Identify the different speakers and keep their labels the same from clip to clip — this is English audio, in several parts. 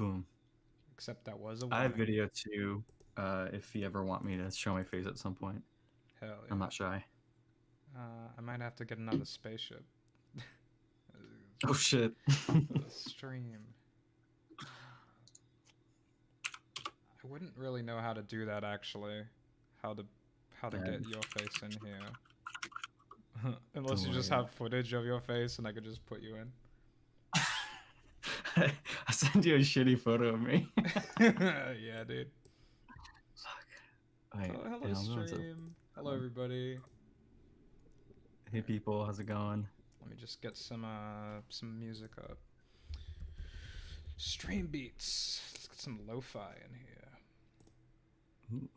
Speaker 1: Boom.
Speaker 2: Except that was a
Speaker 1: I have
Speaker 2: warning.
Speaker 1: video too. If you ever want me to show my face at some point,
Speaker 2: Hell
Speaker 1: I'm
Speaker 2: yeah.
Speaker 1: not shy.
Speaker 2: I might have to get another spaceship.
Speaker 1: Oh shit.
Speaker 2: For the stream. I wouldn't really know how to do that actually. How to get your face in here. Unless
Speaker 1: Don't
Speaker 2: you just
Speaker 1: worry.
Speaker 2: have footage of your face and I could just put you in.
Speaker 1: I sent you a shitty photo of me.
Speaker 2: Yeah, dude.
Speaker 1: Fuck. Wait,
Speaker 2: Oh, hello
Speaker 1: yeah, I'm going to.
Speaker 2: stream. Hello everybody.
Speaker 1: Hey people, how's it going?
Speaker 2: Let me just get some music up. Stream beats. Let's get some lo-fi in here.
Speaker 1: Ooh.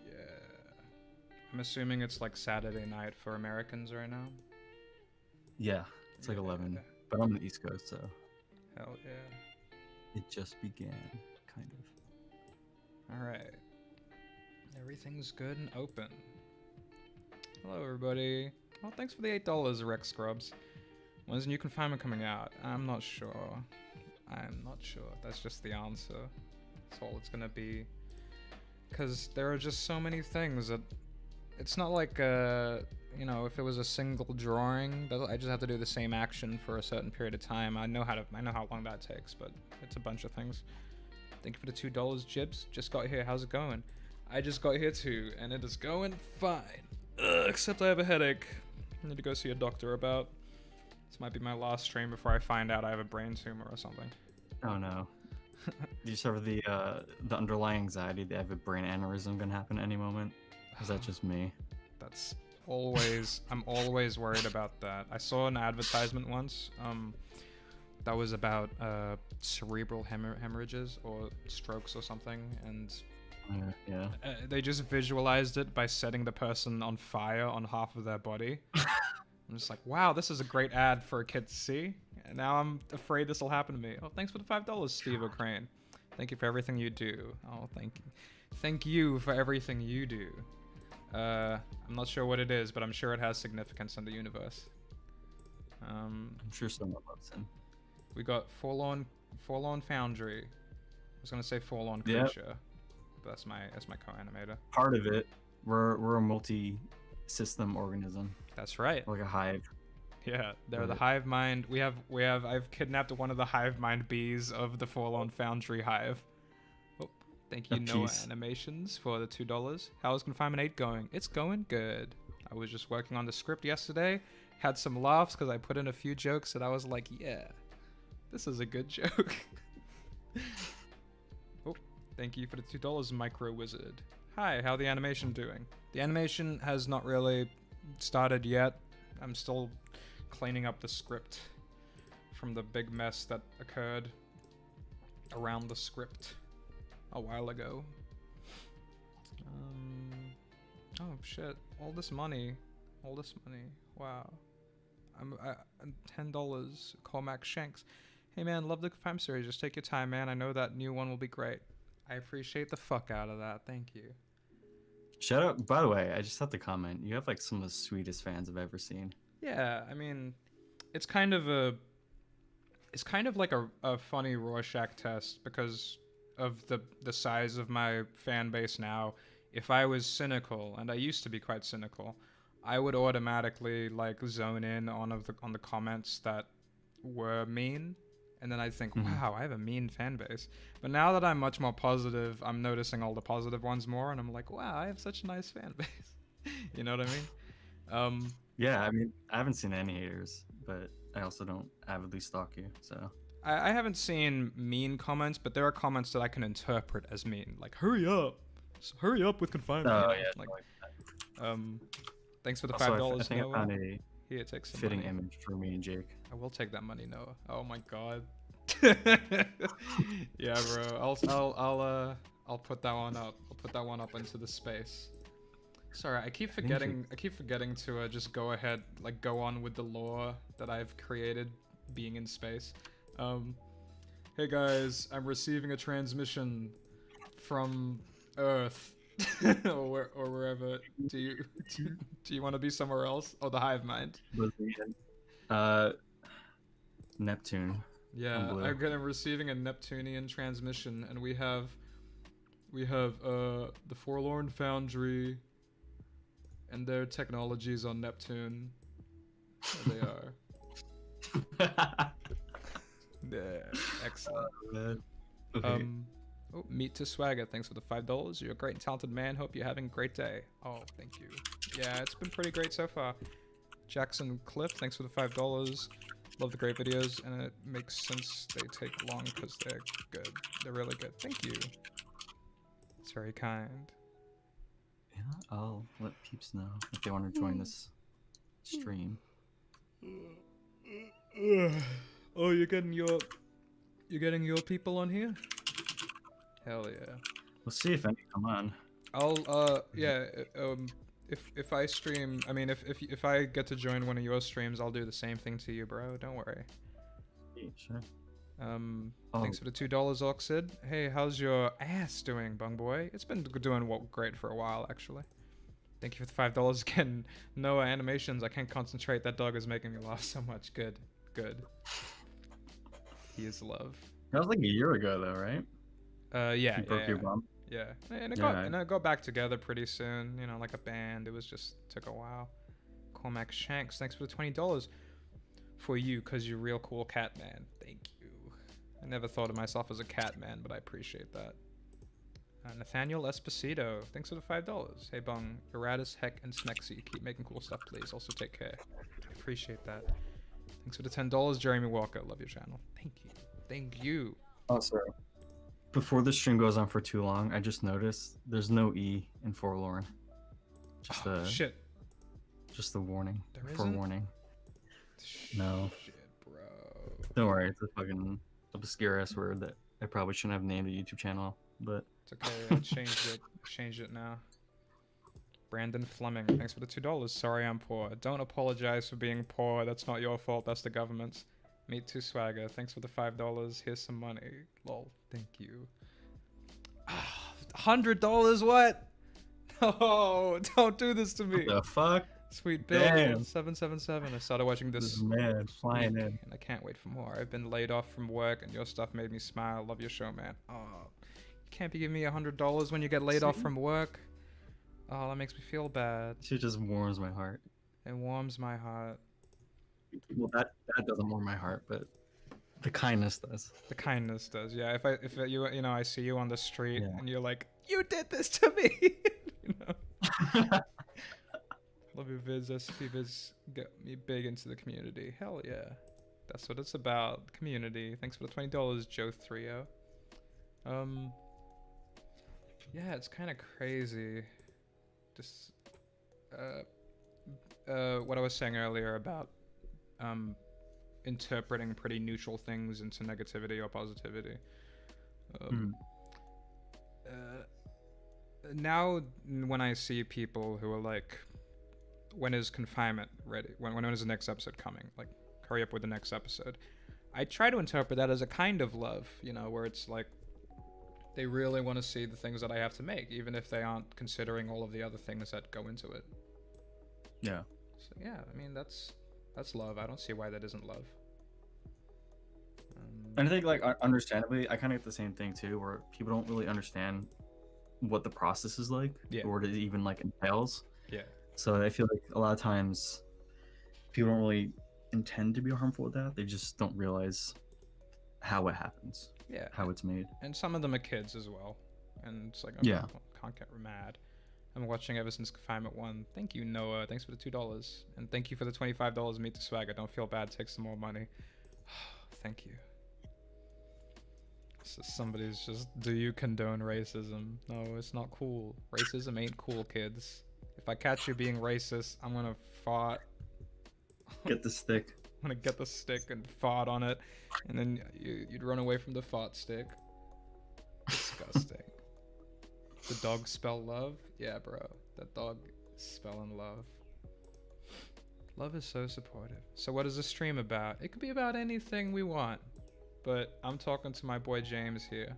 Speaker 2: Yeah. I'm assuming it's like Saturday night for Americans right now.
Speaker 1: Yeah, it's like 11, but I'm on the East Coast, so
Speaker 2: Hell yeah.
Speaker 1: it just began, kind of.
Speaker 2: All right. Everything's good and open. Hello, everybody. Well, thanks for the $8, Rex Scrubs. When's New Confinement coming out? I'm not sure. That's just the answer. That's all it's gonna be. Because there are just so many things that... It's not like, you know, if it was a single drawing, I just have to do the same action for a certain period of time. I know how long that takes, but it's a bunch of things. Thank you for the $2, Jibs. Just got here. How's it going? I just got here too, and it is going fine. Except I have a headache. I need to go see a doctor about. This might be my last stream before I find out I have a brain tumor or something.
Speaker 1: Oh no. Do you suffer the underlying anxiety that I have a brain aneurysm gonna happen at any moment? Is that just me?
Speaker 2: That's always... I'm always worried about that. I saw an advertisement once that was about cerebral hemorrhages or strokes or something, and
Speaker 1: Yeah.
Speaker 2: they just visualized it by setting the person on fire on half of their body. I'm just like, wow, this is a great ad for a kid to see. And now I'm afraid this will happen to me. Oh, thanks for the $5, Steve O'Crane. Thank you for everything you do. Oh, thank you. Thank you for everything you do. I'm not sure what it is, but I'm sure it has significance in the universe.
Speaker 1: I'm sure someone loves him.
Speaker 2: We got ForlornFoundry. I was gonna say Forlorn
Speaker 1: Yep.
Speaker 2: Creature, but that's my co-animator.
Speaker 1: Part of it. We're a multi-system organism,
Speaker 2: That's right.
Speaker 1: like a hive.
Speaker 2: Yeah, they're the
Speaker 1: Right.
Speaker 2: hive mind. I've kidnapped one of the hive mind bees of the ForlornFoundry hive. Oh, thank you,
Speaker 1: A
Speaker 2: Noah
Speaker 1: piece.
Speaker 2: Animations, for the $2. How's Confinement 8 going? It's going good. I was just working on the script yesterday. Had some laughs because I put in a few jokes and I was like, yeah, this is a good joke. Oh, thank you for the $2, Micro Wizard. Hi, how the animation doing? The animation has not really started yet. I'm still cleaning up the script from the big mess that occurred around the script a while ago. Oh shit! All this money. Wow. I'm $10. Cormac Shanks. Hey man, love the Confinement series. Just take your time, man. I know that new one will be great. I appreciate the fuck out of that. Thank you.
Speaker 1: Shout out. By the way, I just have to comment. You have like some of the sweetest fans I've ever seen.
Speaker 2: Yeah, I mean, it's kind of like a funny Rorschach test because of the size of my fan base now. If I was cynical, and I used to be quite cynical, I would automatically like zone in on the comments that were mean, and then I'd think, wow, I have a mean fan base. But now that I'm much more positive, I'm noticing all the positive ones more, and I'm like, wow, I have such a nice fan base. You know what I mean?
Speaker 1: Yeah, I mean, I haven't seen any haters, but I also don't avidly stalk you, so.
Speaker 2: I haven't seen mean comments, but there are comments that I can interpret as mean, like "Hurry up, hurry up with confinement."
Speaker 1: Oh
Speaker 2: You know?
Speaker 1: yeah.
Speaker 2: Like, thanks for the
Speaker 1: Also,
Speaker 2: $5,
Speaker 1: I think I
Speaker 2: Noah.
Speaker 1: found a
Speaker 2: Here, take some
Speaker 1: fitting
Speaker 2: money.
Speaker 1: image for me and Jake.
Speaker 2: I will take that money, Noah. Oh my god. Yeah, bro. I'll put that one up. I'll put that one up into the space. Sorry, I keep forgetting to just go ahead, like go on with the lore that I've created, being in space. Hey guys, I'm receiving a transmission from Earth, or wherever. Do you want to be somewhere else? Oh, the hive mind.
Speaker 1: Neptune.
Speaker 2: Yeah,
Speaker 1: blue.
Speaker 2: I'm receiving a Neptunian transmission, and we have the Forlorn Foundry and their technologies on Neptune. There they are. Yeah, excellent.
Speaker 1: Okay.
Speaker 2: Oh, Meet to Swagger, thanks for the $5. You're a great and talented man. Hope you're having a great day. Oh, thank you. Yeah, it's been pretty great so far. Jackson Cliff, thanks for the $5. Love the great videos, and it makes sense they take long because they're good. They're really good. Thank you. It's very kind.
Speaker 1: Yeah, I'll let peeps know if they want to join this stream.
Speaker 2: Oh, you're getting your people on here? Hell yeah.
Speaker 1: We'll see if any come on.
Speaker 2: I'll yeah, if I stream, I mean if I get to join one of your streams, I'll do the same thing to you, bro. Don't worry.
Speaker 1: Yeah, sure.
Speaker 2: Thanks for the $2, Oxid. Hey, how's your ass doing, Bung Boy? It's been doing great for a while, actually. Thank you for the $5 again. Noah Animations, I can't concentrate. That dog is making me laugh so much. Good. He is love.
Speaker 1: That was like a year ago, though, right?
Speaker 2: Yeah.
Speaker 1: You broke your bump.
Speaker 2: Yeah, and it
Speaker 1: Yeah.
Speaker 2: got back together pretty soon. You know, like a band. It was just took a while. Cormac Shanks, thanks for the $20 for you, cause you're real cool, cat man. Thank you. I never thought of myself as a cat man, but I appreciate that. Nathaniel Esposito, thanks for the $5. Hey Bung, Eratus, Heck, and Smexy, keep making cool stuff, please. Also take care. I appreciate that. Thanks for the $10, Jeremy Walker. Love your channel. Thank you.
Speaker 1: Also, before the stream goes on for too long, I just noticed there's no E in Forlorn. Just
Speaker 2: Shit.
Speaker 1: Just the warning.
Speaker 2: There isn't?
Speaker 1: Forewarning. No.
Speaker 2: Shit, bro.
Speaker 1: Don't worry, it's a fucking obscure ass word that I probably shouldn't have named a YouTube channel, but
Speaker 2: It's okay, I changed it now. Brandon Fleming, thanks for the $2. Sorry I'm poor. Don't apologize for being poor. That's not your fault, that's the government's. Meet to Swagger, thanks for the $5. Here's some money. Lol, thank you. $100, what? No, don't do this to me.
Speaker 1: what the fuck?
Speaker 2: Sweet Bill,
Speaker 1: Damn.
Speaker 2: 777. I started watching
Speaker 1: This
Speaker 2: this
Speaker 1: man flying in.
Speaker 2: and I can't wait for more. I've been laid off from work and your stuff made me smile. Love your show, man. Oh, you can't be giving me $100 when you get laid off from work. Oh, that makes me feel bad.
Speaker 1: Shit just warms my heart.
Speaker 2: It warms my heart.
Speaker 1: Well, that doesn't warm my heart, but the kindness does.
Speaker 2: The kindness does. Yeah, if you know I see you on the street
Speaker 1: Yeah.
Speaker 2: and you're like, you did this to me. You know. Love your vids. SP vids get me big into the community. Hell yeah. That's what it's about. Community. Thanks for the $20, Joe Thrio. Yeah, it's kind of crazy. Just what I was saying earlier about interpreting pretty neutral things into negativity or positivity. Now when I see people who are like, when is confinement ready? When is the next episode coming? Like, hurry up with the next episode. I try to interpret that as a kind of love, you know, where it's like they really want to see the things that I have to make, even if they aren't considering all of the other things that go into it.
Speaker 1: Yeah.
Speaker 2: So yeah, I mean that's love. I don't see why that isn't love.
Speaker 1: And I think, like, understandably, I kind of get the same thing too, where people don't really understand what the process is like,
Speaker 2: Yeah.
Speaker 1: or what it even like entails.
Speaker 2: Yeah.
Speaker 1: So I feel like a lot of times people don't really intend to be harmful with that. They just don't realize how it happens.
Speaker 2: Yeah.
Speaker 1: How it's made.
Speaker 2: And some of them are kids as well. And it's like,
Speaker 1: Yeah.
Speaker 2: can't get mad. I'm watching ever since Confinement 1. Thank you, Noah. Thanks for the $2. And thank you for the $25, Meet the Swagger. Don't feel bad. Take some more money. Thank you. So somebody's just, do you condone racism? No, it's not cool. Racism ain't cool, kids. If I catch you being racist, I'm gonna fart.
Speaker 1: Get the stick.
Speaker 2: I'm gonna get the stick and fart on it, and then you'd run away from the fart stick. Disgusting. The dog spell love? Yeah, bro. That dog is spelling love. Love is so supportive. So what is the stream about? It could be about anything we want. But I'm talking to my boy James here.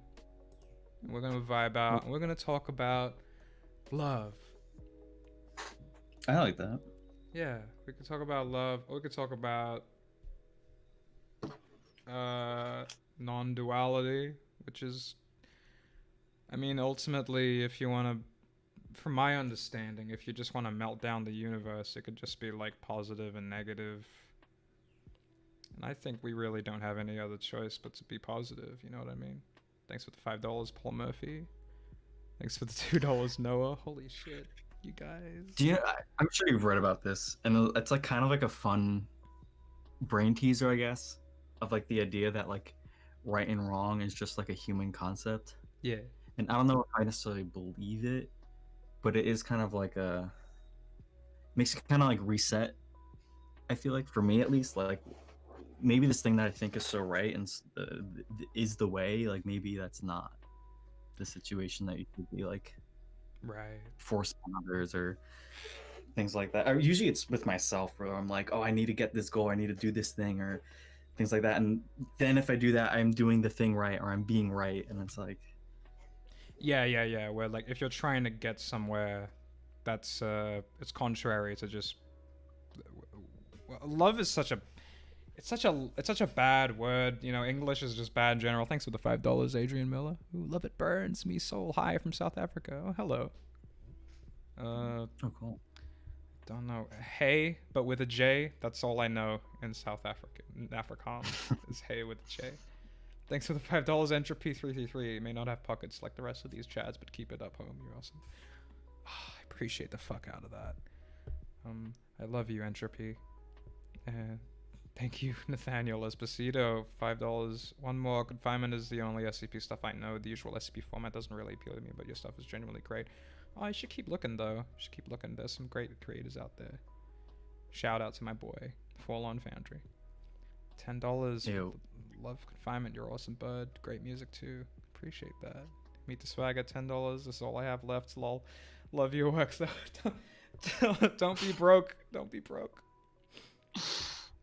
Speaker 2: And we're gonna vibe out and we're gonna talk about love.
Speaker 1: I like that.
Speaker 2: Yeah, we could talk about love, or we could talk about non-duality, which is, I mean, ultimately, if you want to, from my understanding, if you just want to melt down the universe, it could just be like positive and negative. And I think we really don't have any other choice but to be positive, you know what I mean? Thanks for the $5, Paul Murphy. Thanks for the $2, Noah. Holy shit, you guys.
Speaker 1: Do you? I'm sure you've read about this, and it's like kind of like a fun brain teaser, I guess, of like the idea that like right and wrong is just like a human concept.
Speaker 2: Yeah.
Speaker 1: And I don't know if I necessarily believe it, but it is kind of like a makes it kind of like reset. I feel like for me at least, like maybe this thing that I think is so right and is the way. Like maybe that's not the situation that you should be like
Speaker 2: Right.
Speaker 1: forced on others or things like that. Or usually it's with myself where I'm like, oh, I need to get this goal, I need to do this thing, or things like that. And then if I do that, I'm doing the thing right, or I'm being right, and it's like,
Speaker 2: Yeah. Where like if you're trying to get somewhere, that's it's contrary to just. Love is such a. It's such a bad word. You know, English is just bad in general. Thanks for the $5, Adrian Miller. Ooh, love it burns me soul high from South Africa. Oh, hello.
Speaker 1: oh, cool.
Speaker 2: Don't know. Hey, but with a J. That's all I know in South Africa. In Afrikaans is hey with a J. Thanks for the $5, Entropy333. May not have pockets like the rest of these chads, but keep it up, home. You're awesome. Oh, I appreciate the fuck out of that. I love you, Entropy. And thank you, Nathaniel Esposito. $5. One more. Confinement is the only SCP stuff I know. The usual SCP format doesn't really appeal to me, but your stuff is genuinely great. Oh, I should keep looking, though. I should keep looking. There's some great creators out there. Shout out to my boy, ForlornFoundry. $10.
Speaker 1: Ew.
Speaker 2: Love Confinement. You're awesome, bud. Great music, too. Appreciate that. Meet the Swag at $10. This is all I have left. Lol. Love your work, though. Don't be broke. Don't be broke.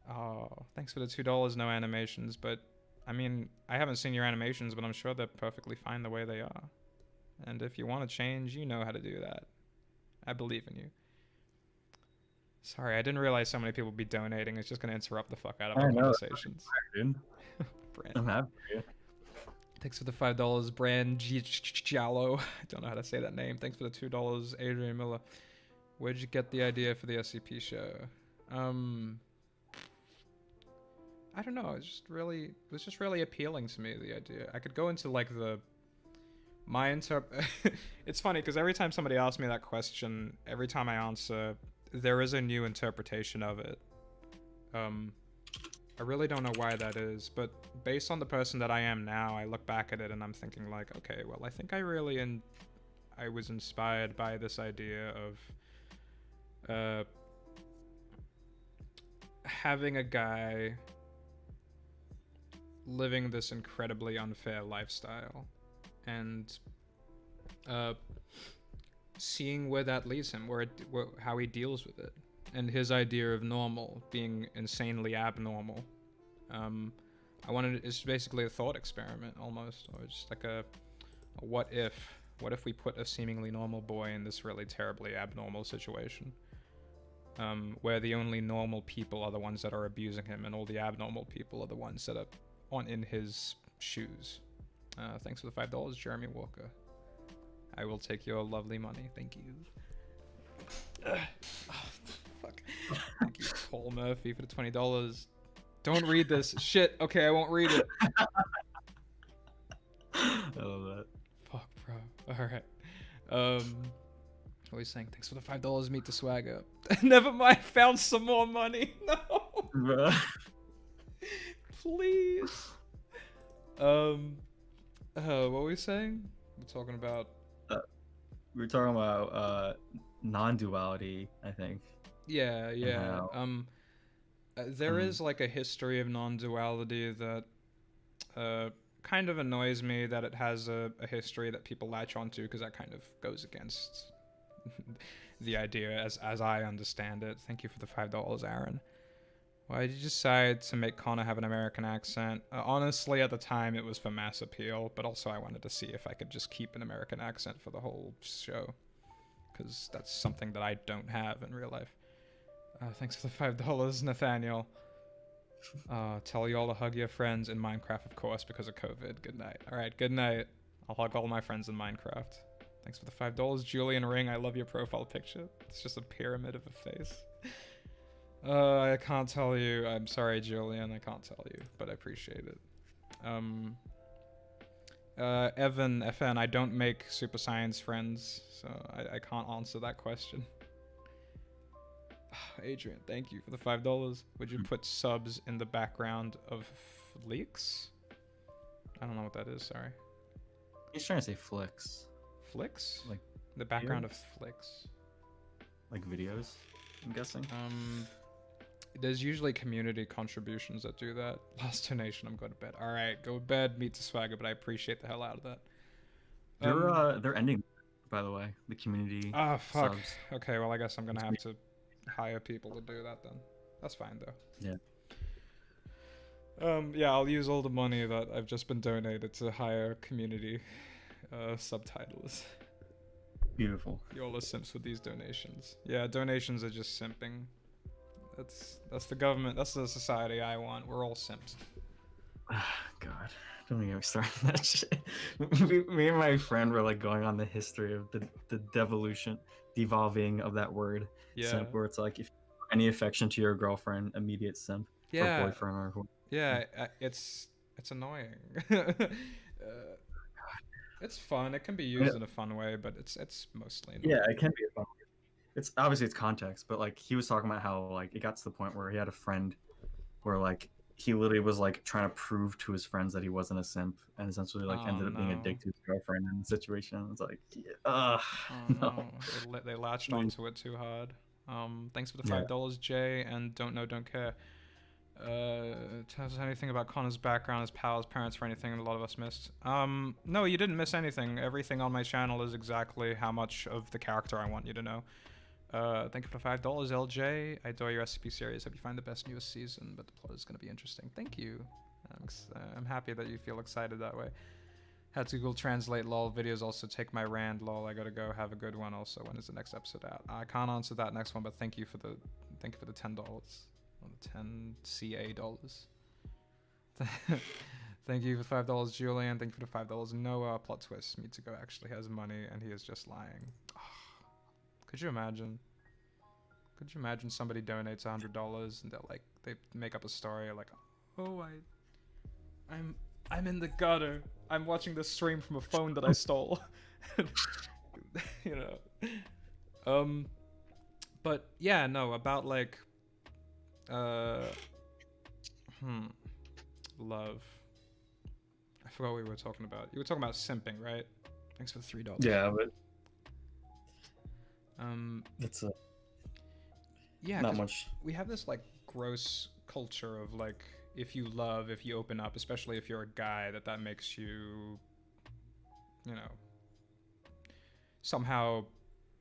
Speaker 2: Oh, thanks for the $2. No animations, but I mean, I haven't seen your animations, but I'm sure they're perfectly fine the way they are. And if you want to change, you know how to do that. I believe in you. Sorry, I didn't realize so many people would be donating. It's just going to interrupt the fuck out of my conversations.
Speaker 1: I'm happy for you.
Speaker 2: Thanks for the $5, Brand Giallo. I don't know how to say that name. Thanks for the $2, Adrian Miller. Where'd you get the idea for the SCP show? I don't know. It was just really appealing to me, the idea. I could go into like it's funny because every time somebody asks me that question, every time I answer, there is a new interpretation of it. I really don't know why that is, but based on the person that I am now, I look back at it and I'm thinking like, okay, well, I think I was inspired by this idea of having a guy living this incredibly unfair lifestyle and seeing where that leads him, how he deals with it, and his idea of normal being insanely abnormal. It's basically a thought experiment almost, or just like a what if we put a seemingly normal boy in this really terribly abnormal situation, where the only normal people are the ones that are abusing him and all the abnormal people are the ones that are in his shoes. Thanks for the $5, Jeremy Walker. I will take your lovely money. Thank you. Oh, fuck. Thank you, Paul Murphy, for the $20. Don't read this. Shit. Okay, I won't read it.
Speaker 1: I love that.
Speaker 2: Fuck, bro. All right. Always saying thanks for the $5. Meet the swag up. Never mind. Found some more money. No. Please. What were we saying? We're talking about.
Speaker 1: We were talking about non-duality, I think.
Speaker 2: Yeah. There is like a history of non-duality that kind of annoys me that it has a history that people latch onto, because that kind of goes against the idea as I understand it. Thank you for the $5, Aaron. Why did you decide to make Connor have an American accent? Honestly, at the time, it was for mass appeal, but also I wanted to see if I could just keep an American accent for the whole show, because that's something that I don't have in real life. Thanks for the $5, Nathaniel. Tell y'all to hug your friends in Minecraft, of course, because of COVID. Good night. All right, good night. I'll hug all my friends in Minecraft. Thanks for the $5. Julian Ring, I love your profile picture. It's just a pyramid of a face. I can't tell you. I'm sorry, Julian. I can't tell you, but I appreciate it. Evan, FN, I don't make super science friends, so I can't answer that question. Adrian, thank you for the $5. Would you put subs in the background of leaks? I don't know what that is, sorry.
Speaker 1: He's trying to say flicks.
Speaker 2: Flicks?
Speaker 1: Like
Speaker 2: the background
Speaker 1: videos?
Speaker 2: of flicks.
Speaker 1: Like videos, I'm guessing.
Speaker 2: There's usually community contributions that do that. Last donation, I'm going to bed. All right, go to bed, meet the swagger, but I appreciate the hell out of that.
Speaker 1: They're ending, by the way, the community.
Speaker 2: Ah, fuck.
Speaker 1: Subs.
Speaker 2: Okay, well, I guess I'm gonna have to hire people to do that then. That's fine though.
Speaker 1: Yeah.
Speaker 2: Yeah, I'll use all the money that I've just been donated to hire community subtitles.
Speaker 1: Beautiful.
Speaker 2: Y'all are simps with these donations. Yeah, donations are just simping. That's the government. That's the society I want. We're all simps.
Speaker 1: God, don't even get me started on that shit. Me and my friend were like going on the history of the devolving of that word.
Speaker 2: Yeah.
Speaker 1: Simp, where it's like if any affection to your girlfriend, immediate simp.
Speaker 2: Yeah.
Speaker 1: Or boyfriend or who.
Speaker 2: Yeah, it's annoying. It's fun. It can be used in a fun way, but it's mostly annoying.
Speaker 1: Yeah, it can be a fun way. It's obviously it's context, but like he was talking about how like it got to the point where he had a friend where like he literally was like trying to prove to his friends that he wasn't a simp, and essentially like ended up being a dick to his girlfriend in the situation. It's like, no.
Speaker 2: They latched onto it too hard. Thanks for the $5, Jay, and don't care. Tell us anything about Connor's background, his pals, parents, or anything a lot of us missed. No, you didn't miss anything. Everything on my channel is exactly how much of the character I want you to know. Thank you for the $5, LJ. I adore your SCP series. Hope you find the best newest season, but the plot is going to be interesting. Thank you. I'm happy that you feel excited that way. Had to Google Translate lol videos also take my rand lol. I gotta go have a good one also. When is the next episode out? I can't answer that next one, but thank you for the $10. Or the 10 CA dollars. Thank you for $5, Julian. Thank you for the $5. Noah, plot twist. Mitsuko actually has money and he is just lying. Could you imagine? Could you imagine somebody donates $100 and they're like, they make up a story like, oh, I'm in the gutter. I'm watching this stream from a phone that I stole. You know. But yeah, no, about like love. I forgot what we were talking about. You were talking about simping, right? Thanks for the $3.
Speaker 1: Yeah, but it's not much.
Speaker 2: We have this like gross culture of like, if you love, if you open up, especially if you're a guy, that makes you, you know, somehow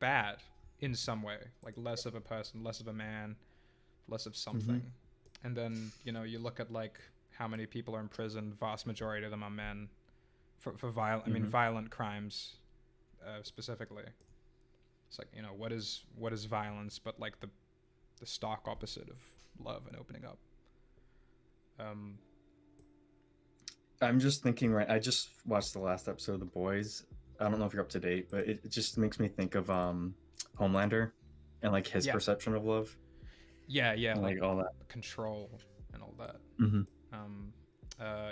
Speaker 2: bad in some way, like less of a person, less of a man, less of something. And then, you know, you look at like how many people are in prison, vast majority of them are men for violent crimes specifically. It's like, you know, what is violence but like the stark opposite of love and opening up.
Speaker 1: I'm just thinking, right, I just watched the last episode of The Boys. I don't know if you're up to date, but it just makes me think of Homelander and like his perception of love.
Speaker 2: Yeah,
Speaker 1: and, like all that
Speaker 2: control and all that.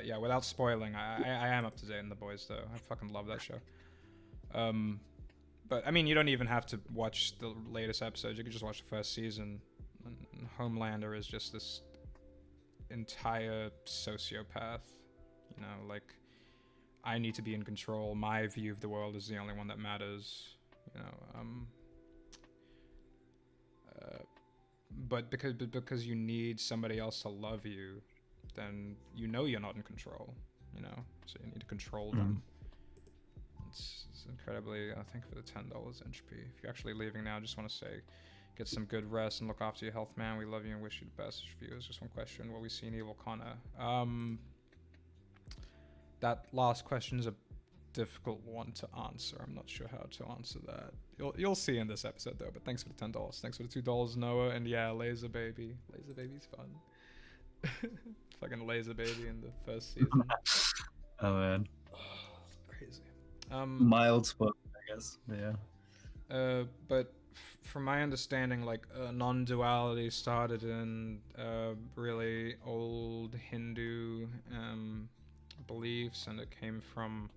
Speaker 2: Yeah, without spoiling, I am up to date in The Boys though. I fucking love that show. But I mean, you don't even have to watch the latest episodes. You can just watch the first season. And Homelander is just this entire sociopath. You know, like, I need to be in control. My view of the world is the only one that matters. You know, but because you need somebody else to love you, then you know you're not in control. You know, so you need to control them. It's incredibly. Thank you for the $10 entropy. If you're actually leaving now, I just want to say, get some good rest and look after your health, man. We love you and wish you the best. Viewers, just one question: will we see an evil Connor? That last question is a difficult one to answer. I'm not sure how to answer that. You'll see in this episode though. But thanks for the $10. Thanks for the $2, Noah. And yeah, Laser Baby. Laser Baby's fun. Fucking laser baby in the first season.
Speaker 1: Oh man,
Speaker 2: Crazy.
Speaker 1: mild spoken, I guess. Yeah.
Speaker 2: But from my understanding, like non-duality started in really old Hindu beliefs, and it came from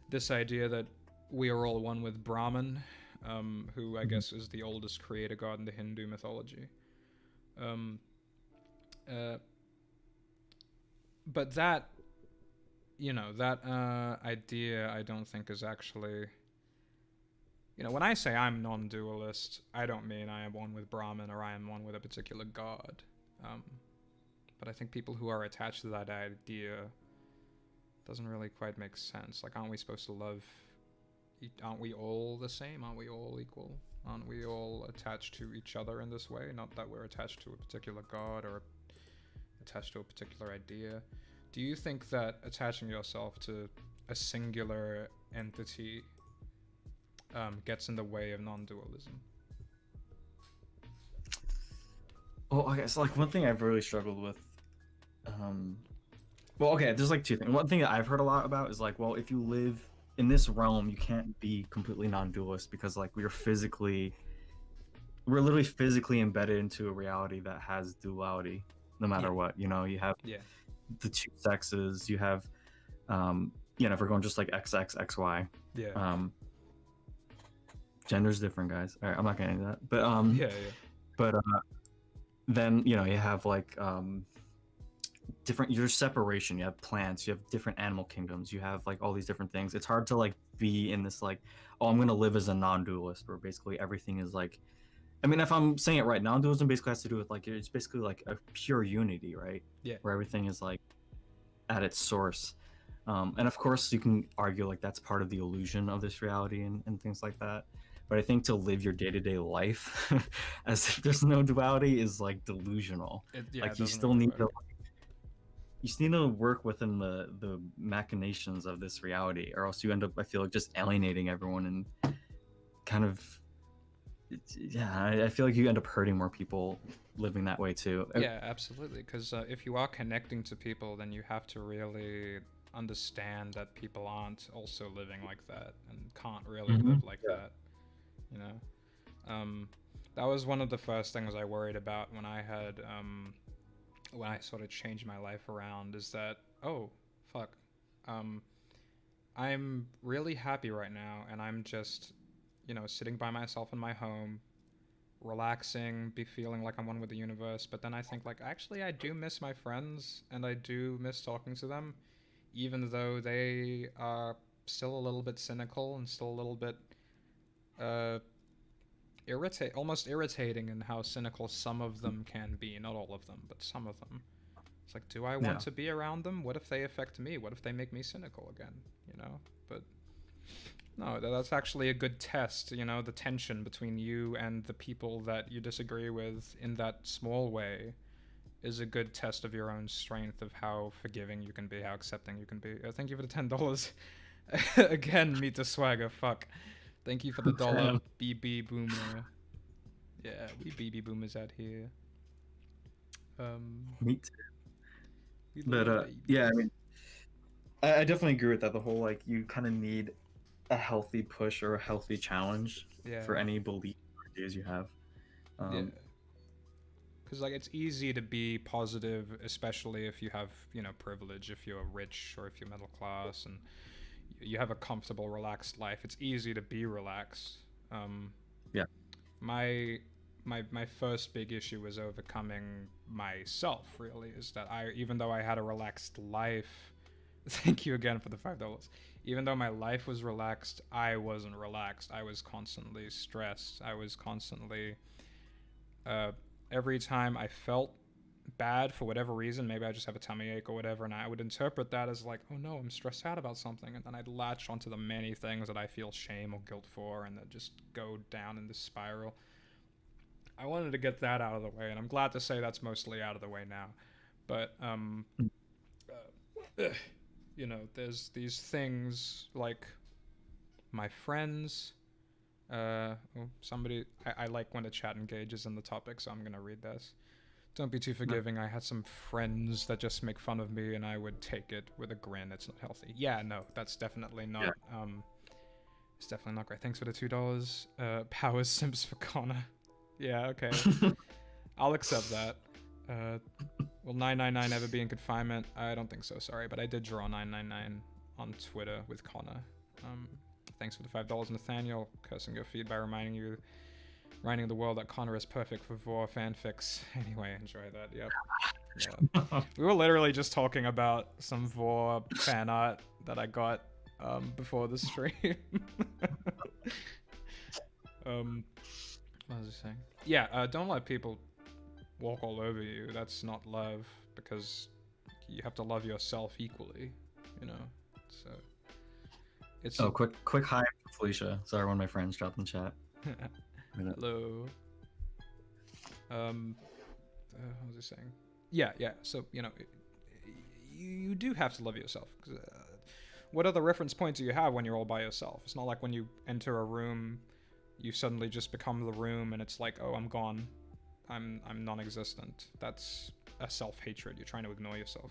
Speaker 2: this idea that we are all one with Brahman, who I
Speaker 1: Mhm.
Speaker 2: guess is the oldest creator god in the Hindu mythology. Um, uh, but that, that idea, I don't think is actually. When I say I'm non-dualist, I don't mean I am one with Brahman or I am one with a particular god. Um, but I think people who are attached to that idea doesn't really quite make sense. Like, aren't we supposed to love? Aren't we all the same? Aren't we all equal? Aren't we all attached to each other in this way? Not that we're attached to a particular god or attached to a particular idea. Do you think that attaching yourself to a singular entity gets in the way of non-dualism?
Speaker 1: Well, I guess like one thing I've really struggled with. Um, well, okay, there's like two things. One thing that I've heard a lot about is like, well, if you live in this realm, you can't be completely non-dualist because like we're literally physically embedded into a reality that has duality, no matter
Speaker 2: Yeah.
Speaker 1: what. You have
Speaker 2: Yeah.
Speaker 1: the two sexes. You have, if we're going just like XX, XY,
Speaker 2: Yeah.
Speaker 1: gender's different, guys. All right, I'm not getting into that, but
Speaker 2: Yeah.
Speaker 1: but then you have like different your separation. You have plants, you have different animal kingdoms, you have like all these different things. It's hard to like be in this like, oh, I'm gonna live as a non-dualist where basically everything is like, I mean, if I'm saying it right, non-dualism basically has to do with like it's basically like a pure unity, right?
Speaker 2: Yeah.
Speaker 1: Where everything is like at its source. And of course you can argue like that's part of the illusion of this reality and things like that, but I think to live your day-to-day life as if there's no duality is like delusional.
Speaker 2: It
Speaker 1: Like you
Speaker 2: doesn't
Speaker 1: still
Speaker 2: really
Speaker 1: need to
Speaker 2: work.
Speaker 1: work within the machinations of this reality, or else you end up, I feel like, just alienating everyone and kind of, yeah, I feel like you end up hurting more people living that way too.
Speaker 2: Yeah, absolutely. Because if you are connecting to people, then you have to really understand that people aren't also living like that and can't really
Speaker 1: Mhm.
Speaker 2: live like that. You know, that was one of the first things I worried about when I had when I sort of changed my life around. Is that, oh fuck, um, I'm really happy right now, and I'm just sitting by myself in my home, relaxing, be feeling like I'm one with the universe. But then I think, like, actually I do miss my friends and I do miss talking to them, even though they are still a little bit cynical and still a little bit uh almost irritating in how cynical some of them can be. Not all of them, but some of them. It's like, do I want
Speaker 1: Yeah.
Speaker 2: to be around them? What if they affect me? What if they make me cynical again? But no, that's actually a good test, the tension between you and the people that you disagree with in that small way is a good test of your own strength, of how forgiving you can be, how accepting you can be. Thank you for the $10. Again, meet the swagger, fuck. Thank you for the dollar,
Speaker 1: Damn.
Speaker 2: BB Boomer. Yeah, we BB Boomers out here.
Speaker 1: Me too.
Speaker 2: We
Speaker 1: But
Speaker 2: love babies.
Speaker 1: yeah, I mean, I definitely agree with that. The whole like you kind of need a healthy push or a healthy challenge
Speaker 2: Yeah,
Speaker 1: for any belief or ideas you have.
Speaker 2: yeah.
Speaker 1: Um,
Speaker 2: Because, like, it's easy to be positive, especially if you have, privilege, if you're rich or if you're middle class and you have a comfortable, relaxed life. It's easy to be relaxed. Um,
Speaker 1: yeah.
Speaker 2: my first big issue was overcoming myself. Really, is that even though I had a relaxed life, thank you again for the $5. Even though my life was relaxed, I wasn't relaxed. I was constantly stressed. I was constantly uh, every time I felt bad for whatever reason, maybe I just have a tummy ache or whatever, and I would interpret that as like, oh no, I'm stressed out about something, and then I'd latch onto the many things that I feel shame or guilt for, and then just go down in this spiral. I wanted to get that out of the way, and I'm glad to say that's mostly out of the way now. But there's these things like my friends. Somebody, I like when the chat engages in the topic, so I'm gonna read this. Don't be too forgiving. I had some friends that just make fun of me, and I would take it with a grin. It's not healthy. Yeah, no, that's definitely not.
Speaker 1: Yeah.
Speaker 2: It's definitely not great. Thanks for the $2. Power Sims for Connor. Yeah, okay. I'll accept that. Will 999 ever be in confinement? I don't think so. Sorry, but I did draw 999 on Twitter with Connor. Thanks for the $5, Nathaniel. Cursing your feed by reminding the world that Connor is perfect for Vor fanfics. Anyway, enjoy that. Yep. Yeah. We were literally just talking about some Vor fan art that I got before the stream. What was I saying? Yeah, don't let people walk all over you. That's not love, because you have to love yourself equally, you know. So it's
Speaker 1: quick hi, Felicia. Sorry, one of my friends dropped in chat.
Speaker 2: Hello. What was I saying? Yeah. So you do have to love yourself. What other reference points do you have when you're all by yourself? It's not like when you enter a room, you suddenly just become the room, and it's like, oh, I'm gone, I'm non-existent. That's a self-hatred. You're trying to ignore yourself.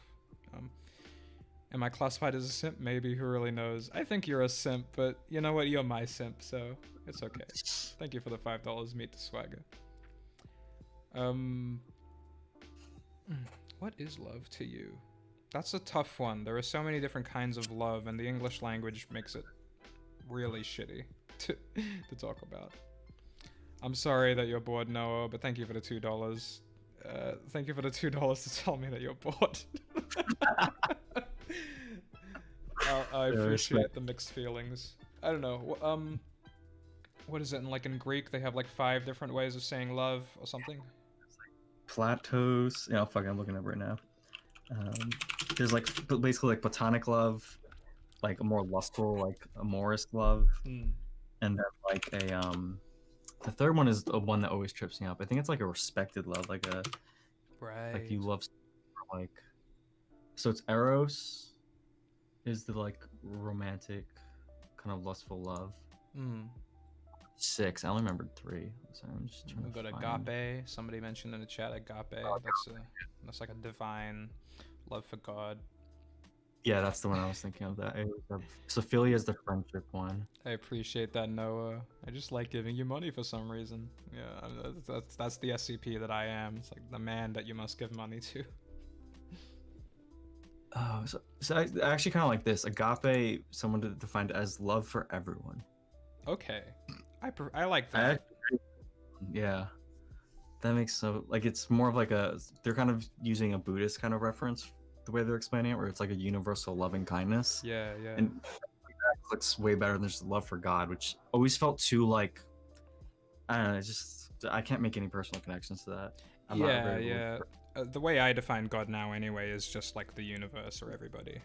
Speaker 2: Am I classified as a simp? Maybe. Who really knows? I think you're a simp, but you know what? You're my simp, so it's okay. Thank you for the $5. Meet the swagger. What is love to you? That's a tough one. There are so many different kinds of love, and the English language makes it really shitty to talk about. I'm sorry that you're bored, Noah, but thank you for the $2. Thank you for the $2 to tell me that you're bored. I appreciate the mixed feelings. I don't know. What is it? In Greek, they have like 5 different ways of saying love or something.
Speaker 1: Platos. Yeah, fuck, I'm looking up right now. There's like basically like platonic love, like a more lustful, like amorous love, and then like a the third one is the one that always trips me up. I think it's like a respected love, like a like you love like, so it's eros is the like romantic kind of lustful love. 6. I only remembered 3. So I'm just trying
Speaker 2: We've
Speaker 1: to
Speaker 2: got
Speaker 1: find...
Speaker 2: agape. Somebody mentioned in the chat agape. That's like a divine love for God.
Speaker 1: Yeah, that's the one I was thinking of. That Sophia is the friendship one.
Speaker 2: I appreciate that, Noah. I just like giving you money for some reason. Yeah, that's the SCP that I am. It's like the man that you must give money to.
Speaker 1: Oh, so I actually kind of like this. Agape, someone defined as love for everyone.
Speaker 2: Okay, I like that.
Speaker 1: Yeah, that makes so like it's more of like they're kind of using a Buddhist kind of reference the way they're explaining it, where it's like a universal loving kindness.
Speaker 2: Yeah.
Speaker 1: And that clicks way better than just love for God, which always felt too like, I don't know. I can't make any personal connections to that.
Speaker 2: Yeah. The way I define God now, anyway, is just like the universe or everybody.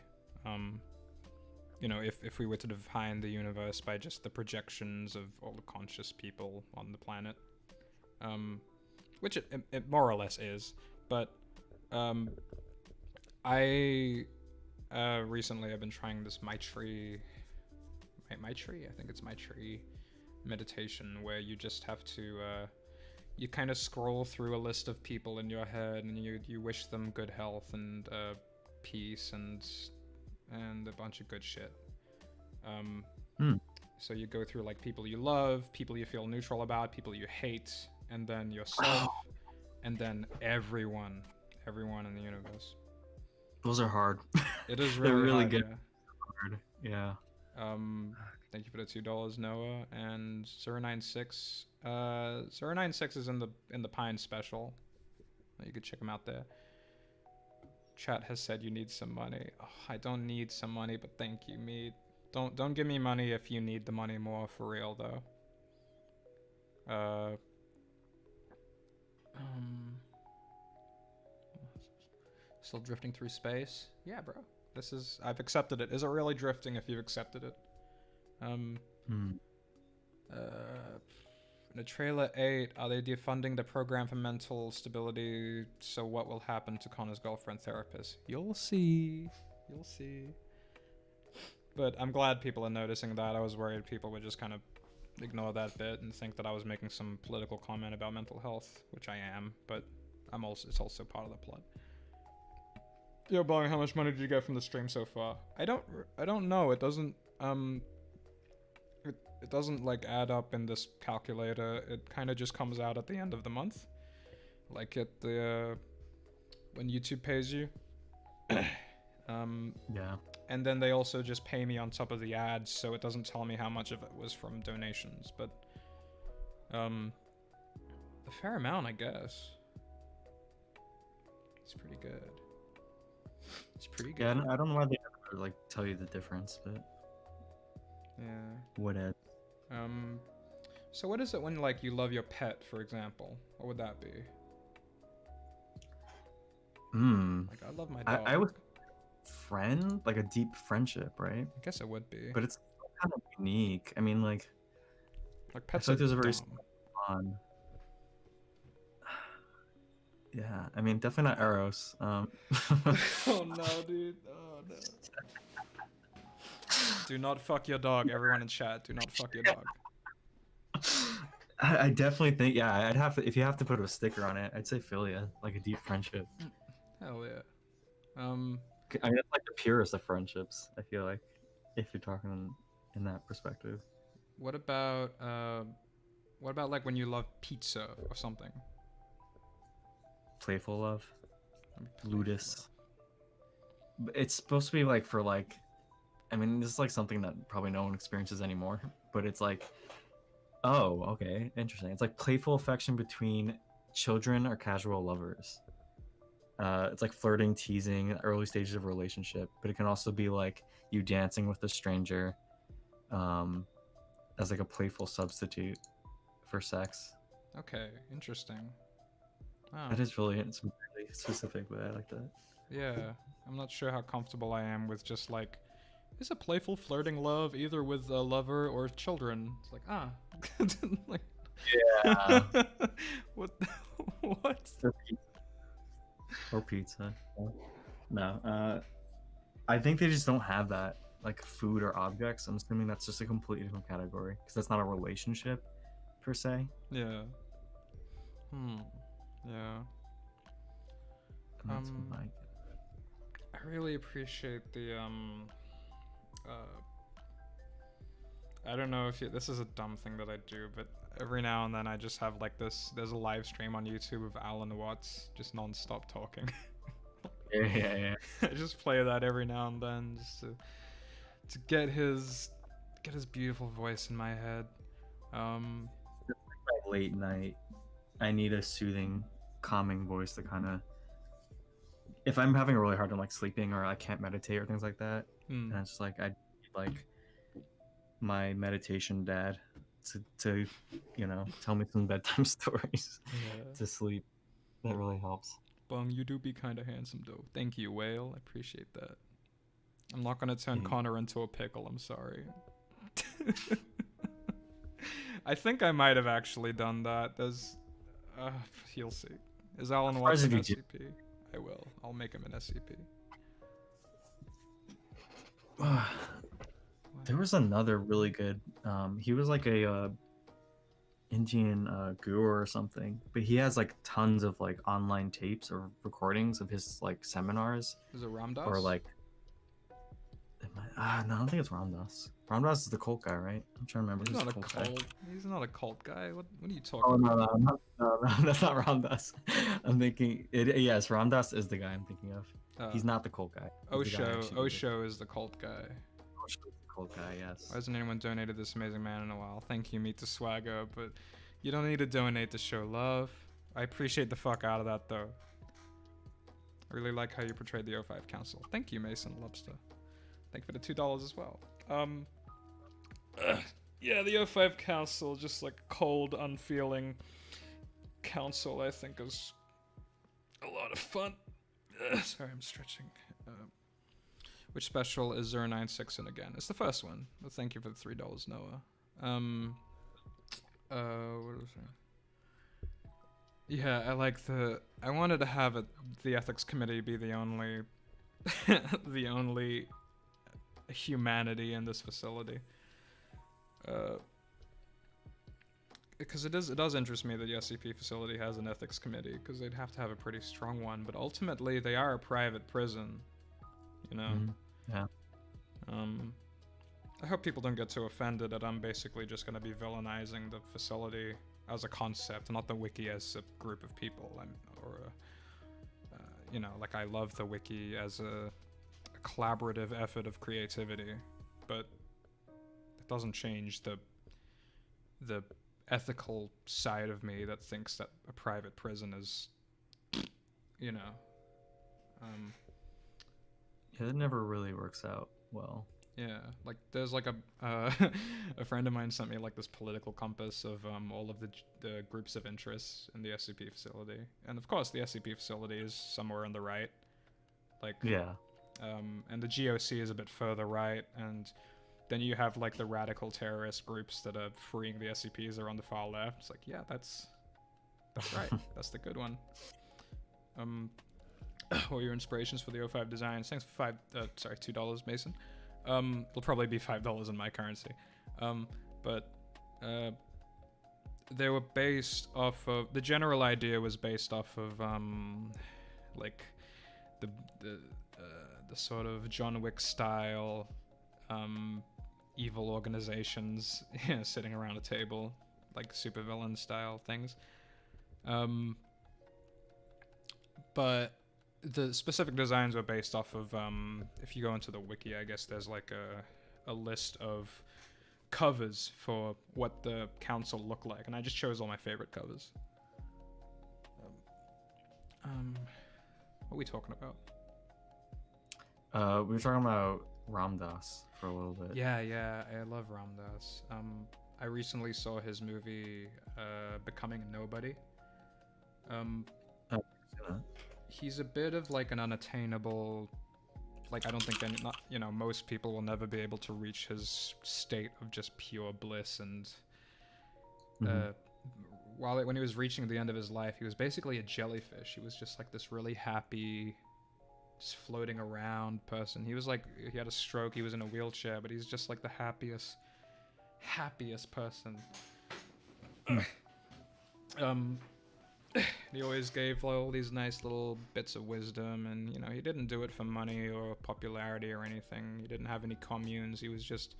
Speaker 2: If we were to define the universe by just the projections of all the conscious people on the planet, which it more or less is, but I recently I've been trying this Maitri, I think it's Maitri meditation, where you just have to you kind of scroll through a list of people in your head, and you wish them good health and peace and a bunch of good shit. So you go through like people you love, people you feel neutral about, people you hate, and then yourself, and then everyone in the universe.
Speaker 1: Those are hard.
Speaker 2: It is really,
Speaker 1: really
Speaker 2: hard,
Speaker 1: good. Yeah.
Speaker 2: Thank you for the $2, Noah, and 096. 096 is in the Pine special. You could check him out there. Chat has said you need some money. Oh, I don't need some money, but thank you, Meat. Don't give me money if you need the money more, for real though. Still drifting through space? Yeah, bro. I've accepted it. Is it really drifting if you've accepted it? In trailer 8, are they defunding the program for mental stability? So what will happen to Connor's girlfriend therapist? You'll see. But I'm glad people are noticing that. I was worried people would just kind of ignore that bit and think that I was making some political comment about mental health, which I am, but It's also part of the plot. Yo, Bong, how much money did you get from the stream so far? I don't know. It doesn't it doesn't like add up in this calculator. It kind of just comes out at the end of the month, like at the when YouTube pays you.
Speaker 1: Yeah.
Speaker 2: And then they also just pay me on top of the ads, so it doesn't tell me how much of it was from donations, but a fair amount, I guess. It's pretty good. It's pretty good.
Speaker 1: Yeah, I don't know why they never like tell you the difference, but
Speaker 2: Yeah.
Speaker 1: whatever.
Speaker 2: So what is it when like you love your pet, for example? What would that be? Like I love my dog.
Speaker 1: I would friend, like a deep friendship, right?
Speaker 2: I guess it would be.
Speaker 1: But it's kind of unique. I mean, like
Speaker 2: pets
Speaker 1: I feel
Speaker 2: are
Speaker 1: like there's a very
Speaker 2: dumb.
Speaker 1: fun. Yeah, I mean, definitely not Eros.
Speaker 2: Oh no, dude. Oh no. Do not fuck your dog, everyone in chat. Do not fuck your dog.
Speaker 1: I definitely think, yeah, I'd have to, if you have to put a sticker on it, I'd say philia, like a deep friendship.
Speaker 2: Hell yeah.
Speaker 1: I mean, it's like the purest of friendships, I feel like, if you're talking in that perspective.
Speaker 2: What about like when you love pizza or something?
Speaker 1: Playful love. Ludus. It's supposed to be like for like, I mean, this is like something that probably no one experiences anymore, but it's like, oh, okay, interesting. It's like playful affection between children or casual lovers. It's like flirting, teasing, early stages of a relationship, but it can also be like you dancing with a stranger as like a playful substitute for sex.
Speaker 2: Okay, interesting. Oh.
Speaker 1: That is really, it's really specific, but I like that.
Speaker 2: Yeah, I'm not sure how comfortable I am with just like, is a playful flirting love either with a lover or children? It's like, like,
Speaker 1: yeah.
Speaker 2: What? What?
Speaker 1: Or pizza. No, I think they just don't have that, like food or objects. I'm assuming that's just a completely different category because that's not a relationship per se.
Speaker 2: Yeah. Yeah.
Speaker 1: That's what
Speaker 2: I really appreciate the I don't know if this is a dumb thing that I do, but every now and then I just have like this. There's a live stream on YouTube of Alan Watts just non-stop talking.
Speaker 1: Yeah.
Speaker 2: I just play that every now and then just to get his beautiful voice in my head.
Speaker 1: Late night, I need a soothing, calming voice to kind of. If I'm having a really hard time like sleeping or I can't meditate or things like that, and it's just like I like my meditation dad to tell me some bedtime stories to sleep. That really helps.
Speaker 2: Bum, you do be kind of handsome though. Thank you, Whale. I appreciate that. I'm not gonna turn Connor into a pickle. I'm sorry. I think I might have actually done that. There's, you'll see. Is Alan Watts an SCP? I will. I'll make him an SCP.
Speaker 1: There was another really good. He was like a Indian guru or something, but he has like tons of like online tapes or recordings of his like seminars.
Speaker 2: Is it Ramdas?
Speaker 1: Or like, no, I don't think it's Ramdas. Ramdas is the cult guy, right? I'm trying to remember.
Speaker 2: He's not a cult.
Speaker 1: Guy.
Speaker 2: He's not a cult guy. What are you talking about?
Speaker 1: No, that's not Ramdas. I'm thinking yes, Ramdas is the guy I'm thinking of. He's not the cult guy.
Speaker 2: Osho is the cult guy.
Speaker 1: Osho's the cult guy, yes.
Speaker 2: Why hasn't anyone donated this amazing man in a while? Thank you, Meet the Swagger, but you don't need to donate to show love. I appreciate the fuck out of that though. I really like how you portrayed the O5 Council. Thank you, Mason Lobster. Thank you for the $2 as well. Yeah, the O5 Council, just like cold, unfeeling council, I think is a lot of fun. Sorry, I'm stretching. Which special is 096 in again? It's the first one. But thank you for the $3, Noah. What was it? Yeah, I wanted to have the ethics committee be the only the only humanity in this facility. because it does interest me that the SCP facility has an ethics committee, because they'd have to have a pretty strong one. But ultimately, they are a private prison, you know.
Speaker 1: Yeah.
Speaker 2: I hope people don't get too offended that I'm basically just going to be villainizing the facility as a concept, not the wiki as a group of people, you know, like I love the wiki as a collaborative effort of creativity, but it doesn't change the ethical side of me that thinks that a private prison is, you know,
Speaker 1: Yeah, it never really works out well.
Speaker 2: yeah, like there's like a a friend of mine sent me like this political compass of all of the groups of interests in the SCP facility, and of course the SCP facility is somewhere on the right, like
Speaker 1: Yeah.
Speaker 2: and the GOC is a bit further right, and then you have like the radical terrorist groups that are freeing the SCPs are on the far left. It's like, yeah, that's right, that's the good one. What are your inspirations for the O5 designs? Thanks for $2, Mason. It'll probably be $5 in my currency. But they were based off of, the general idea was based off of like the sort of John Wick style evil organizations sitting around a table, like supervillain style things. But the specific designs were based off of, if you go into the wiki, I guess there's like a list of covers for what the council look like, and I just chose all my favorite covers. What are we talking about?
Speaker 1: We were talking about Ramdas for a little bit.
Speaker 2: Yeah, I love Ramdas. I recently saw his movie, Becoming a Nobody. He's a bit of like an unattainable, like I don't think most people will never be able to reach his state of just pure bliss, and when he was reaching the end of his life, he was basically a jellyfish. He was just like this really happy, just floating around person. He was like, he had a stroke, he was in a wheelchair, but he's just like the happiest person. He always gave all these nice little bits of wisdom, and he didn't do it for money or popularity or anything. He didn't have any communes. He was just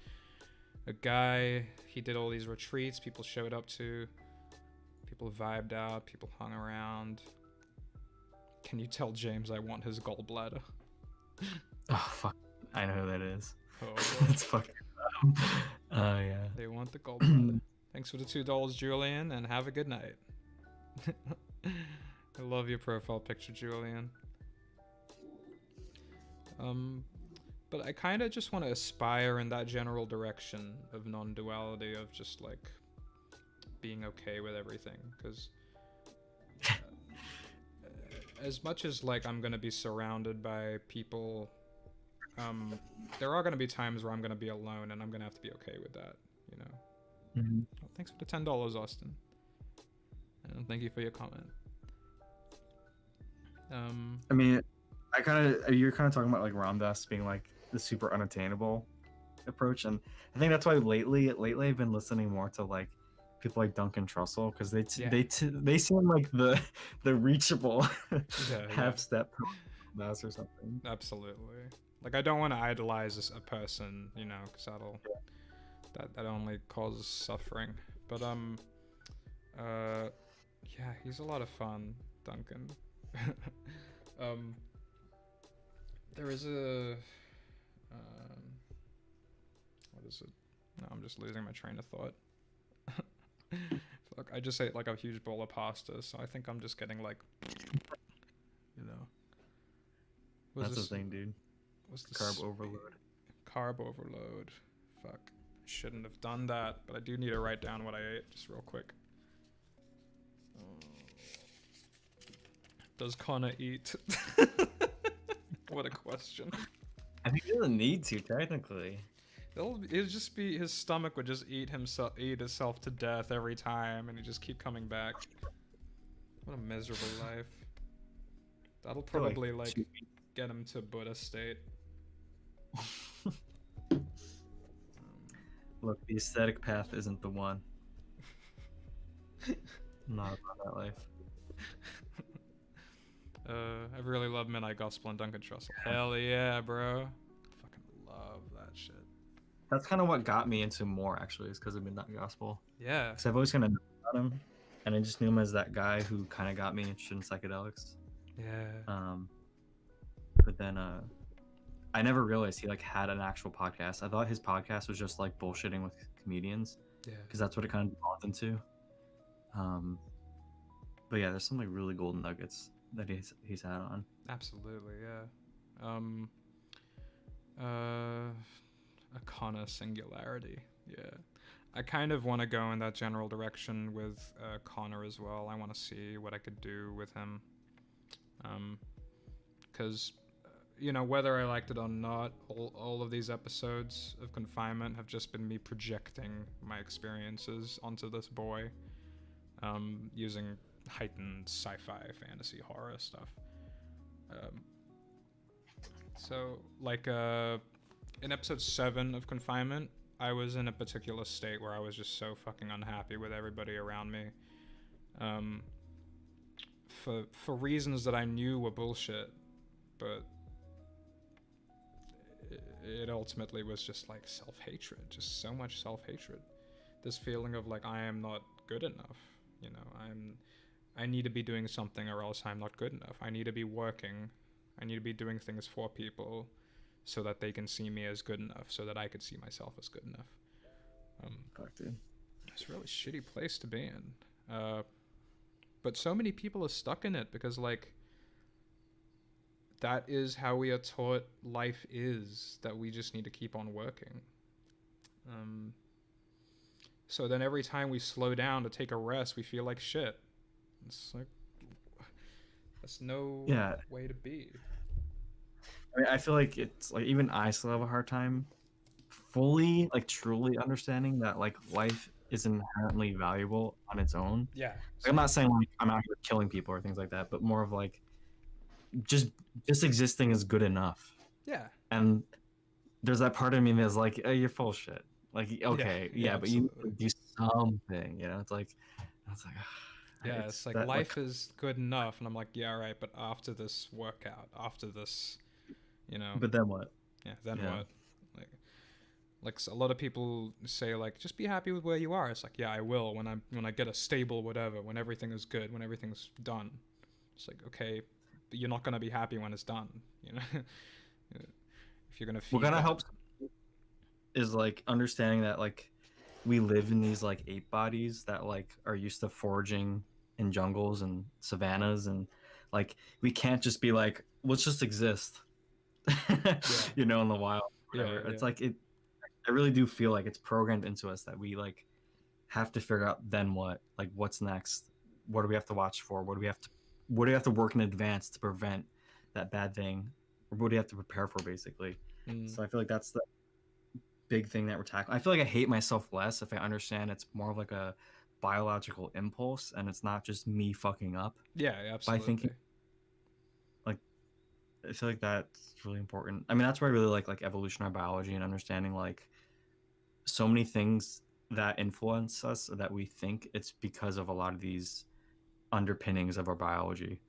Speaker 2: a guy. He did all these retreats people showed up to, people vibed out, people hung around. Can you tell James I want his gallbladder?
Speaker 1: Oh fuck, I know who that is.
Speaker 2: Oh,
Speaker 1: It's fucking oh yeah,
Speaker 2: they want the gallbladder. Thanks for the $2, Julian, and have a good night. I love your profile picture, Julian. But I kind of just want to aspire in that general direction of non-duality, of just like being okay with everything, because as much as like I'm gonna be surrounded by people, there are gonna be times where I'm gonna be alone, and I'm gonna have to be okay with that,
Speaker 1: Mm-hmm.
Speaker 2: Well, thanks for the $10, Austin. And thank you for your comment.
Speaker 1: I mean, you're kind of talking about like Ramdas being like the super unattainable approach, and I think that's why lately I've been listening more to like people like Duncan Trussell, because they seem like the reachable half step Ramdas or something.
Speaker 2: Absolutely. Like I don't want to idolize a person, because that only causes suffering. But yeah, he's a lot of fun, Duncan. There is a what is it? No, I'm just losing my train of thought. Fuck, I just ate like a huge bowl of pasta, so I think I'm just getting like,
Speaker 1: That's the thing, dude.
Speaker 2: What's the
Speaker 1: carb overload?
Speaker 2: Carb overload. Fuck. Shouldn't have done that, but I do need to write down what I ate just real quick. Does Connor eat? What a question.
Speaker 1: I think he doesn't need to, technically.
Speaker 2: It'd just be his stomach would just eat itself to death every time, and he'd just keep coming back. What a miserable life. That'll probably like get him to Buddha state.
Speaker 1: Look, the aesthetic path isn't the one. Not about that life.
Speaker 2: I really love Midnight Gospel and Duncan Trussell. Hell yeah, bro. Fucking love that shit.
Speaker 1: That's kind of what got me into more, actually, is because of Midnight Gospel.
Speaker 2: Yeah.
Speaker 1: Because I've always kind of known about him, and I just knew him as that guy who kind of got me interested in psychedelics.
Speaker 2: Yeah.
Speaker 1: But then I never realized he like had an actual podcast. I thought his podcast was just like bullshitting with comedians,
Speaker 2: Yeah.
Speaker 1: because that's what it kind of devolved into. But yeah, there's some like really golden nuggets that he's had on.
Speaker 2: Absolutely, yeah. A Connor singularity. Yeah. I kind of want to go in that general direction with Connor as well. I want to see what I could do with him. Because, you know, whether I liked it or not, all of these episodes of confinement have just been me projecting my experiences onto this boy, using heightened sci-fi, fantasy, horror stuff. So, like, in episode 7 of confinement, I was in a particular state where I was just so fucking unhappy with everybody around me. For reasons that I knew were bullshit, but it ultimately was just like self-hatred, just so much self-hatred. This feeling of like, I am not good enough, you know, I need to be doing something or else I'm not good enough. I need to be working. I need to be doing things for people so that they can see me as good enough, so that I could see myself as good enough.
Speaker 1: Fuck, dude.
Speaker 2: It's a really shitty place to be in. But so many people are stuck in it because, like, that is how we are taught life is, that we just need to keep on working. So then every time we slow down to take a rest, we feel like shit. It's like, that's no way to be.
Speaker 1: I mean, I feel like it's like even I still have a hard time fully, like, truly understanding that like life is inherently valuable on its own.
Speaker 2: Yeah.
Speaker 1: Like, I'm not saying like I'm out here killing people or things like that, but more of like just existing is good enough.
Speaker 2: Yeah.
Speaker 1: And there's that part of me that's like, oh, you're full of shit. Like, okay, yeah, but you need to do something, you know? It's like,
Speaker 2: yeah, it's like
Speaker 1: that,
Speaker 2: life is good enough, and I'm like, yeah, all right, but after this workout, after this, you know.
Speaker 1: But then what?
Speaker 2: Yeah, then what? Like a lot of people say, like, just be happy with where you are. It's like, yeah, I will when I get a stable whatever, when everything is good, when everything's done. It's like, okay, but you're not gonna be happy when it's done, you know. If you're gonna feed
Speaker 1: what kind of
Speaker 2: that.
Speaker 1: helps is like understanding that like we live in these like ape bodies that like are used to foraging in jungles and savannas, and like we can't just be like, let's just exist. You know, in the wild, whatever. It's like I really do feel like it's programmed into us that we like have to figure out then what, like what's next, what do we have to watch for, what do we have to work in advance to prevent that bad thing, or what do you have to prepare for, basically. So I feel like that's the big thing that we're tackling. I feel like I hate myself less if I understand it's more of like a biological impulse and it's not just me fucking up.
Speaker 2: Yeah, absolutely.
Speaker 1: By thinking, like, I feel like that's really important. I mean, that's why I really like evolutionary biology and understanding like so many things that influence us that we think it's because of a lot of these underpinnings of our biology,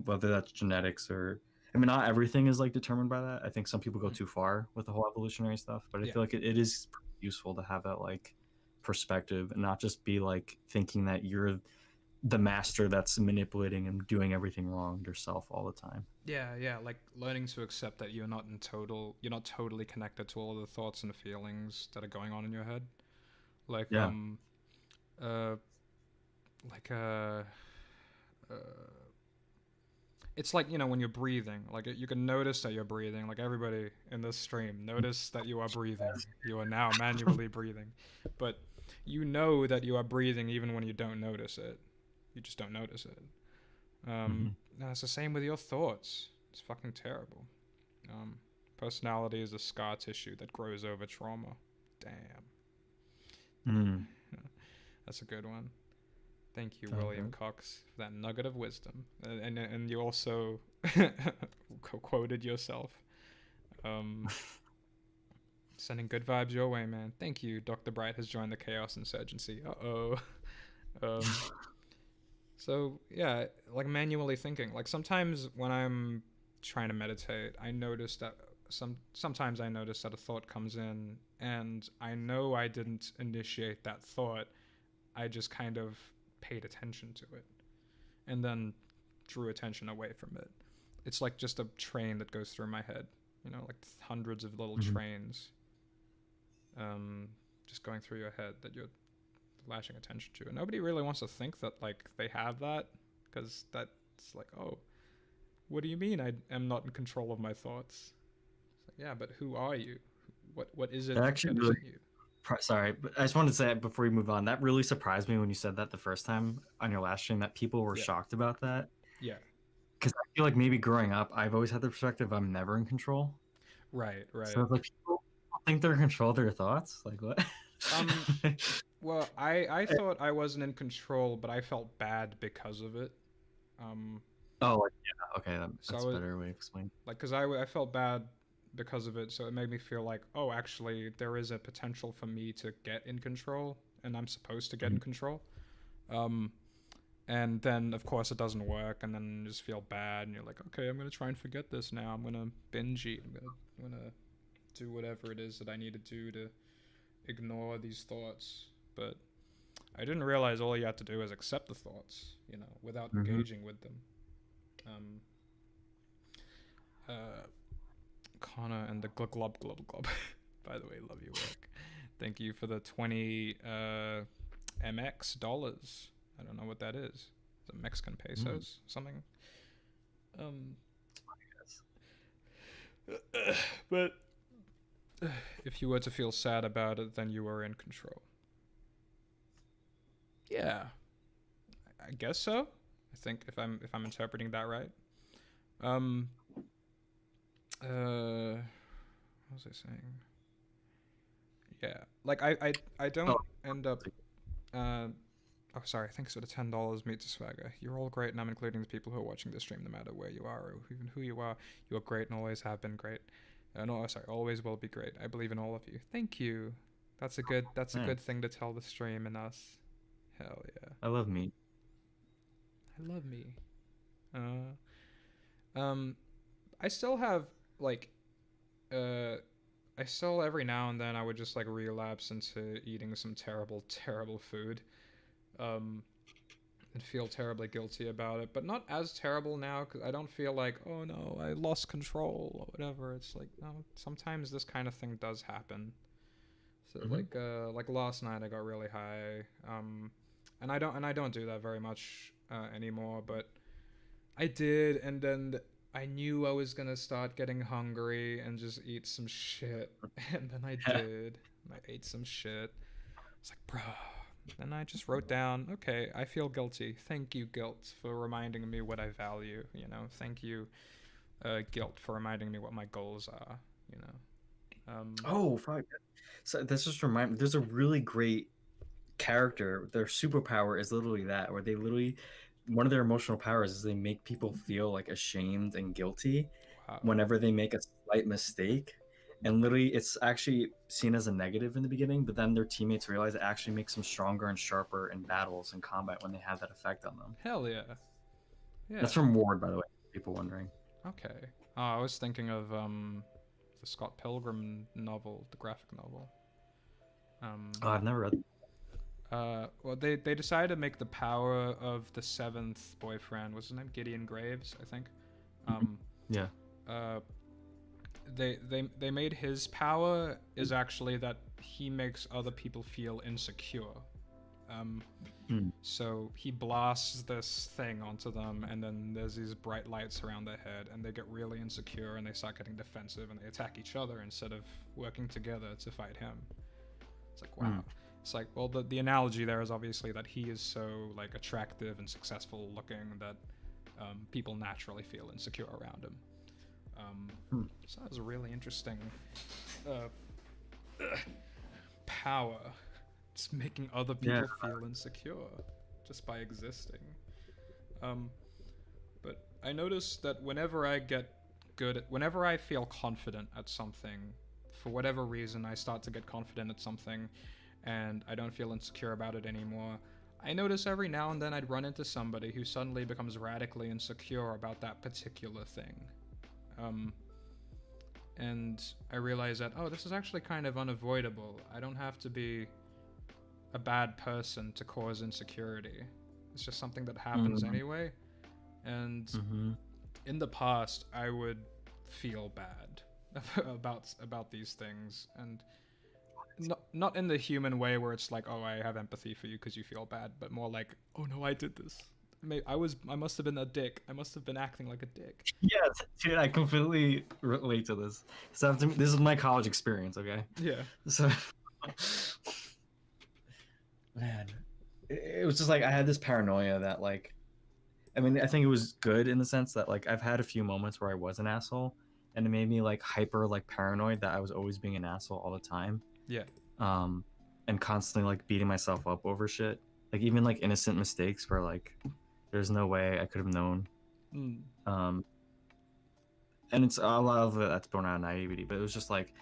Speaker 1: whether that's genetics or, I mean, not everything is like determined by that. I think some people go too far with the whole evolutionary stuff, but I feel like it is useful to have that like perspective and not just be like thinking that you're the master that's manipulating and doing everything wrong yourself all the time.
Speaker 2: Yeah, like learning to accept that you're not totally connected to all of the thoughts and feelings that are going on in your head. Like it's like, you know, when you're breathing, like you can notice that you're breathing. Like everybody in this stream, notice that you are breathing. You are now manually breathing, but you know that you are breathing even when you don't notice it. You just don't notice it. And it's the same with your thoughts. It's fucking terrible. Personality is a scar tissue that grows over trauma. Damn. That's a good one. Thank you, William Cox, for that nugget of wisdom. And you also quoted yourself. Sending good vibes your way, man. Thank you. Dr. Bright has joined the Chaos Insurgency. Uh-oh. Um, so yeah, like manually thinking. Like sometimes when I'm trying to meditate, I notice that sometimes I notice that a thought comes in, and I know I didn't initiate that thought. I just kind of paid attention to it, and then drew attention away from it. It's like just a train that goes through my head, you know, like hundreds of little
Speaker 1: Mhm.
Speaker 2: trains, um, just going through your head that you're lashing attention to. And nobody really wants to think that like they have that, because that's like, oh, what do you mean I am not in control of my thoughts? It's like, yeah, but who are you? What is it
Speaker 1: That actually
Speaker 2: that is
Speaker 1: really,
Speaker 2: in you?
Speaker 1: sorry, but I just wanted to say before we move on, that really surprised me when you said that the first time on your last stream, that people were
Speaker 2: Yeah,
Speaker 1: shocked about that.
Speaker 2: yeah,
Speaker 1: Because I feel like maybe growing up, I've always had the perspective I'm never in control.
Speaker 2: right,
Speaker 1: So
Speaker 2: right.
Speaker 1: it's like people think they're in control of their thoughts. Like what?
Speaker 2: Um, well, I thought I wasn't in control, but I felt bad because of it. Um,
Speaker 1: Oh, like, yeah. Okay,
Speaker 2: so I
Speaker 1: that's a
Speaker 2: was
Speaker 1: better way of explaining.
Speaker 2: like, because I felt bad because of it, so it made me feel like, oh, actually, there is a potential for me to get in control, and I'm supposed to get in
Speaker 1: Mhm.
Speaker 2: control. Um, and then of course it doesn't work, and then you just feel bad, and you're like, okay, I'm gonna try and forget this now. I'm gonna binge eat. I'm gonna do whatever it is that I need to do to ignore these thoughts. But I didn't realize all you had to do is accept the thoughts, you know, without
Speaker 1: Mhm.
Speaker 2: engaging with them. Um, uh, Connor and the glub glub glub. By the way, love your work. Thank you for the 20 MX dollars. I don't know what that is. Is it Mexican
Speaker 1: Mm,
Speaker 2: pesos? Something? Um,
Speaker 1: yes.
Speaker 2: but if you were to feel sad about it, then you were in control. Yeah, I guess so. I think if I'm interpreting that right. Um, what was I saying? Yeah, like I
Speaker 1: Oh,
Speaker 2: don't end up. Uh, oh, sorry. Thanks for the $10, meet the swagger. You're all great, and I'm including the people who are watching this stream, no matter where you are or even who you are. You are great and always have been great. No, sorry, always will be great. I believe in all of you. Thank you. That's a
Speaker 1: man,
Speaker 2: good thing to tell the stream and us. Hell yeah.
Speaker 1: I love meat.
Speaker 2: I love me. Uh, um, I still have like uh I still every now and then I would just like relapse into eating some terrible, terrible food. Um, and feel terribly guilty about it, but not as terrible now because I don't feel like, oh no, I lost control or whatever. It's like, no, sometimes this kind of thing does happen. So
Speaker 1: Hmm.
Speaker 2: like last night I got really high, and I don't do that very much anymore, but I did, and then I knew I was gonna start getting hungry and just eat some shit, and then I did. And I ate some shit. It's like, bro. And I just wrote down, okay, I feel guilty. Thank you, guilt, for reminding me what I value. You know, thank you, guilt, for reminding me what my goals are. You know,
Speaker 1: Oh, fuck. So this just remind me. There's a really great character. Their superpower is literally that, where they literally, one of their emotional powers is they make people feel like ashamed and guilty
Speaker 2: wow,
Speaker 1: whenever they make a slight mistake. And literally, it's actually seen as a negative in the beginning, but then their teammates realize it actually makes them stronger and sharper in battles and combat when they have that effect on them.
Speaker 2: hell yeah, yeah,
Speaker 1: That's from Ward, by the way. People wondering.
Speaker 2: okay. Oh, I was thinking of the Scott Pilgrim novel, the graphic novel. Um,
Speaker 1: Oh, I've never read.
Speaker 2: well, they decided to make the power of the seventh boyfriend. What's his name? Gideon Graves, I think.
Speaker 1: Mhm.
Speaker 2: Um,
Speaker 1: Yeah.
Speaker 2: uh, they made his power is actually that he makes other people feel insecure. Um,
Speaker 1: Mm.
Speaker 2: so he blasts this thing onto them, and then there's these bright lights around their head, and they get really insecure, and they start getting defensive, and they attack each other instead of working together to fight him. It's like,
Speaker 1: Mm.
Speaker 2: wow. It's like, well, the analogy there is obviously that he is so like attractive and successful looking that people naturally feel insecure around him.
Speaker 1: Mm.
Speaker 2: So that was a really interesting uh, power. It's making other
Speaker 1: Yeah.
Speaker 2: people feel insecure just by existing. Um, but I noticed that whenever I get whenever I feel confident at something, for whatever reason, I start to get confident at something, and I don't feel insecure about it anymore. I notice every now and then I'd run into somebody who suddenly becomes radically insecure about that particular thing. And I realize that, oh, this is actually kind of unavoidable. I don't have to be a bad person to cause insecurity. It's just something that happens anyway. And in the past, I would feel bad about these things, and not in the human way where it's like, oh, I have empathy for you because you feel bad, but more like, oh no, I did this. I must have been a dick. I must have been acting like a dick.
Speaker 1: Yeah, dude, I completely relate to this. So this is my college experience, okay?
Speaker 2: Yeah.
Speaker 1: So, man, it was just like I had this paranoia that like, I mean, I think it was good in the sense that like I've had a few moments where I was an asshole, and it made me like hyper like paranoid that I was always being an asshole all the time.
Speaker 2: Yeah.
Speaker 1: And constantly like beating myself up over shit, like even like innocent mistakes where like there's no way I could have known. And it's a lot of it that's born out of naivety, but it was just like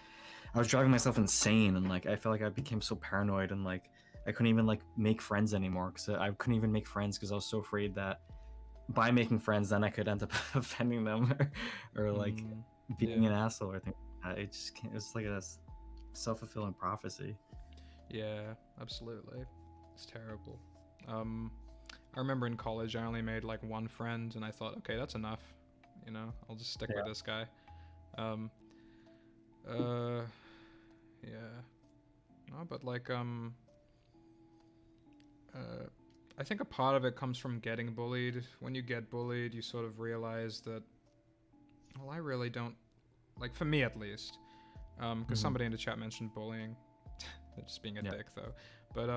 Speaker 1: I was driving myself insane, and like I felt like I became so paranoid, and like I couldn't even like make friends anymore because I couldn't even make friends because I was so afraid that by making friends then I could end up offending them or like being an asshole or things like that. It just can't, it's like a self-fulfilling prophecy.
Speaker 2: Yeah, absolutely. It's terrible. I remember in college I only made like one friend, and I thought, okay, that's enough. You know, I'll just stick with this guy. Yeah. No, but like I think a part of it comes from getting bullied. When you get bullied, you sort of realize that, well, I really don't, like, for me at least, because somebody in the chat mentioned bullying. They're just being a dick though. But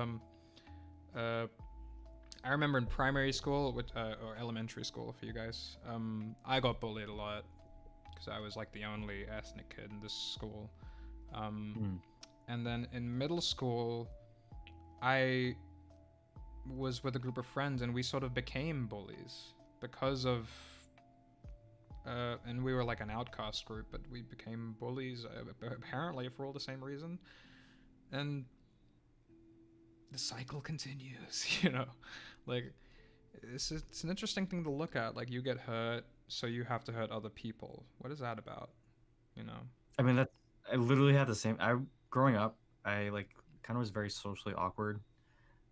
Speaker 2: I remember in primary school or elementary school for you guys, I got bullied a lot because I was like the only ethnic kid in this school. And then in middle school, I was with a group of friends, and we sort of became bullies because of and we were like an outcast group, but we became bullies apparently for all the same reason. And the cycle continues, you know, like it's an interesting thing to look at. Like, you get hurt, so you have to hurt other people. What is that about? You know?
Speaker 1: I mean, I literally had the same. Growing up, I like kind of was very socially awkward,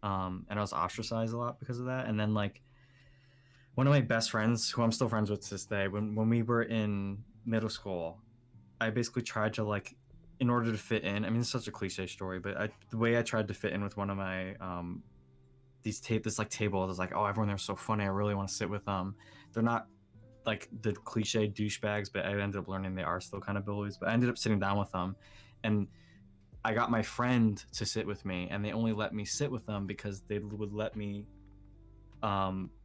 Speaker 1: and I was ostracized a lot because of that. And then like one of my best friends, who I'm still friends with to this day, when we were in middle school, I basically tried to like, in order to fit in. I mean, it's such a cliche story, but the way I tried to fit in with one of my this like table is like, oh, everyone there's so funny. I really want to sit with them. They're not like the cliche douchebags, but I ended up learning they are still kind of bullies. But I ended up sitting down with them, and I got my friend to sit with me, and they only let me sit with them because they would let me,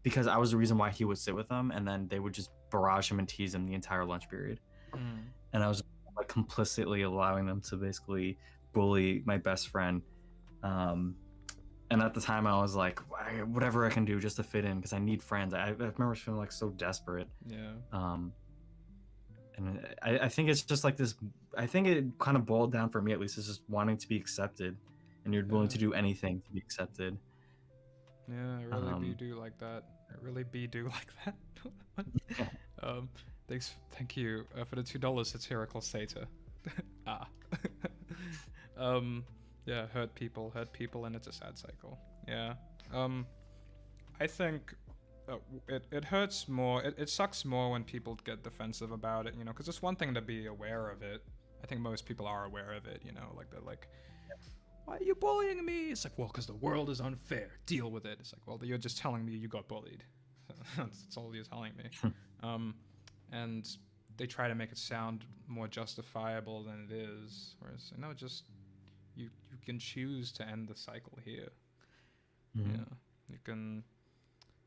Speaker 1: because I was the reason why he would sit with them, and then they would just barrage him and tease him the entire lunch period. And I was like complicitly allowing them to basically bully my best friend. And at the time I was like, whatever I can do just to fit in because I need friends. I remember feeling like so desperate. And I think it's just like this. I think it kind of boiled down for me, at least, is just wanting to be accepted, and you're willing to do anything to be accepted.
Speaker 2: Yeah, I really do like that. I really do like that. Thank you for the $2 satirical satyr. Yeah, hurt people, and it's a sad cycle. Yeah. I think it hurts more. It sucks more when people get defensive about it, you know, because it's one thing to be aware of it. I think most people are aware of it, you know, like they're like, why are you bullying me? It's like, well, because the world is unfair. Deal with it. It's like, well, you're just telling me you got bullied. That's all you're telling me. And they try to make it sound more justifiable than it is. Whereas, no, just you can choose to end the cycle here. Yeah, you can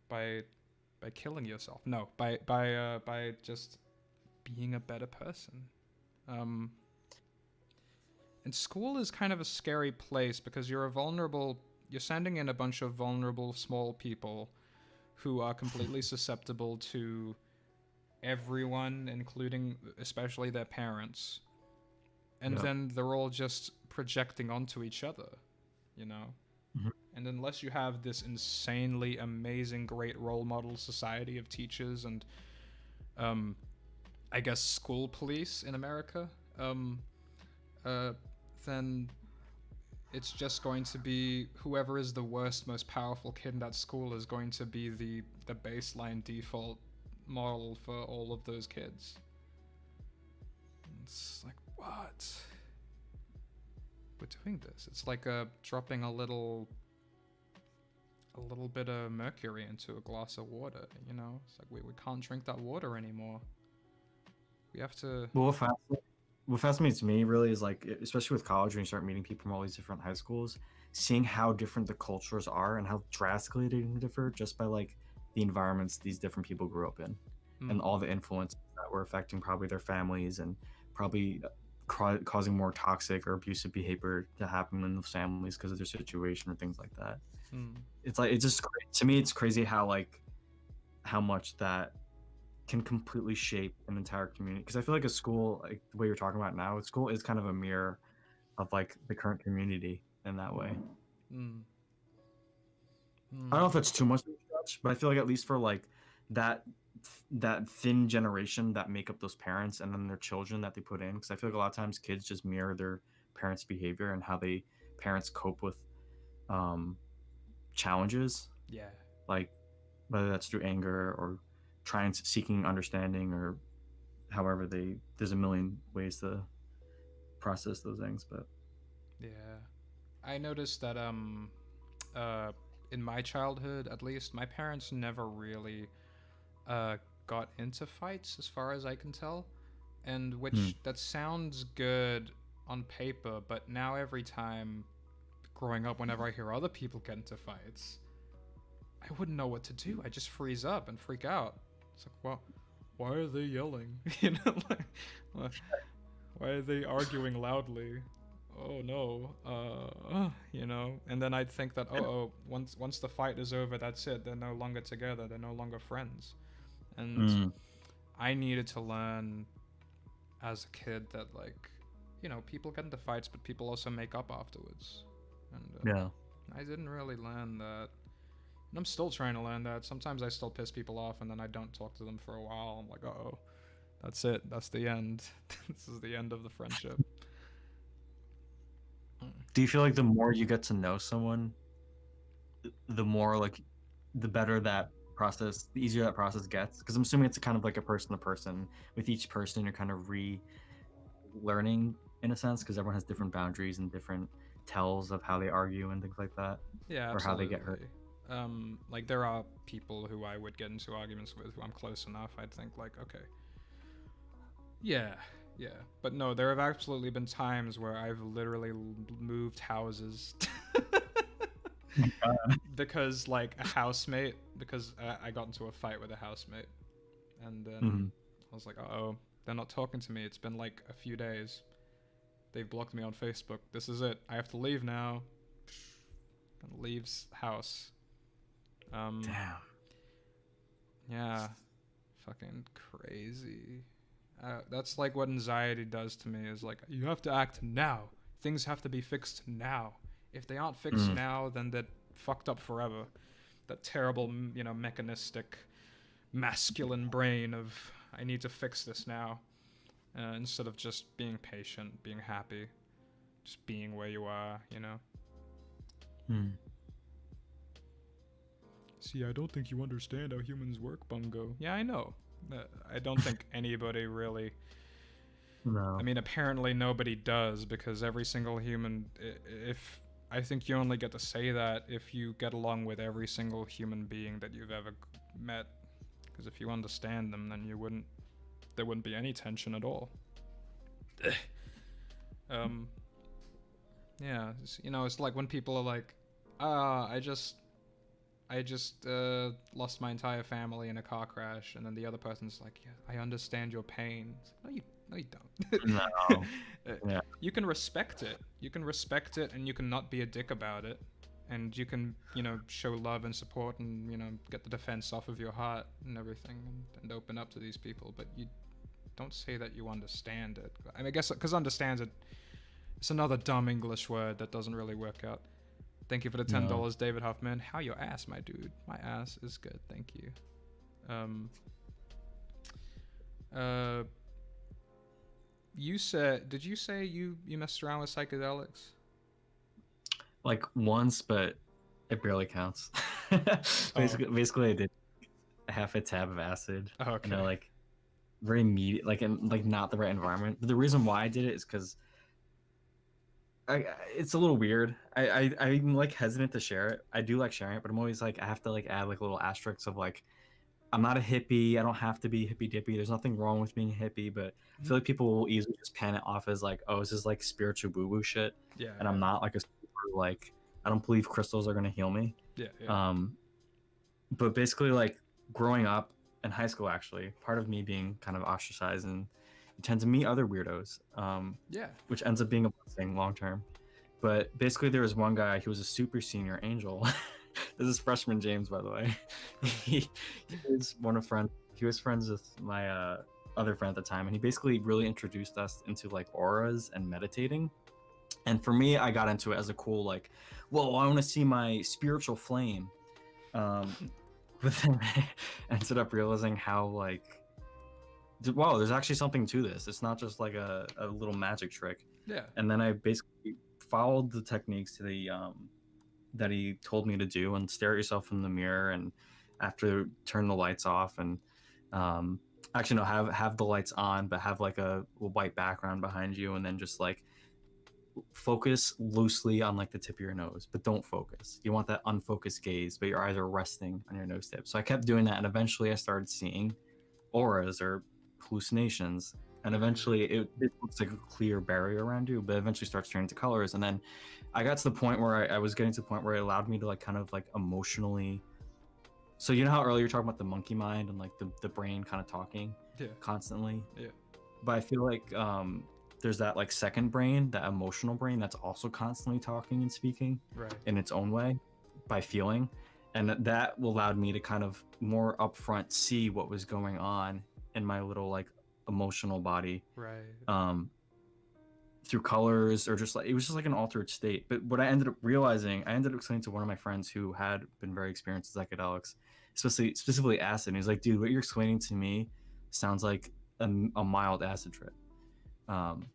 Speaker 2: by killing yourself. No, by just being a better person. And school is kind of a scary place because you're sending in a bunch of vulnerable small people who are completely susceptible to everyone, including especially their parents. And then they're all just projecting onto each other, you know?
Speaker 1: Mhm.
Speaker 2: And unless you have this insanely amazing, great role model society of teachers and, um, I guess, school police in America, um, uh, then it's just going to be whoever is the worst, most powerful kid in that school is going to be the baseline default model for all of those kids. It's like, what? We're doing this. It's like dropping a little bit of mercury into a glass of water. You know, it's like we can't drink that water anymore. We have to.
Speaker 1: Well, what fascinates me really is like, especially with college, when you start meeting people from all these different high schools, seeing how different the cultures are and how drastically they can differ just by like the environments these different people grew up in, and all the influences that were affecting probably their families and probably causing more toxic or abusive behavior to happen in those families because of their situation or things like that. It's like it's just to me, it's crazy how like how much that can completely shape an entire community, because I feel like a school, like the way you're talking about now, a school is kind of a mirror of like the current community in that way.
Speaker 2: Mm.
Speaker 1: I don't know if that's too much of a stretch, but I feel like at least for like that that thin generation that make up those parents and then their children that they put in, because I feel like a lot of times kids just mirror their parents' behavior and how they parents cope with um, challenges,
Speaker 2: Yeah.
Speaker 1: like whether that's through anger or trying seeking understanding or however they there's a million ways to process those things. But
Speaker 2: Yeah. I noticed that uh in my childhood at least my parents never really uh got into fights as far as I can tell. And
Speaker 1: hmm.
Speaker 2: which that sounds good on paper, but now every time growing up whenever I hear other people get into fights, I wouldn't know what to do. I just freeze up and freak out. It's like, well, why are they yelling? You know, like, why are they arguing loudly? Oh no, you know. And then I'd think that, once the fight is over, that's it. They're no longer together. They're no longer friends. And
Speaker 1: Mm.
Speaker 2: I needed to learn as a kid that, like, people get into fights, but people also make up afterwards. And
Speaker 1: Yeah.
Speaker 2: I didn't really learn that. And I'm still trying to learn that. Sometimes I still piss people off, and then I don't talk to them for a while. I'm like, that's it. That's the end. This is the end of the friendship.
Speaker 1: Do you feel like the more you get to know someone, the more like the better that process, the easier that process gets? Because I'm assuming it's kind of like a person to person. With each person, you're kind of learning in a sense, because everyone has different boundaries and different tells of how they argue and things like that,
Speaker 2: Yeah,
Speaker 1: or how they get hurt.
Speaker 2: absolutely. Like there are people who I would get into arguments with who I'm close enough. I'd think like, okay, yeah, yeah. But no, there have absolutely been times where I've literally moved houses because like a housemate, because I got into a fight with a housemate, and then
Speaker 1: Mm-hmm.
Speaker 2: I was like, oh, they're not talking to me. It's been like a few days. They've blocked me on Facebook. This is it. I have to leave now. And leaves house.
Speaker 1: Damn.
Speaker 2: Yeah, fucking crazy. That's like what anxiety does to me. Is like you have to act now. Things have to be fixed now. If they aren't fixed
Speaker 1: Mm.
Speaker 2: now, then they're fucked up forever. That terrible, mechanistic, masculine brain of I need to fix this now, instead of just being patient, being happy, just being where you are.
Speaker 1: Mm.
Speaker 2: See, I don't think you understand how humans work, Bungo. Yeah, I know. I don't think anybody really.
Speaker 1: No.
Speaker 2: I mean, apparently nobody does, because every single human. If I think you only get to say that if you get along with every single human being that you've ever met, because if you understand them, then there wouldn't be any tension at all. Yeah, it's like when people are like, I just lost my entire family in a car crash, and then the other person's like, "Yeah, I understand your pain." It's like, no, you don't.
Speaker 1: No. Yeah.
Speaker 2: You can respect it. You can respect it, and you can not be a dick about it, and you can, show love and support, and get the defense off of your heart and everything, and open up to these people. But you don't say that you understand it. I mean, I guess because understands it. It's another dumb English word that doesn't really work out. Thank you for the
Speaker 1: No.
Speaker 2: $10, David Huffman. How your ass, my dude? My ass is good, thank you. You said, did you say you messed around with psychedelics?
Speaker 1: Like once, but it barely counts.
Speaker 2: Oh,
Speaker 1: Basically, I did half a tab of acid, and I
Speaker 2: okay.
Speaker 1: like very immediate, like in like not the right environment. But the reason why I did it is because it's a little weird. I'm like hesitant to share it. I do like sharing it, but I'm always like I have to like add like little asterisks of like I'm not a hippie. I don't have to be hippy dippy. There's nothing wrong with being a hippie, but I
Speaker 2: Mhm.
Speaker 1: feel like people will easily just pan it off as like, oh, this is like spiritual woo woo shit,
Speaker 2: Yeah,
Speaker 1: and I'm not like a super like I don't believe crystals are gonna heal me.
Speaker 2: yeah, yeah,
Speaker 1: Um, but basically, like growing up in high school, actually, part of me being kind of ostracized and you tend to meet other weirdos,
Speaker 2: yeah.
Speaker 1: which ends up being a blessing long term. But basically, there was one guy. He was a super senior angel. This is freshman James, by the way. He was one of friend. He was friends with my other friend at the time, and he basically really introduced us into like auras and meditating. And for me, I got into it as a cool like, whoa, I want to see my spiritual flame. Um, but then I ended up realizing how like, wow, there's actually something to this. It's not just like a little magic trick.
Speaker 2: Yeah.
Speaker 1: And then I basically followed the techniques to the that he told me to do and stare at yourself in the mirror and after turn the lights off and um actually no have the lights on but have like a white background behind you and then just like focus loosely on like the tip of your nose but don't focus. You want that unfocused gaze but your eyes are resting on your nose tip. So I kept doing that and eventually I started seeing auras or hallucinations and eventually it looks like a clear barrier around you but eventually starts turning to colors and then I got to the point where I was getting to the point where it allowed me to like kind of like emotionally so you know how earlier you're talking about the monkey mind and like the brain kind of talking
Speaker 2: Yeah.
Speaker 1: constantly
Speaker 2: Yeah.
Speaker 1: but I feel like there's that like second brain that emotional brain that's also constantly talking and speaking
Speaker 2: Right.
Speaker 1: in its own way by feeling and that allowed me to kind of more upfront see what was going on in my little like emotional body
Speaker 2: Right.
Speaker 1: um through colors or just like it was just like an altered state. But what I ended up realizing, I ended up explaining to one of my friends who had been very experienced with psychedelics, specifically acid. And he's like, dude, what you're explaining to me sounds like a mild acid trip. Um,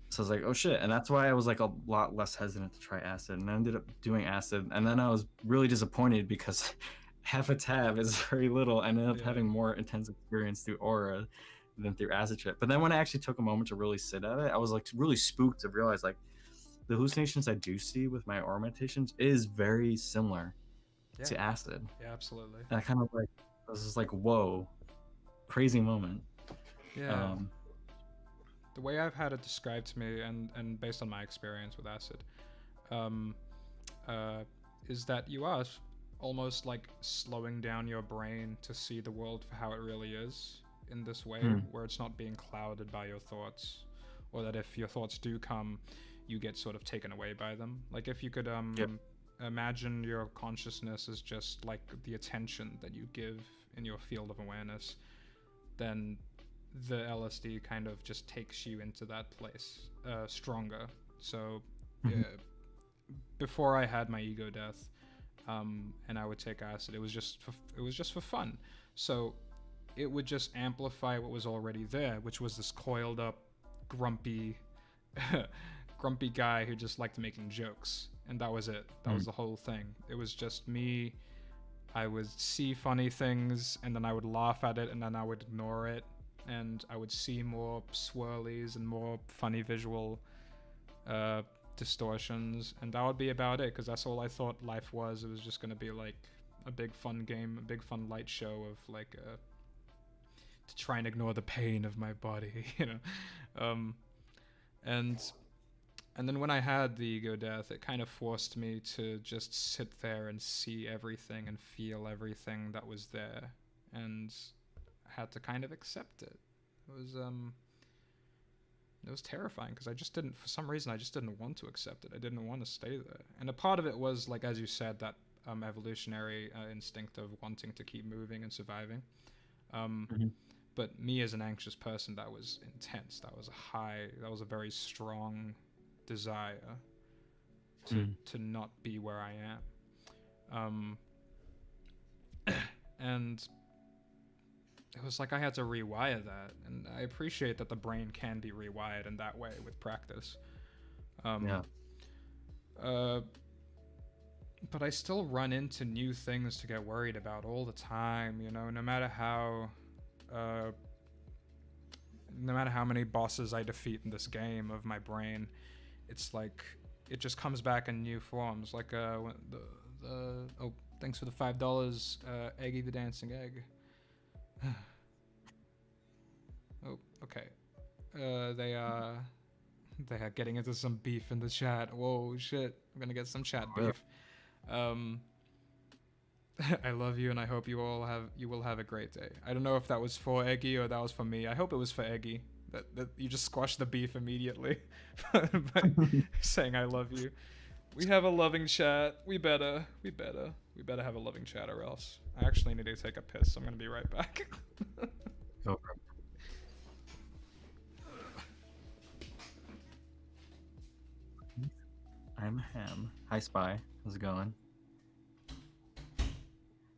Speaker 1: so I was like, oh shit. And that's why I was like a lot less hesitant to try acid. And I ended up doing acid. And then I was really disappointed because half a tab is very little. I ended up
Speaker 2: Yeah.
Speaker 1: having more intense experience through aura than through acid trip. But then when I actually took a moment to really sit at it, I was like really spooked to realize like the hallucinations I do see with my aura meditations is very similar
Speaker 2: Yeah.
Speaker 1: to acid.
Speaker 2: Yeah. Absolutely.
Speaker 1: And I kind of like I was just like, whoa, crazy moment.
Speaker 2: Yeah.
Speaker 1: Um,
Speaker 2: The way I've had it described to me, and based on my experience with acid, um, uh, is that you are almost like slowing down your brain to see the world for how it really is in this way,
Speaker 1: hmm,
Speaker 2: where it's not being clouded by your thoughts, or that if your thoughts do come, you get sort of taken away by them. Like if you could
Speaker 1: yep.
Speaker 2: imagine your consciousness as just like the attention that you give in your field of awareness, then the LSD kind of just takes you into that place stronger. So
Speaker 1: Hmm.
Speaker 2: before I had my ego death, and I would take acid, it was just for fun. So it would just amplify what was already there, which was this coiled up, grumpy, grumpy guy who just liked making jokes, and that was it. That
Speaker 1: Hmm.
Speaker 2: was the whole thing. It was just me. I would see funny things, and then I would laugh at it, and then I would ignore it, and I would see more swirlies and more funny visual uh, distortions, and that would be about it, because that's all I thought life was. It was just going to be like a big fun game, a big fun light show of like to try and ignore the pain of my body, you know. Um, and and then when I had the ego death, it kind of forced me to just sit there and see everything and feel everything that was there, and I had to kind of accept it. It was terrifying because I just didn't, for some reason, I just didn't want to accept it. I didn't want to stay there. And a part of it was, like, as you said, that evolutionary instinct of wanting to keep moving and surviving. Um,
Speaker 1: Hmm.
Speaker 2: but me as an anxious person, that was intense. That was a very strong desire to not be where I am. And it was like I had to rewire that, and I appreciate that the brain can be rewired in that way with practice. But I still run into new things to get worried about all the time, you know, no matter how many bosses I defeat in this game of my brain, it's like it just comes back in new forms. Like oh, thanks for the $5, Eggy the Dancing Egg. Oh, okay. They are getting into some beef in the chat. Whoa, shit! I'm gonna get some chat beef. I love you, and I hope you will have a great day. I don't know if that was for Eggy or that was for me. I hope it was for Eggy. That you just squashed the beef immediately by saying I love you. We have a loving chat. We better have a loving chat, or else I actually need to take a piss. So I'm gonna be right back.
Speaker 1: Go. I'm Ham. Hi, Spy. How's it going?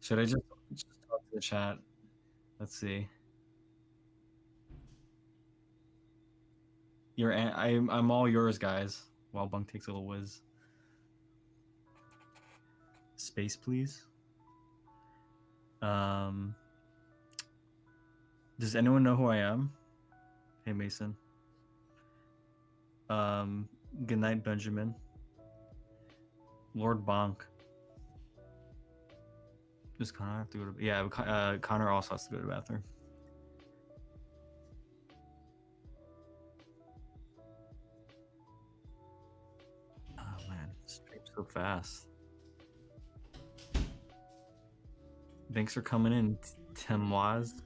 Speaker 1: Should I just talk to the chat? Let's see. I'm all yours, guys. While Bunk takes a little whiz. Space, please. Does anyone know who I am? Hey, Mason. Good night, Benjamin. Lord Bonk. Does Connor have to go to? Yeah, Connor also has to go to the bathroom. Oh man, stream's so fast. Thanks for coming in, Tim Waz.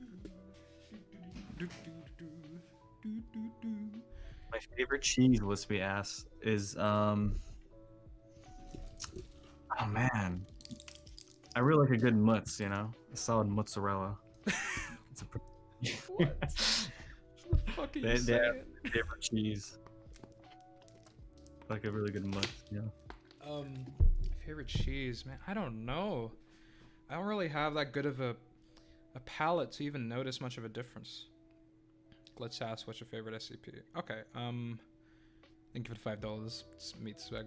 Speaker 1: My favorite cheese, Wispy ass, is oh man, I really like a good mutz, you know, a solid mozzarella. It's a
Speaker 2: what? The fuck are you saying?
Speaker 1: They have favorite cheese, like a really good mutz, yeah.
Speaker 2: Favorite cheese, man. I don't know. I don't really have that good of a palate to even notice much of a difference. Let's ask what's your favorite SCP. Okay, thank you for the $5. It's meat swag.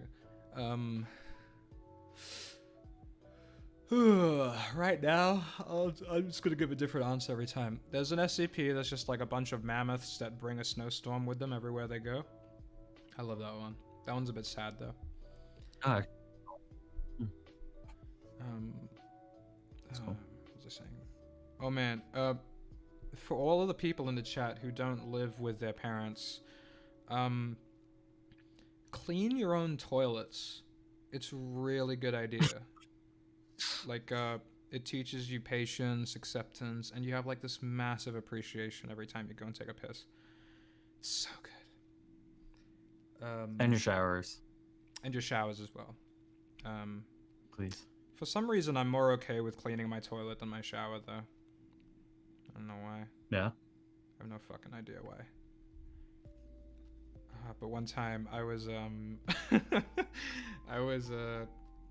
Speaker 2: Right now, I'm just gonna give a different answer every time. There's an SCP that's just like a bunch of mammoths that bring a snowstorm with them everywhere they go. I love that one. That one's a bit sad though.
Speaker 1: Ah.
Speaker 2: What was I saying? Oh man, for all of the people in the chat who don't live with their parents, clean your own toilets. It's a really good idea. Like, it teaches you patience, acceptance, and you have like this massive appreciation every time you go and take a piss. It's so good.
Speaker 1: And your showers.
Speaker 2: And your showers as well.
Speaker 1: Please.
Speaker 2: For some reason, I'm more okay with cleaning my toilet than my shower, though. I don't know why.
Speaker 1: Yeah?
Speaker 2: I have no fucking idea why. But one time, I was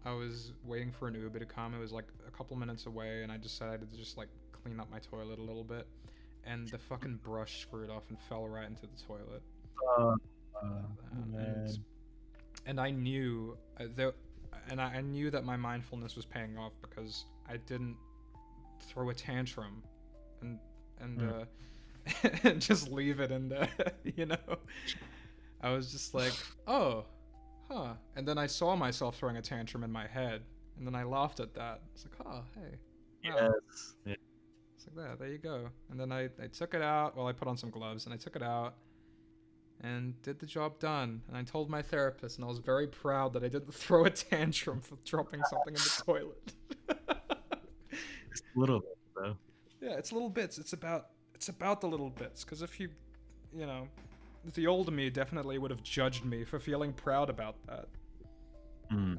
Speaker 2: I was waiting for an Uber to come. It was like a couple minutes away, and I decided to just like clean up my toilet a little bit, and the fucking brush screwed off and fell right into the toilet. And I knew I knew that my mindfulness was paying off because I didn't throw a tantrum and just leave it in there, you know. I was just like, oh, huh. And then I saw myself throwing a tantrum in my head, and then I laughed at that. It's like, oh, hey. Wow.
Speaker 1: Yes. Yeah.
Speaker 2: It's like, there you go. And then I took it out. Well, I put on some gloves, and I took it out and did the job done. And I told my therapist, and I was very proud that I didn't throw a tantrum for dropping something in the toilet.
Speaker 1: Just a little bit, though.
Speaker 2: Yeah, it's little bits. It's about the little bits. Because if you know, the older me definitely would have judged me for feeling proud about that. And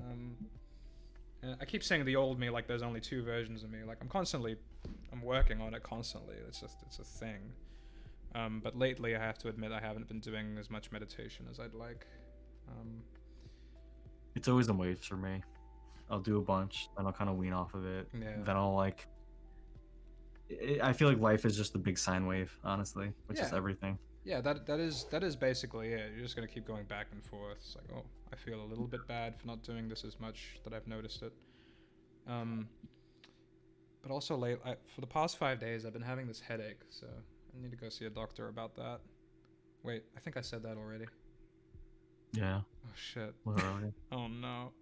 Speaker 2: I keep saying the old me like there's only two versions of me. Like I'm working on it constantly. It's a thing. But lately I have to admit I haven't been doing as much meditation as I'd like.
Speaker 1: It's always in waves for me. I'll do a bunch, then I'll kind of wean off of it.
Speaker 2: Yeah.
Speaker 1: Then I'll like. I feel like life is just a big sine wave, honestly, which is
Speaker 2: Yeah.
Speaker 1: everything.
Speaker 2: Yeah, that is basically it. You're just gonna keep going back and forth. It's like, oh, I feel a little bit bad for not doing this as much that I've noticed it. But also for the past 5 days, I've been having this headache, so I need to go see a doctor about that. Wait, I think I said that already.
Speaker 1: Yeah.
Speaker 2: Oh shit.
Speaker 1: Literally.
Speaker 2: Oh no.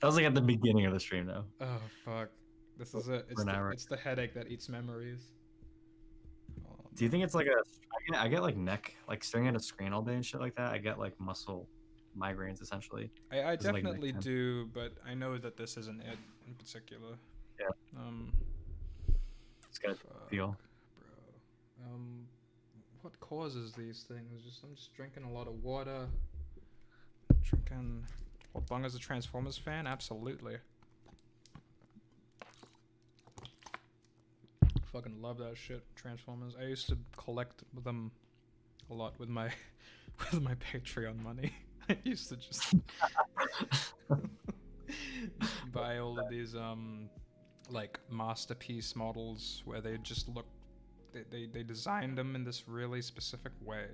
Speaker 1: That was like at the beginning of the stream, though.
Speaker 2: Oh fuck. This is it. It's the headache that eats memories. Oh,
Speaker 1: Do you think it's like I get like neck, like staring at a screen all day and shit like that? I get like muscle migraines essentially.
Speaker 2: I
Speaker 1: It's like
Speaker 2: definitely
Speaker 1: neck
Speaker 2: do, but I know that this isn't it in particular.
Speaker 1: Yeah. It's got
Speaker 2: Fuck,
Speaker 1: feel.
Speaker 2: bro. What causes these things? I'm just drinking a lot of water. Drinking. What, Bung is a Transformers fan? Absolutely. Fucking love that shit, Transformers. I used to collect them a lot with my with my Patreon money. I used to just buy all of these like masterpiece models where they just look they designed them in this really specific way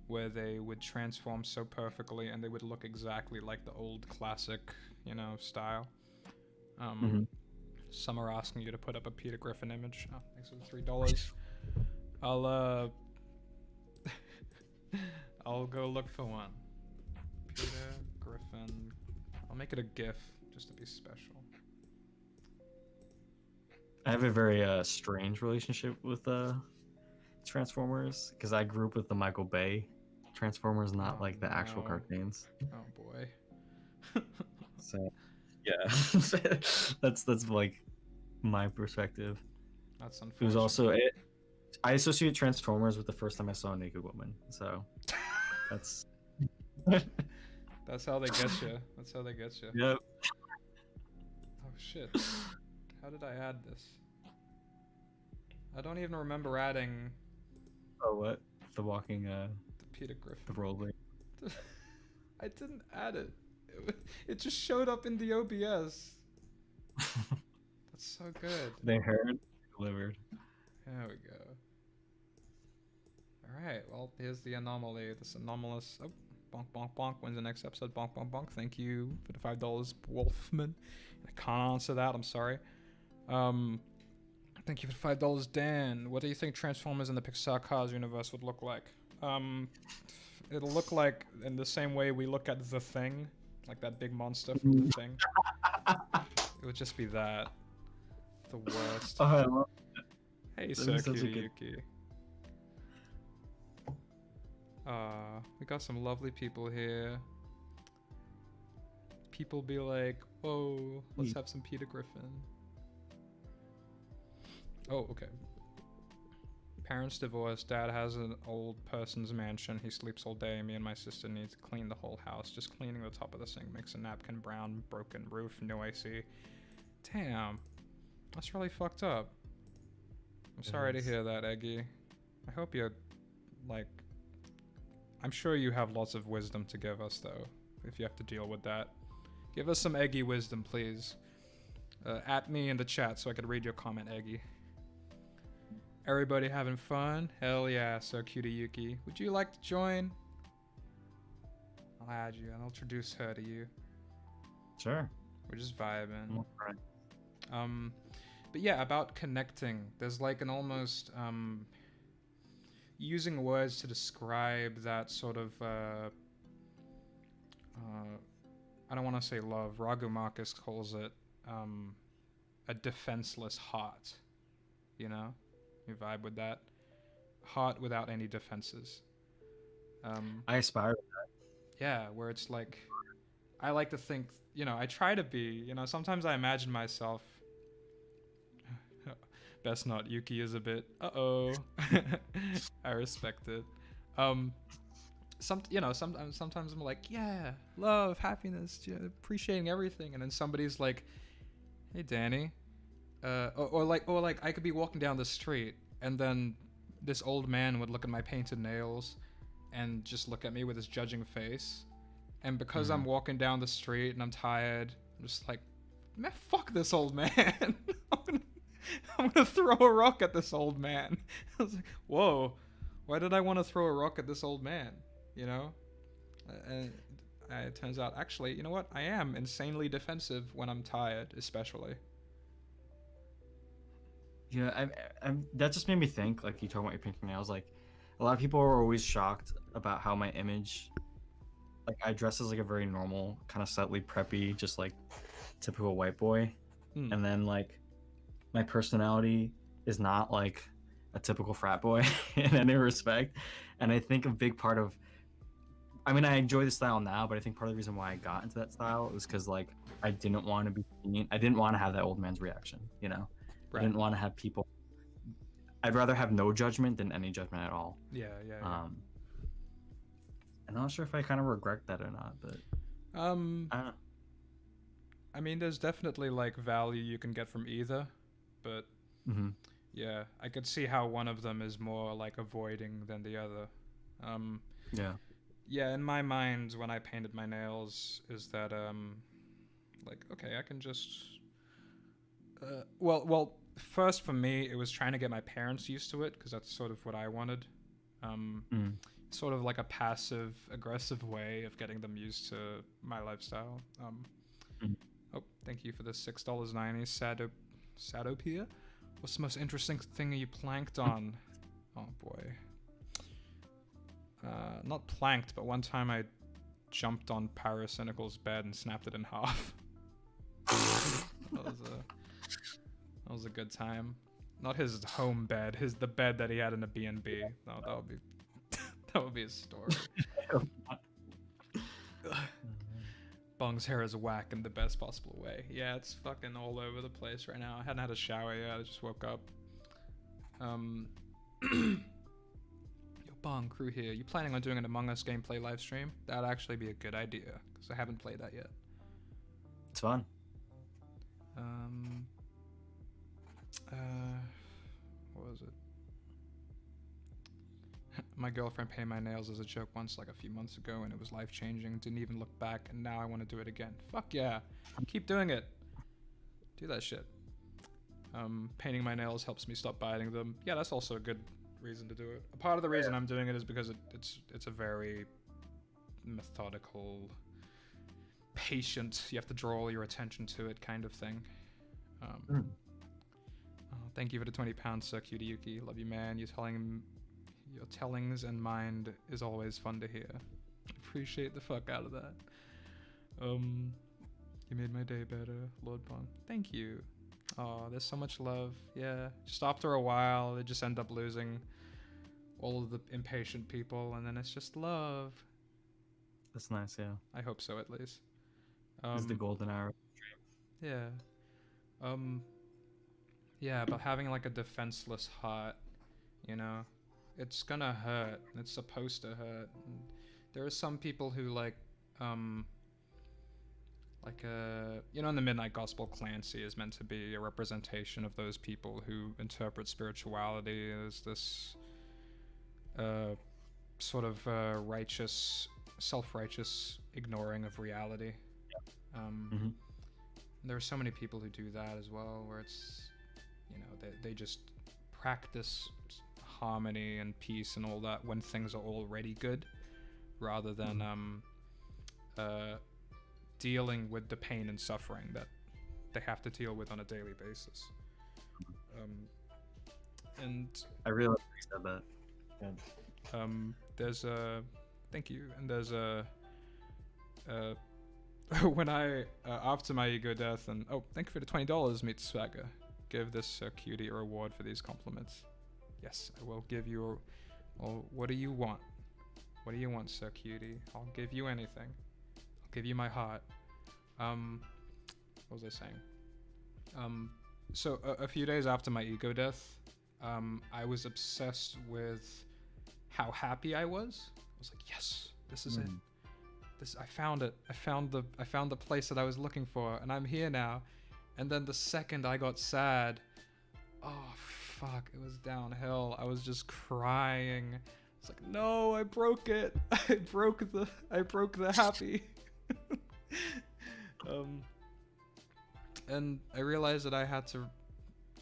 Speaker 2: where they would transform so perfectly and they would look exactly like the old classic, you know, style. Some are asking you to put up a Peter Griffin image. Oh, thanks for the $3. I'll go look for one. Peter Griffin. I'll make it a GIF just to be special.
Speaker 1: I have a very strange relationship with Transformers because I grew up with the Michael Bay Transformers, not like the actual cartoons.
Speaker 2: Oh boy.
Speaker 1: So yeah, that's like my perspective.
Speaker 2: That's unfortunate.
Speaker 1: It was also I associate Transformers with the first time I saw a naked woman. So that's
Speaker 2: that's how they get you. That's how they get you.
Speaker 1: Yep.
Speaker 2: Oh shit. How did I add this? I don't even remember adding.
Speaker 1: Oh, what? The walking,
Speaker 2: the Peter Griffin.
Speaker 1: the rolling.
Speaker 2: I didn't add it. It just showed up in the OBS. That's so good.
Speaker 1: They heard, delivered.
Speaker 2: There we go. Alright, well, here's the anomaly. This anomalous... Oh, bonk, bonk, bonk. When's the next episode? Bonk, bonk, bonk. Thank you for the $5, Wolfman. I can't answer that, I'm sorry. Thank you for the $5, Dan. What do you think Transformers in the Pixar Cars universe would look like? It'll look like in the same way we look at The Thing. Like that big monster from The Thing. It would just be that. The worst.
Speaker 1: Oh, I love
Speaker 2: Hey,
Speaker 1: That
Speaker 2: Sir
Speaker 1: sounds like a-
Speaker 2: Kiriyuki. We got some lovely people here. People be like, oh, let's have some Peter Griffin. Oh, okay. Parents divorced. Dad has an old person's mansion. He sleeps all day. Me and my sister need to clean the whole house. Just cleaning the top of the sink makes a napkin brown. Broken roof. No AC. Damn. That's really fucked up. I'm sorry to hear that, Eggy. I hope you're, like... I'm sure you have lots of wisdom to give us, though, if you have to deal with that. Give us some Eggy wisdom, please. At me in the chat so I could read your comment, Eggy. Everybody having fun? Hell yeah, so cutie Yuki. Would you like to join? I'll add you and I'll introduce her to you.
Speaker 1: Sure.
Speaker 2: We're just vibing.
Speaker 1: Right.
Speaker 2: But yeah, about connecting. There's like an almost using words to describe that sort of I don't want to say love. Raghu Marcus calls it a defenseless heart. You know? You vibe with that? Heart without any defenses.
Speaker 1: I aspire to that.
Speaker 2: Yeah, where it's like, I like to think, you know, I try to be, you know, sometimes I imagine myself, best not, Yuki is a bit, uh-oh, I respect it. Sometimes I'm like, yeah, love, happiness, appreciating everything, and then somebody's like, hey, Danny, or like I could be walking down the street, and then this old man would look at my painted nails, and just look at me with his judging face, And because I'm walking down the street and I'm tired, I'm just like, man, fuck this old man. I'm gonna throw a rock at this old man. I was like, whoa, why did I want to throw a rock at this old man? You know? And it turns out, actually, you know what? I am insanely defensive when I'm tired, especially.
Speaker 1: Yeah, that just made me think, like, you talking about your pink nails, like, a lot of people are always shocked about how my image, like, I dress as, like, a very normal, kind of slightly preppy, just, like, typical white boy. And then, like, my personality is not, like, a typical frat boy in any respect. And I think a big part of, I mean, I enjoy the style now, but I think part of the reason why I got into that style was because, like, I didn't want to be seen. I didn't want to have that old man's reaction, you know?
Speaker 2: Right.
Speaker 1: I didn't want to have people. I'd rather have no judgment than any judgment at all.
Speaker 2: Yeah.
Speaker 1: I'm not sure if I kind of regret that or not, but I don't know.
Speaker 2: I mean, there's definitely like value you can get from either, but yeah, I could see how one of them is more like avoiding than the other. Yeah, in my mind, when I painted my nails, is that like, okay, I can just well, first for me, it was trying to get my parents used to it because that's sort of what I wanted. Sort of like a passive aggressive way of getting them used to my lifestyle. Oh, thank you for the $6.90 Sadopia. What's the most interesting thing you planked on? Oh boy. Not planked, but one time I jumped on Paracynical's bed and snapped it in half. That was a good time. Not his home bed, the bed that he had in a B&B. No, that would be a story. Bong's hair is whack in the best possible way. Yeah, it's fucking all over the place right now. I hadn't had a shower yet. I just woke up. Yo, Bong, crew here. You planning on doing an Among Us gameplay live stream? That'd actually be a good idea, because I haven't played that yet.
Speaker 1: It's fun.
Speaker 2: What was it? My girlfriend painted my nails as a joke once, like a few months ago, and it was life-changing. Didn't even look back, and now I want to do it again. Fuck yeah. Keep doing it. Do that shit. Painting my nails helps me stop biting them. Yeah, that's also a good reason to do it. A part of the reason I'm doing it is because it's a very methodical, patient, you have to draw all your attention to it kind of thing. Thank you for the 20 pounds, Sir Cutie Yuki. Love you, man. Your tellings and mind is always fun to hear. Appreciate the fuck out of that. You made my day better, Lord Bond. Thank you. Oh, there's so much love. Yeah, just after a while, they just end up losing all of the impatient people, and then it's just love.
Speaker 1: That's nice, yeah.
Speaker 2: I hope so, at least.
Speaker 1: It's the golden hour.
Speaker 2: Yeah. Yeah, but having like a defenseless heart, you know, it's gonna hurt. It's supposed to hurt. And there are some people who like you know, in the Midnight Gospel, Clancy is meant to be a representation of those people who interpret spirituality as this sort of righteous, self-righteous ignoring of reality. There are so many people who do that as well, where it's, you know, they just practice harmony and peace and all that when things are already good, rather than dealing with the pain and suffering that they have to deal with on a daily basis. And
Speaker 1: I really like you said that. Yeah.
Speaker 2: There's a thank you, and there's a when I after my ego death, and thank you for the $20, Meet Swagger. Give this cutie a reward for these compliments. Yes, I will give you what do you want? What do you want, Sir Cutie? I'll give you anything. I'll give you my heart. What was I saying? So a few days after my ego death, I was obsessed with how happy I was. I was like, yes, this is it. I found it. I found the place that I was looking for, and I'm here now. And then the second I got sad, oh fuck, it was downhill. I was just crying. It's like, no, I broke it. I broke the happy. um, and I realized that I had to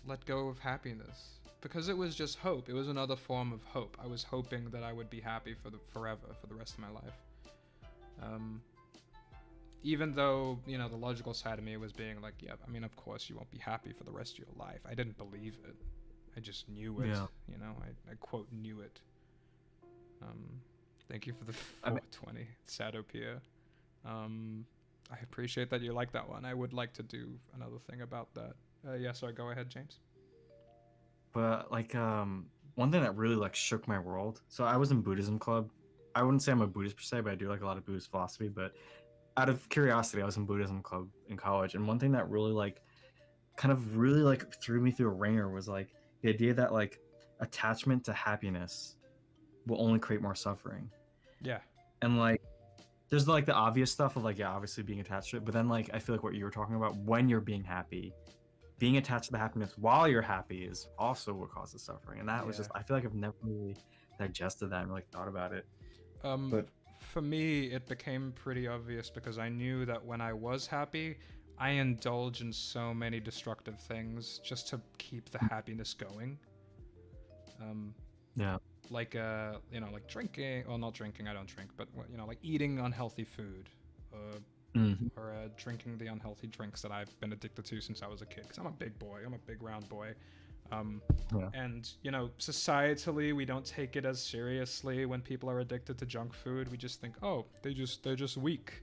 Speaker 2: let go of happiness because it was just hope. It was another form of hope. I was hoping that I would be happy forever, for the rest of my life. Even though, you know, the logical side of me was being like, yeah, I mean, of course you won't be happy for the rest of your life. I didn't believe it. I just knew it.
Speaker 1: Yeah.
Speaker 2: You know, I quote knew it. Thank you for the
Speaker 1: I mean-
Speaker 2: 420 Sadopia. I appreciate that you like that one. I would like to do another thing about that. Yeah, sorry, go ahead, James.
Speaker 1: But like one thing that really like shook my world. So I was in Buddhism club. I wouldn't say I'm a Buddhist per se, but I do like a lot of Buddhist philosophy. But out of curiosity, I was in Buddhism club in college, and one thing that really like kind of really like threw me through a ringer was like the idea that like attachment to happiness will only create more suffering.
Speaker 2: Yeah.
Speaker 1: And like there's like the obvious stuff of like, yeah, obviously being attached to it, but then like I feel like what you were talking about, when you're being attached to the happiness while you're happy is also what causes suffering. And that was just, I feel like I've never really digested that and really thought about it. But
Speaker 2: For me, it became pretty obvious because I knew that when I was happy, I indulge in so many destructive things just to keep the happiness going.
Speaker 1: yeah,
Speaker 2: Like you know, like drinking, well, not drinking, I don't drink, but you know, like eating unhealthy food, or drinking the unhealthy drinks that I've been addicted to since I was a kid, because I'm a big boy, I'm a big round boy. And you know, societally we don't take it as seriously when people are addicted to junk food. We just think, oh, they're just weak,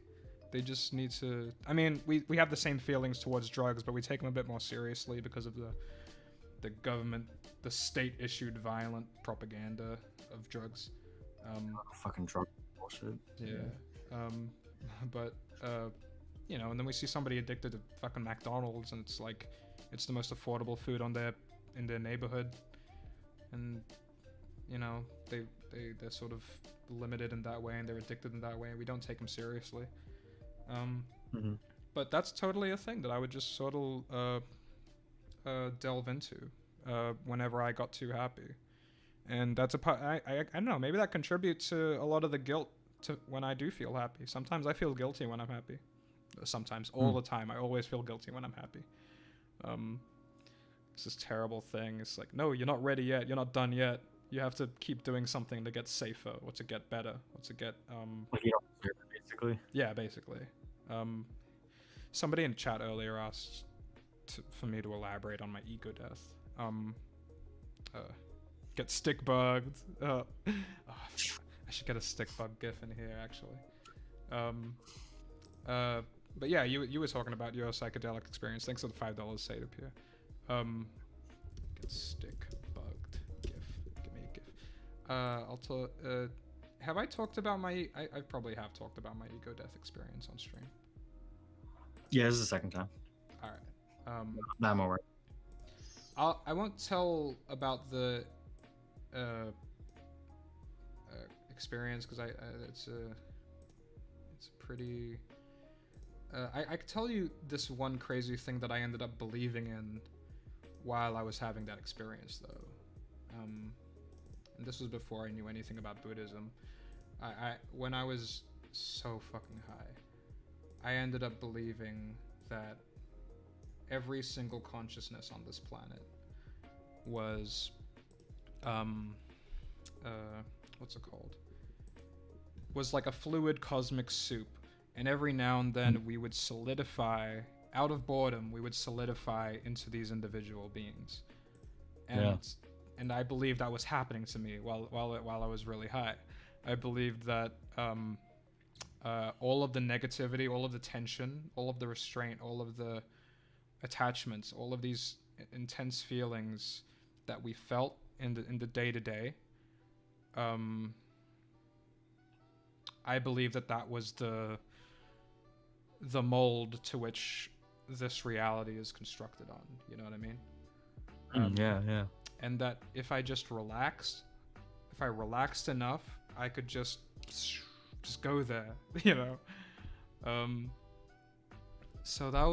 Speaker 2: they just need to, I mean, we have the same feelings towards drugs, but we take them a bit more seriously because of the government, the state issued violent propaganda of drugs.
Speaker 1: fucking drug bullshit.
Speaker 2: But you know, and then we see somebody addicted to fucking McDonald's, and it's like it's the most affordable food in their neighborhood, and you know, they're sort of limited in that way, and they're addicted in that way, and we don't take them seriously. But that's totally a thing that I would just sort of delve into whenever I got too happy, and that's a part. I don't know. Maybe that contributes to a lot of the guilt to when I do feel happy. Sometimes I feel guilty when I'm happy. Sometimes, all the time, I always feel guilty when I'm happy. It's this terrible thing. It's like, no, you're not ready yet. You're not done yet. You have to keep doing something to get safer, or to get better, or to get
Speaker 1: Like you don't deserve it, basically.
Speaker 2: Yeah, basically. Somebody in chat earlier asked for me to elaborate on my ego death. Get stick bugged. I should get a stick bug gif in here, actually. But yeah, you were talking about your psychedelic experience. Thanks for the $5 saved up here. Get stick bugged gif. Give me a gif. Have I talked about my? I probably have talked about my ego death experience on stream.
Speaker 1: Yeah, this is the second time.
Speaker 2: All right.
Speaker 1: Nah, I'm alright.
Speaker 2: I won't tell about the experience because it's a pretty. I could tell you this one crazy thing that I ended up believing in while I was having that experience, though. And this was before I knew anything about Buddhism. When I was so fucking high, I ended up believing that every single consciousness on this planet was what's it called? Was like a fluid cosmic soup, and every now and then we would solidify out of boredom. We would solidify into these individual beings, and I believed that was happening to me while I was really high. I believed that all of the negativity, all of the tension, all of the restraint, all of the attachments, all of these intense feelings that we felt in the day-to-day, I believe that was the mold to which this reality is constructed on. You know what I mean?
Speaker 1: Yeah.
Speaker 2: And that if I relaxed enough, I could just go there, you know. So that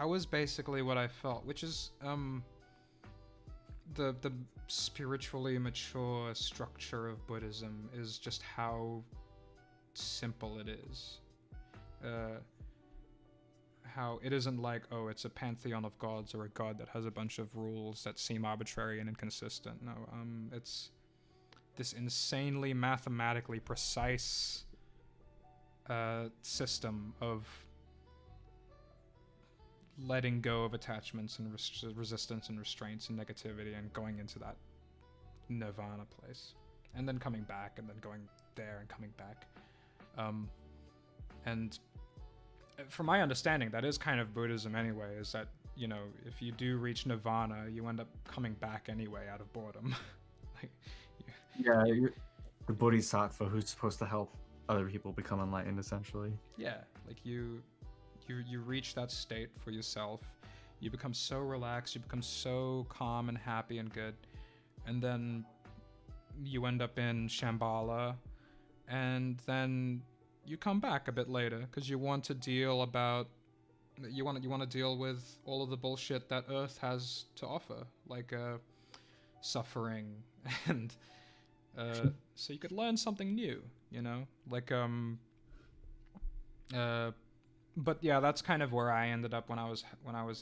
Speaker 2: was basically what I felt, which is the spiritually mature structure of Buddhism is just how simple it is. How it isn't like, oh, it's a pantheon of gods or a god that has a bunch of rules that seem arbitrary and inconsistent. No, it's this insanely mathematically precise system of letting go of attachments and resistance and restraints and negativity and going into that nirvana place, and then coming back and then going there and coming back. And from my understanding, that is kind of Buddhism anyway, is that, you know, if you do reach nirvana, you end up coming back anyway out of boredom. Like,
Speaker 1: Yeah, you're the bodhisattva who's supposed to help other people become enlightened, essentially.
Speaker 2: yeah, like you reach that state for yourself. You become so relaxed, you become so calm and happy and good, and then you end up in Shambhala, and then you come back a bit later because you want to deal with all of the bullshit that Earth has to offer, like suffering, and so you could learn something new, you know, like but yeah, that's kind of where I ended up when I was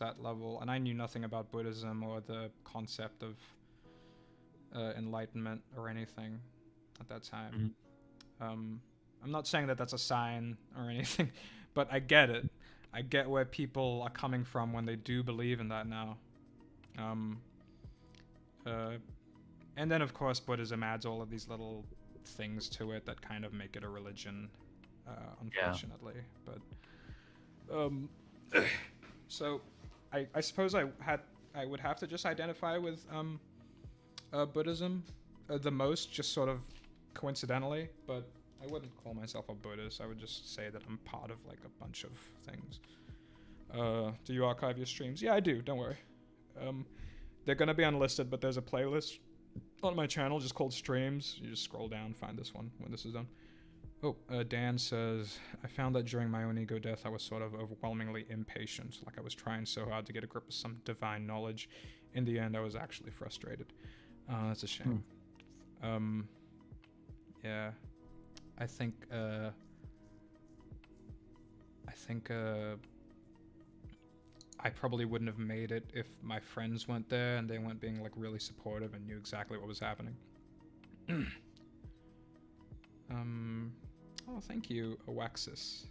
Speaker 2: that level, and I knew nothing about Buddhism or the concept of enlightenment or anything at that time.
Speaker 1: Mm-hmm.
Speaker 2: I'm not saying that that's a sign or anything, but I get it. I get where people are coming from when they do believe in that now. And then, of course, Buddhism adds all of these little things to it that kind of make it a religion, unfortunately. Yeah. But so I suppose I would have to just identify with Buddhism the most, just sort of coincidentally, but I wouldn't call myself a Buddhist. I would just say that I'm part of like a bunch of things. Do you archive your streams? Yeah, I do. Don't worry. They're gonna be unlisted, but there's a playlist on my channel just called Streams. You just scroll down, find this one when this is done. Oh, Dan says, I found that during my own ego death, I was sort of overwhelmingly impatient. Like I was trying so hard to get a grip of some divine knowledge. In the end, I was actually frustrated. That's a shame. Yeah. I think I probably wouldn't have made it if my friends went there and they weren't being like really supportive and knew exactly what was happening. Oh, thank you, Awaxis.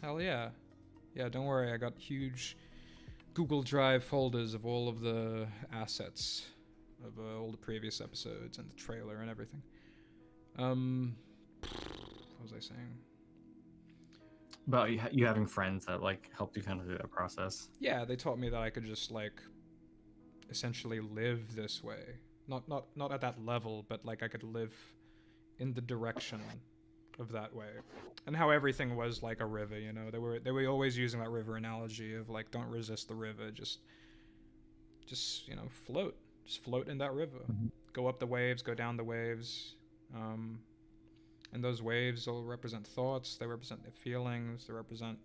Speaker 2: Hell yeah. Yeah, don't worry, I got huge Google Drive folders of all of the assets of all the previous episodes and the trailer and everything. What was I saying?
Speaker 1: About you having friends that like helped you kind of do that process.
Speaker 2: Yeah, they taught me that I could just like essentially live this way. Not at that level, but like I could live in the direction of that way. And how everything was like a river, you know. They were always using that river analogy of like, don't resist the river, just you know, float. Just float in that river.
Speaker 1: Mm-hmm.
Speaker 2: Go up the waves, go down the waves. And those waves all represent thoughts, they represent feelings, they represent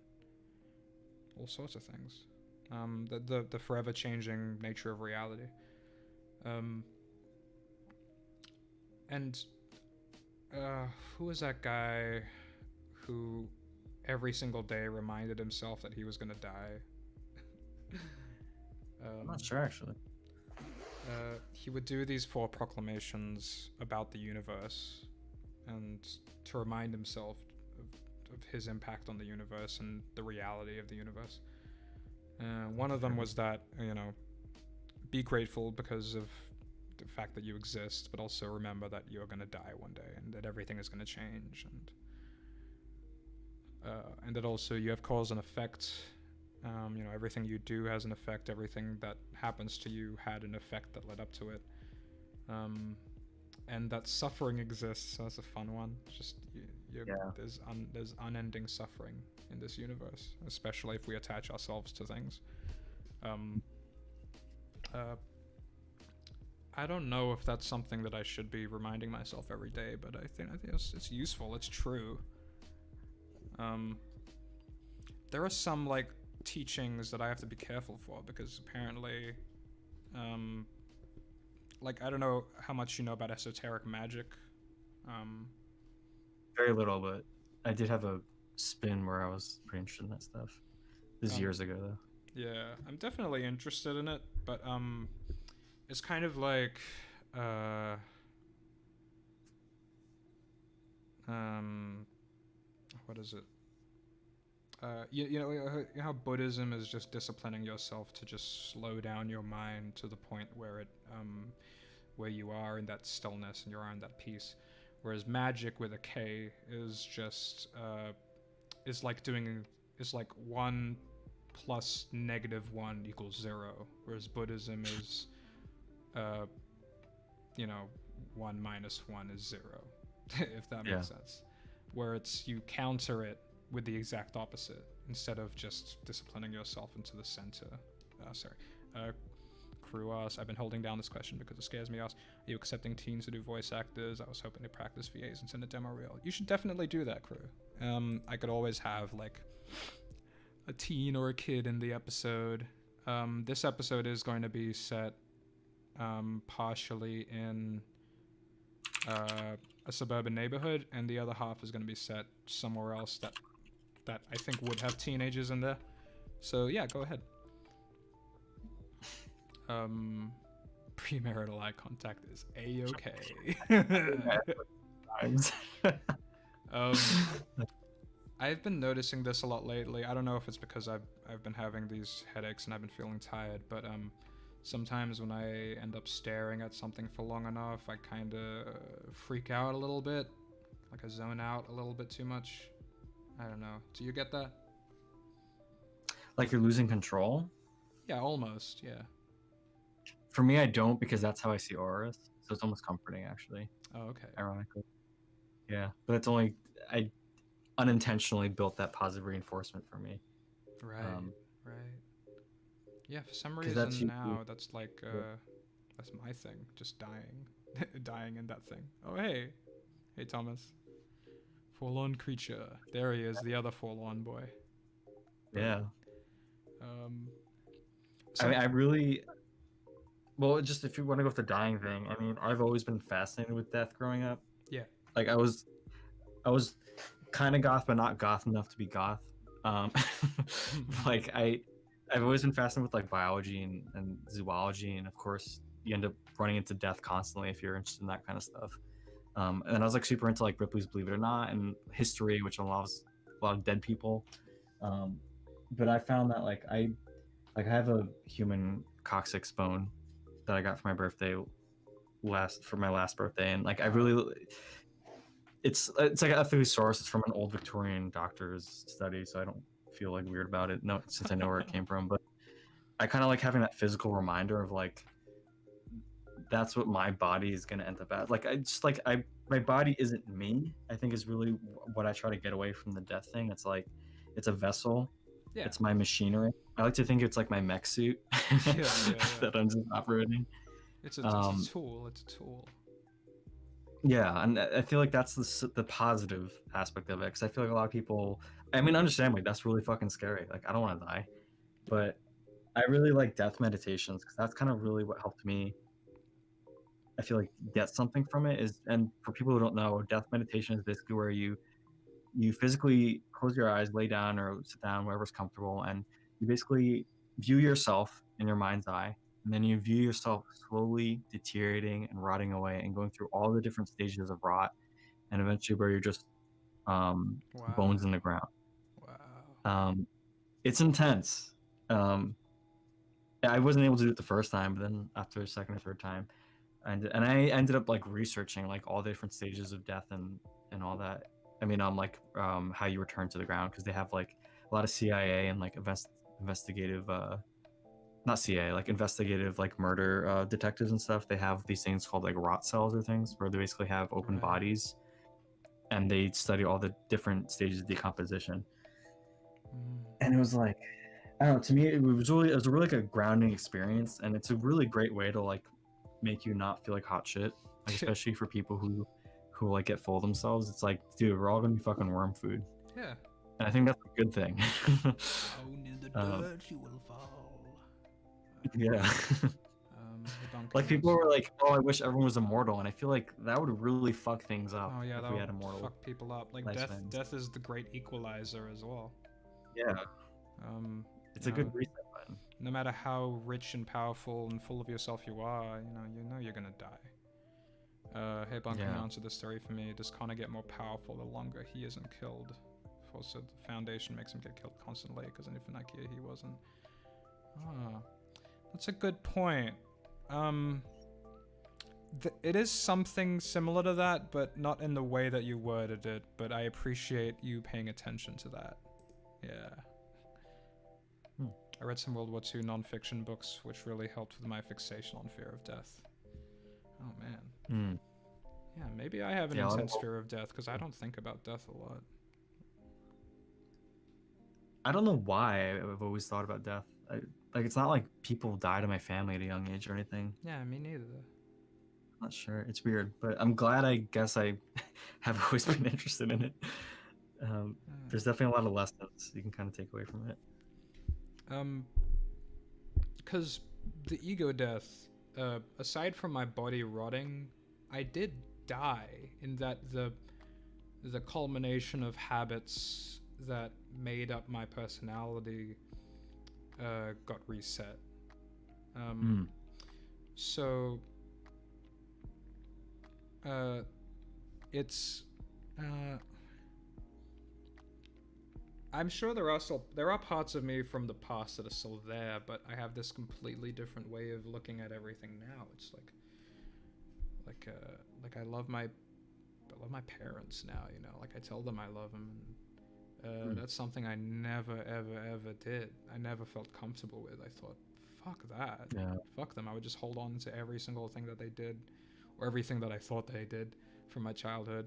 Speaker 2: all sorts of things. The forever changing nature of reality. And who was that guy who every single day reminded himself that he was gonna die?
Speaker 1: I'm not sure, actually.
Speaker 2: He would do these 4 proclamations about the universe, and to remind himself of his impact on the universe and the reality of the universe. One of them was that, you know, be grateful because of the fact that you exist, but also remember that you're going to die one day and that everything is going to change, and that also you have cause and effect. You know, everything you do has an effect. Everything that happens to you had an effect that led up to it. And that suffering exists. So that's a fun one. Just there's unending suffering in this universe, especially if we attach ourselves to things. I don't know if that's something that I should be reminding myself every day, but I think it's useful. It's true. There are some like teachings that I have to be careful for, because apparently like I don't know how much you know about esoteric magic,
Speaker 1: very little, but I did have a spin where I was pretty interested in that stuff. This is years ago though.
Speaker 2: Yeah, I'm definitely interested in it, but it's kind of like uh um what is it? You know how Buddhism is just disciplining yourself to just slow down your mind to the point where you are in that stillness and you are in that peace, whereas magic with a K is just is like doing is like 1 plus -1 equals 0, whereas Buddhism is uh, 1 minus 1 is 0, if that makes sense, where it's you counter it with the exact opposite instead of just disciplining yourself into the center. Crew asks, I've been holding down this question because it scares me. Are you accepting teens to do voice actors? I was hoping to practice VAs and send a demo reel. You should definitely do that, Crew. I could always have like a teen or a kid in the episode. This episode is going to be set partially in a suburban neighborhood, and the other half is going to be set somewhere else that I think would have teenagers in there. So yeah, go ahead. Premarital eye contact is a-okay. I've been noticing this a lot lately. I don't know if it's because I've been having these headaches and I've been feeling tired, but sometimes when I end up staring at something for long enough, I kind of freak out a little bit, like I zone out a little bit too much. I don't know. Do you get that?
Speaker 1: Like you're losing control?
Speaker 2: Yeah, almost, yeah.
Speaker 1: For me, I don't, because that's how I see auras, so it's almost comforting, actually.
Speaker 2: Oh, okay.
Speaker 1: Ironically. Yeah, but it's only, I unintentionally built that positive reinforcement for me.
Speaker 2: Right, right. Yeah, for some reason that's like, that's my thing, just dying. Dying in that thing. Oh, hey. Hey, Thomas. Forlorn creature. There he is, the other forlorn boy.
Speaker 1: But, yeah. I mean, I really... Well, just if you want to go with the dying thing, I mean, I've always been fascinated with death growing up.
Speaker 2: Yeah.
Speaker 1: Like, I was kind of goth, but not goth enough to be goth. Like, I've always been fascinated with, like, biology and zoology, and of course, you end up running into death constantly if you're interested in that kind of stuff. And I was, like, super into, like, Ripley's Believe It or Not and history, which involves a lot of dead people. But I found that, like, I have a human coccyx bone that I got for my birthday for my last birthday, and like I really, it's like a thesaurus. It's from an old Victorian doctor's study, so I don't feel like weird about it. No, since I know where it came from, but I kind of like having that physical reminder of like that's what my body is gonna end up at. Like my body isn't me. I think is really what I try to get away from the death thing. It's like it's a vessel. Yeah. It's my machinery. I like to think it's like my mech suit that I'm just operating.
Speaker 2: It's a tool. It's a tool.
Speaker 1: Yeah, and I feel like that's the positive aspect of it, because I feel like a lot of people, I mean, understandably, that's really fucking scary. Like, I don't want to die, but I really like death meditations, because that's kind of really what helped me, I feel like, get something from it. And for people who don't know, death meditation is basically where you physically close your eyes, lay down or sit down, wherever's comfortable, and you basically view yourself in your mind's eye, and then you view yourself slowly deteriorating and rotting away and going through all the different stages of rot, and eventually where you're just bones in the ground. Wow. It's intense. I wasn't able to do it the first time, but then after the second or third time, and I ended up like researching like all the different stages of death and all that. I mean, how you return to the ground, because they have like a lot of CIA and like investigative, not CIA, like investigative, like murder detectives and stuff. They have these things called like rot cells or things where they basically have open bodies, and they study all the different stages of decomposition. And it was like, I don't know. To me, it was really like a grounding experience, and it's a really great way to like make you not feel like hot shit, like, especially for people who like get full of themselves. It's like, dude, we're all gonna be fucking worm food.
Speaker 2: Yeah.
Speaker 1: And I think that's a good thing.
Speaker 2: Down in the dirt you will fall.
Speaker 1: Yeah.
Speaker 2: The Donkey
Speaker 1: Like people
Speaker 2: Monster.
Speaker 1: were like, "Oh, I wish everyone was immortal," and I feel like that would really fuck things up
Speaker 2: Oh yeah,
Speaker 1: if
Speaker 2: that
Speaker 1: we
Speaker 2: would
Speaker 1: had immortal
Speaker 2: fuck people up. Like
Speaker 1: lifespans.
Speaker 2: death is the great equalizer as well.
Speaker 1: Yeah,
Speaker 2: You
Speaker 1: it's a good
Speaker 2: know,
Speaker 1: reset button.
Speaker 2: no matter how rich and powerful and full of yourself you are, you know you're gonna die. Hey Bun, can you
Speaker 1: Yeah.
Speaker 2: answer this story for me? Does Connor get more powerful the longer he isn't killed? Also, the Foundation makes him get killed constantly because in Ifanakia he wasn't. Ah, that's a good point. It is something similar to that, but not in the way that you worded it. But I appreciate you paying attention to that. Yeah. I read some World War II non-fiction books, which really helped with my fixation on fear of death. Oh man. Yeah, maybe I have an intense fear of death because I don't think about death a lot.
Speaker 1: I don't know why I've always thought about death. Like it's not like people died in my family at a young age or anything.
Speaker 2: Yeah, me neither.
Speaker 1: I'm not sure. It's weird, but I'm glad. I guess I have always been interested in it. There's definitely a lot of lessons you can kind of take away from it.
Speaker 2: Because the ego death, aside from my body rotting, I did die in that the culmination of habits that made up my personality got reset. So it's I'm sure there are parts of me from the past that are still there, but I have this completely different way of looking at everything now. It's like I love my parents now, you know, like I tell them I love them, and that's something I never ever did. I never felt comfortable with. I thought, fuck that.
Speaker 1: Yeah.
Speaker 2: Fuck them. I would just hold on to every single thing that they did, or everything that I thought they did from my childhood.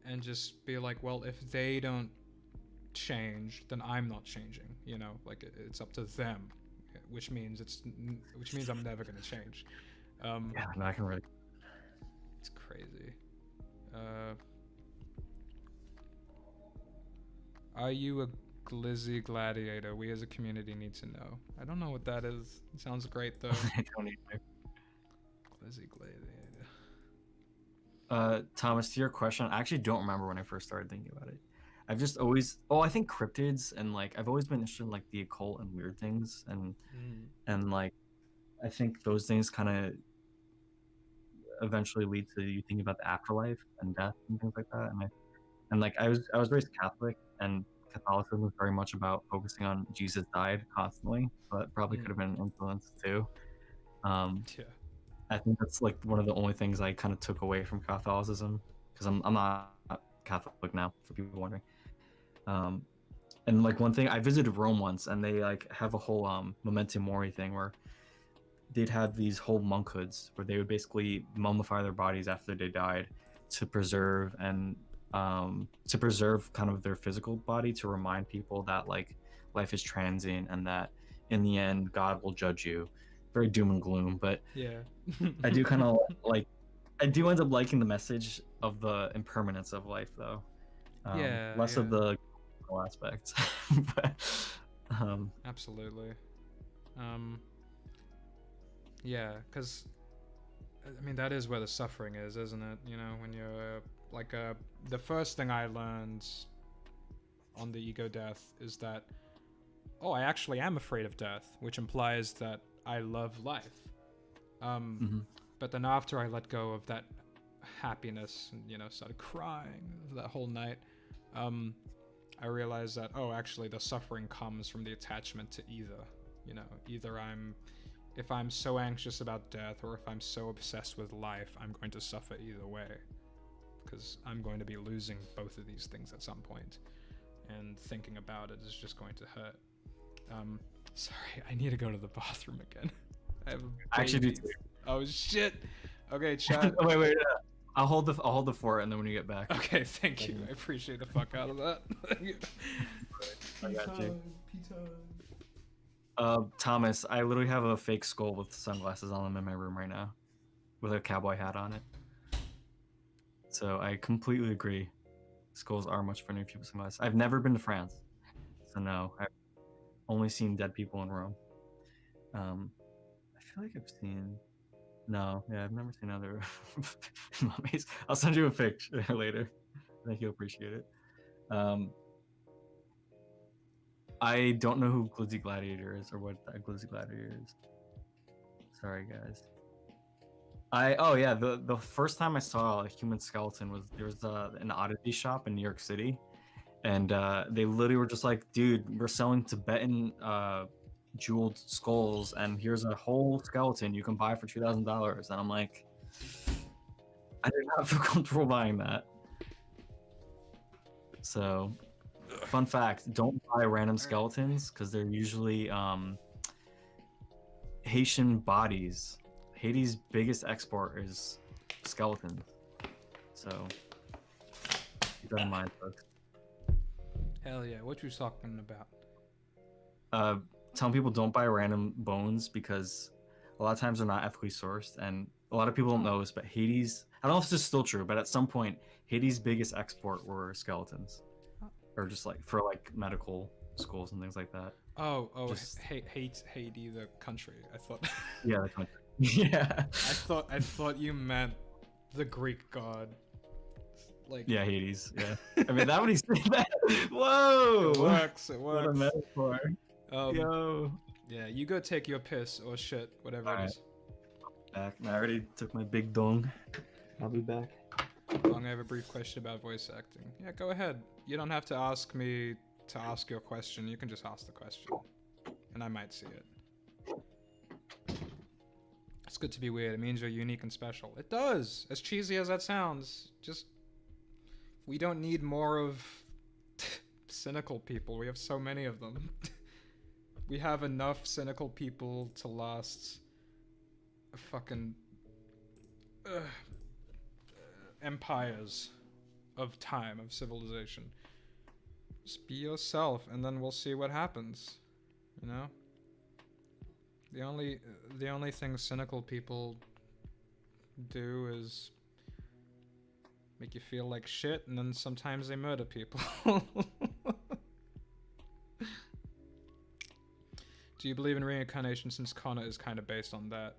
Speaker 2: And just be like, well, if they don't change, then I'm not changing. You know, like it's up to them, which means I'm never gonna change.
Speaker 1: Yeah, no, I can really.
Speaker 2: It's crazy. Are you a glizzy gladiator? We as a community need to know. I don't know what that is. It sounds great though.
Speaker 1: I don't either.
Speaker 2: Glizzy gladiator.
Speaker 1: Thomas, to your question, I actually don't remember when I first started thinking about it. I've just always, I think cryptids and like I've always been interested in like the occult and weird things and like I think those things kind of eventually lead to you thinking about the afterlife and death and things like that. And like I was raised Catholic, and Catholicism was very much about focusing on Jesus died constantly, so that probably could have been an influence too.
Speaker 2: Yeah.
Speaker 1: I think that's like one of the only things I kind of took away from Catholicism, because I'm not Catholic now, for people wondering. And like one thing, I visited Rome once, and they like have a whole memento mori thing where they'd have these whole monkhoods where they would basically mummify their bodies after they died to preserve kind of their physical body, to remind people that like life is transient and that in the end God will judge you. Very doom and gloom, but
Speaker 2: yeah.
Speaker 1: I do kind of like, I do end up liking the message of the impermanence of life though. Less of the aspects. But,
Speaker 2: absolutely. Yeah, because I mean that is where the suffering is, isn't it? You know, when you're like the first thing I learned on the ego death is that I actually am afraid of death, which implies that I love life. But then after I let go of that happiness and, you know, started crying that whole night, I realized that, actually the suffering comes from the attachment to either. You know, either if I'm so anxious about death or if I'm so obsessed with life, I'm going to suffer either way. Because I'm going to be losing both of these things at some point. And thinking about it is just going to hurt. Sorry, I need to go to the bathroom again. I actually do too. Oh shit. Okay, chat.
Speaker 1: wait. I'll hold the fort, and then when you get back.
Speaker 2: Okay, thank you. I appreciate the fuck out of that.
Speaker 1: I got you. Thomas, I literally have a fake skull with sunglasses on them in my room right now, with a cowboy hat on it. So I completely agree. Skulls are much funnier if you put sunglasses. I've never been to France, so no. I've only seen dead people in Rome. I feel like I've seen. No, yeah, I've never seen other mummies. I'll send you a picture later. I think you'll appreciate it. I don't know who Glizzy Gladiator is or what that Glizzy Gladiator is. Sorry, guys. Oh yeah, the first time I saw a human skeleton was there was an oddity shop in New York City, and they literally were just like, dude, we're selling Tibetan jeweled skulls, and here's a whole skeleton you can buy for $2,000. And I'm like, I did not feel comfortable buying that. So, fun fact: don't buy random skeletons because they're usually Haitian bodies. Haiti's biggest export is skeletons. So keep that in mind, folks.
Speaker 2: Hell yeah, what you talking about?
Speaker 1: Telling people don't buy random bones because a lot of times they're not ethically sourced, and a lot of people don't know this, but Haiti's, I don't know if this is still true, but at some point Haiti's biggest export were skeletons, or just like for like medical schools and things like that.
Speaker 2: Just... Haiti the country. I thought.
Speaker 1: Yeah, the country. Yeah.
Speaker 2: I thought you meant the Greek god. Like.
Speaker 1: Yeah, Hades. Yeah. I mean, that would he say that. Whoa.
Speaker 2: It works.
Speaker 1: What a metaphor.
Speaker 2: Yo. Yeah, you go take your piss or shit, whatever it is.
Speaker 1: Back. I already took my big dong. I'll be back.
Speaker 2: Long, I have a brief question about voice acting. Yeah, go ahead. You don't have to ask me to ask your question. You can just ask the question, and I might see it. It's good to be weird. It means you're unique and special. It does. As cheesy as that sounds, just we don't need more of cynical people. We have so many of them. We have enough cynical people to last a fucking empires of time, of civilization. Just be yourself, and then we'll see what happens. You know? The only thing cynical people do is make you feel like shit, and then sometimes they murder people. Do you believe in reincarnation, since Connor is kind of based on that?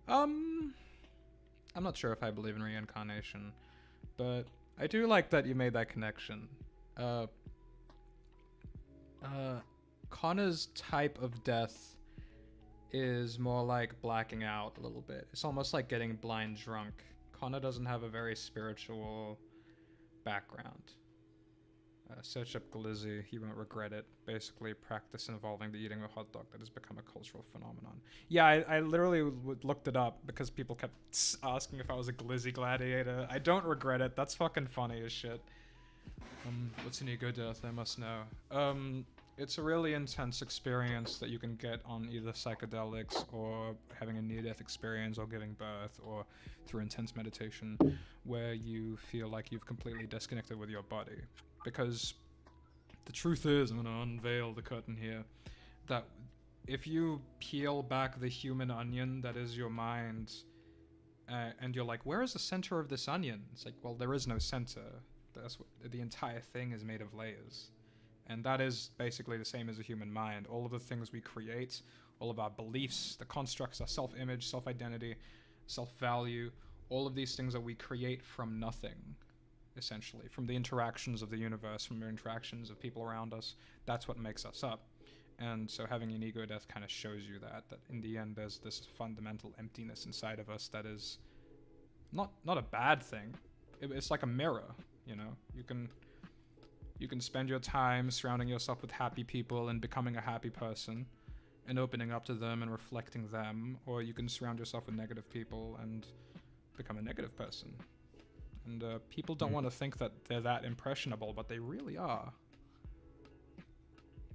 Speaker 2: I'm not sure if I believe in reincarnation, but I do like that you made that connection. Connor's type of death is more like blacking out a little bit. It's almost like getting blind drunk. Connor doesn't have a very spiritual background. Search up Glizzy, you won't regret it. Basically, practice involving the eating of a hot dog that has become a cultural phenomenon. Yeah, I literally looked it up because people kept asking if I was a Glizzy gladiator. I don't regret it. That's fucking funny as shit. What's an ego death? I must know. It's a really intense experience that you can get on either psychedelics or having a near-death experience or giving birth or through intense meditation where you feel like you've completely disconnected with your body. Because the truth is, I'm going to unveil the curtain here, that if you peel back the human onion that is your mind and you're like, where is the center of this onion? It's like, well, there is no center. That's what, the entire thing is made of layers. And that is basically the same as a human mind. All of the things we create, all of our beliefs, the constructs, our self-image, self-identity, self-value, all of these things that we create from nothing, essentially, from the interactions of the universe, from the interactions of people around us. That's what makes us up. And so having an ego death kind of shows you that in the end there's this fundamental emptiness inside of us that is not a bad thing. It's like a mirror, you know? You can spend your time surrounding yourself with happy people and becoming a happy person and opening up to them and reflecting them, or you can surround yourself with negative people and become a negative person. And people don't want to think that they're that impressionable, but they really are.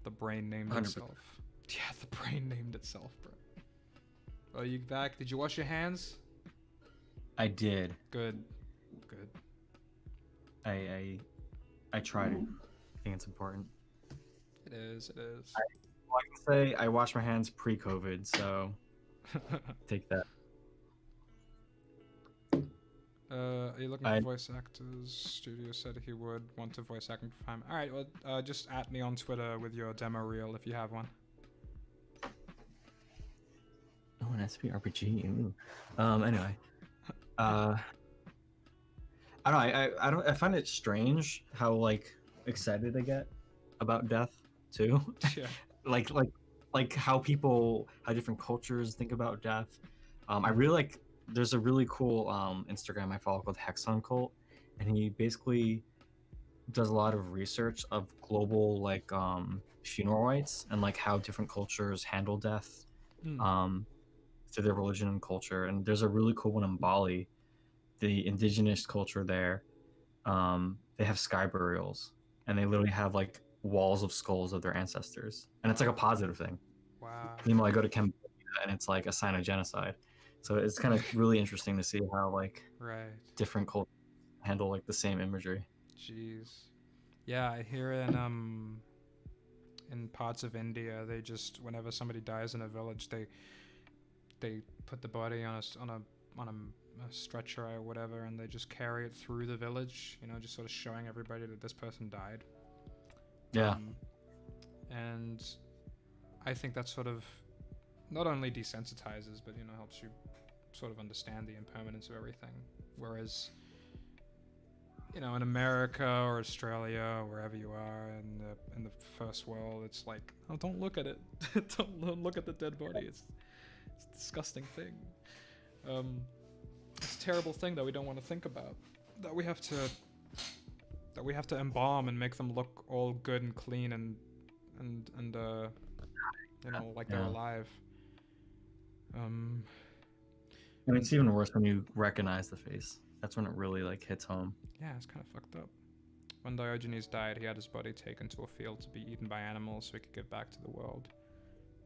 Speaker 2: The brain named
Speaker 1: 100%.
Speaker 2: itself. Yeah, the brain named itself, bro. Are you back? Did you wash your hands?
Speaker 1: I did.
Speaker 2: Good.
Speaker 1: I try to. I think it's important.
Speaker 2: It is.
Speaker 1: I can say I washed my hands pre-COVID, so take that.
Speaker 2: Are you looking for voice actors? Studio said he would want to voice acting for him. Alright, well, just at me on Twitter with your demo reel if you have one.
Speaker 1: an SPRPG. Ooh. Anyway, I don't know. I don't. I find it strange how like excited I get about death too.
Speaker 2: Yeah.
Speaker 1: like how different cultures think about death. I really like. There's a really cool Instagram I follow called Hexon Cult, and he basically does a lot of research of global like funeral rites and like how different cultures handle death
Speaker 2: Mm.
Speaker 1: through their religion and culture. And there's a really cool one in Bali, the indigenous culture there. They have sky burials, and they literally have like walls of skulls of their ancestors, and it's like a positive thing.
Speaker 2: Wow.
Speaker 1: Meanwhile, I go to Cambodia, and it's like a sign of genocide. So it's kind of really interesting to see how like
Speaker 2: Right.
Speaker 1: different cultures handle like the same imagery.
Speaker 2: Jeez. Yeah, I hear in parts of India, they just whenever somebody dies in a village, they put the body on a stretcher or whatever, and they just carry it through the village. You know, just sort of showing everybody that this person died.
Speaker 1: Yeah.
Speaker 2: And I think that sort of not only desensitizes, but helps you sort of understand the impermanence of everything. Whereas, in America or Australia or wherever you are in the first world, it's like, oh, don't look at it. don't look at the dead body. It's a disgusting thing. It's a terrible thing that we don't want to think about. That we have to embalm and make them look all good and clean and like they're alive.
Speaker 1: And it's even worse when you recognize the face. That's when it really like hits home.
Speaker 2: Yeah, it's kind of fucked up. When Diogenes died, he had his body taken to a field to be eaten by animals so he could give back to the world.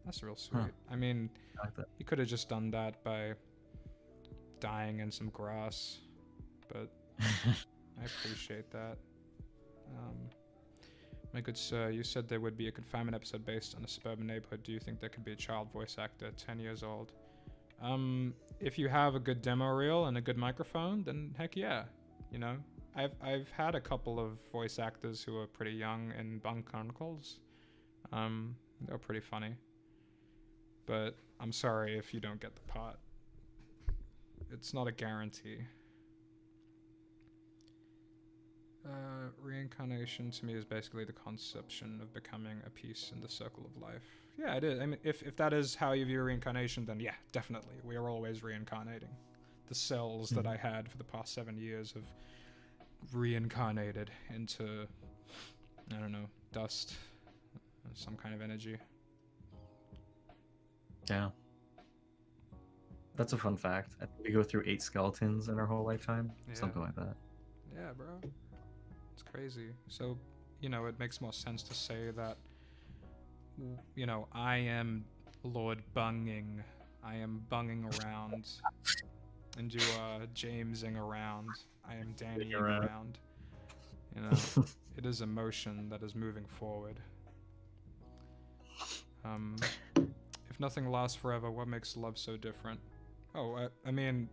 Speaker 2: That's real sweet. I mean,
Speaker 1: I like that.
Speaker 2: he could have just done that by dying in some grass, but I appreciate that. My good sir, you said there would be a confinement episode based on a suburban neighborhood. Do you think there could be a child voice actor 10 years old? If you have a good demo reel and a good microphone, then heck yeah. I've had a couple of voice actors who are pretty young in Bunk Chronicles. They're pretty funny. But I'm sorry if you don't get the part. It's not a guarantee. Reincarnation to me is basically the conception of becoming a piece in the circle of life. Yeah, it is. I mean, if that is how you view reincarnation, then yeah, definitely. We are always reincarnating. The cells that I had for the past 7 years have reincarnated into, I don't know, dust, some kind of energy.
Speaker 1: Yeah. That's a fun fact. I think we go through 8 skeletons in our whole lifetime.
Speaker 2: Yeah.
Speaker 1: Something like that.
Speaker 2: Yeah, bro. It's crazy. So, it makes more sense to say that, I am Lord Bunging. I am bunging around. And you are Jamesing around. I am Dannying around. It is emotion that is moving forward. If nothing lasts forever, what makes love so different? Oh, I mean,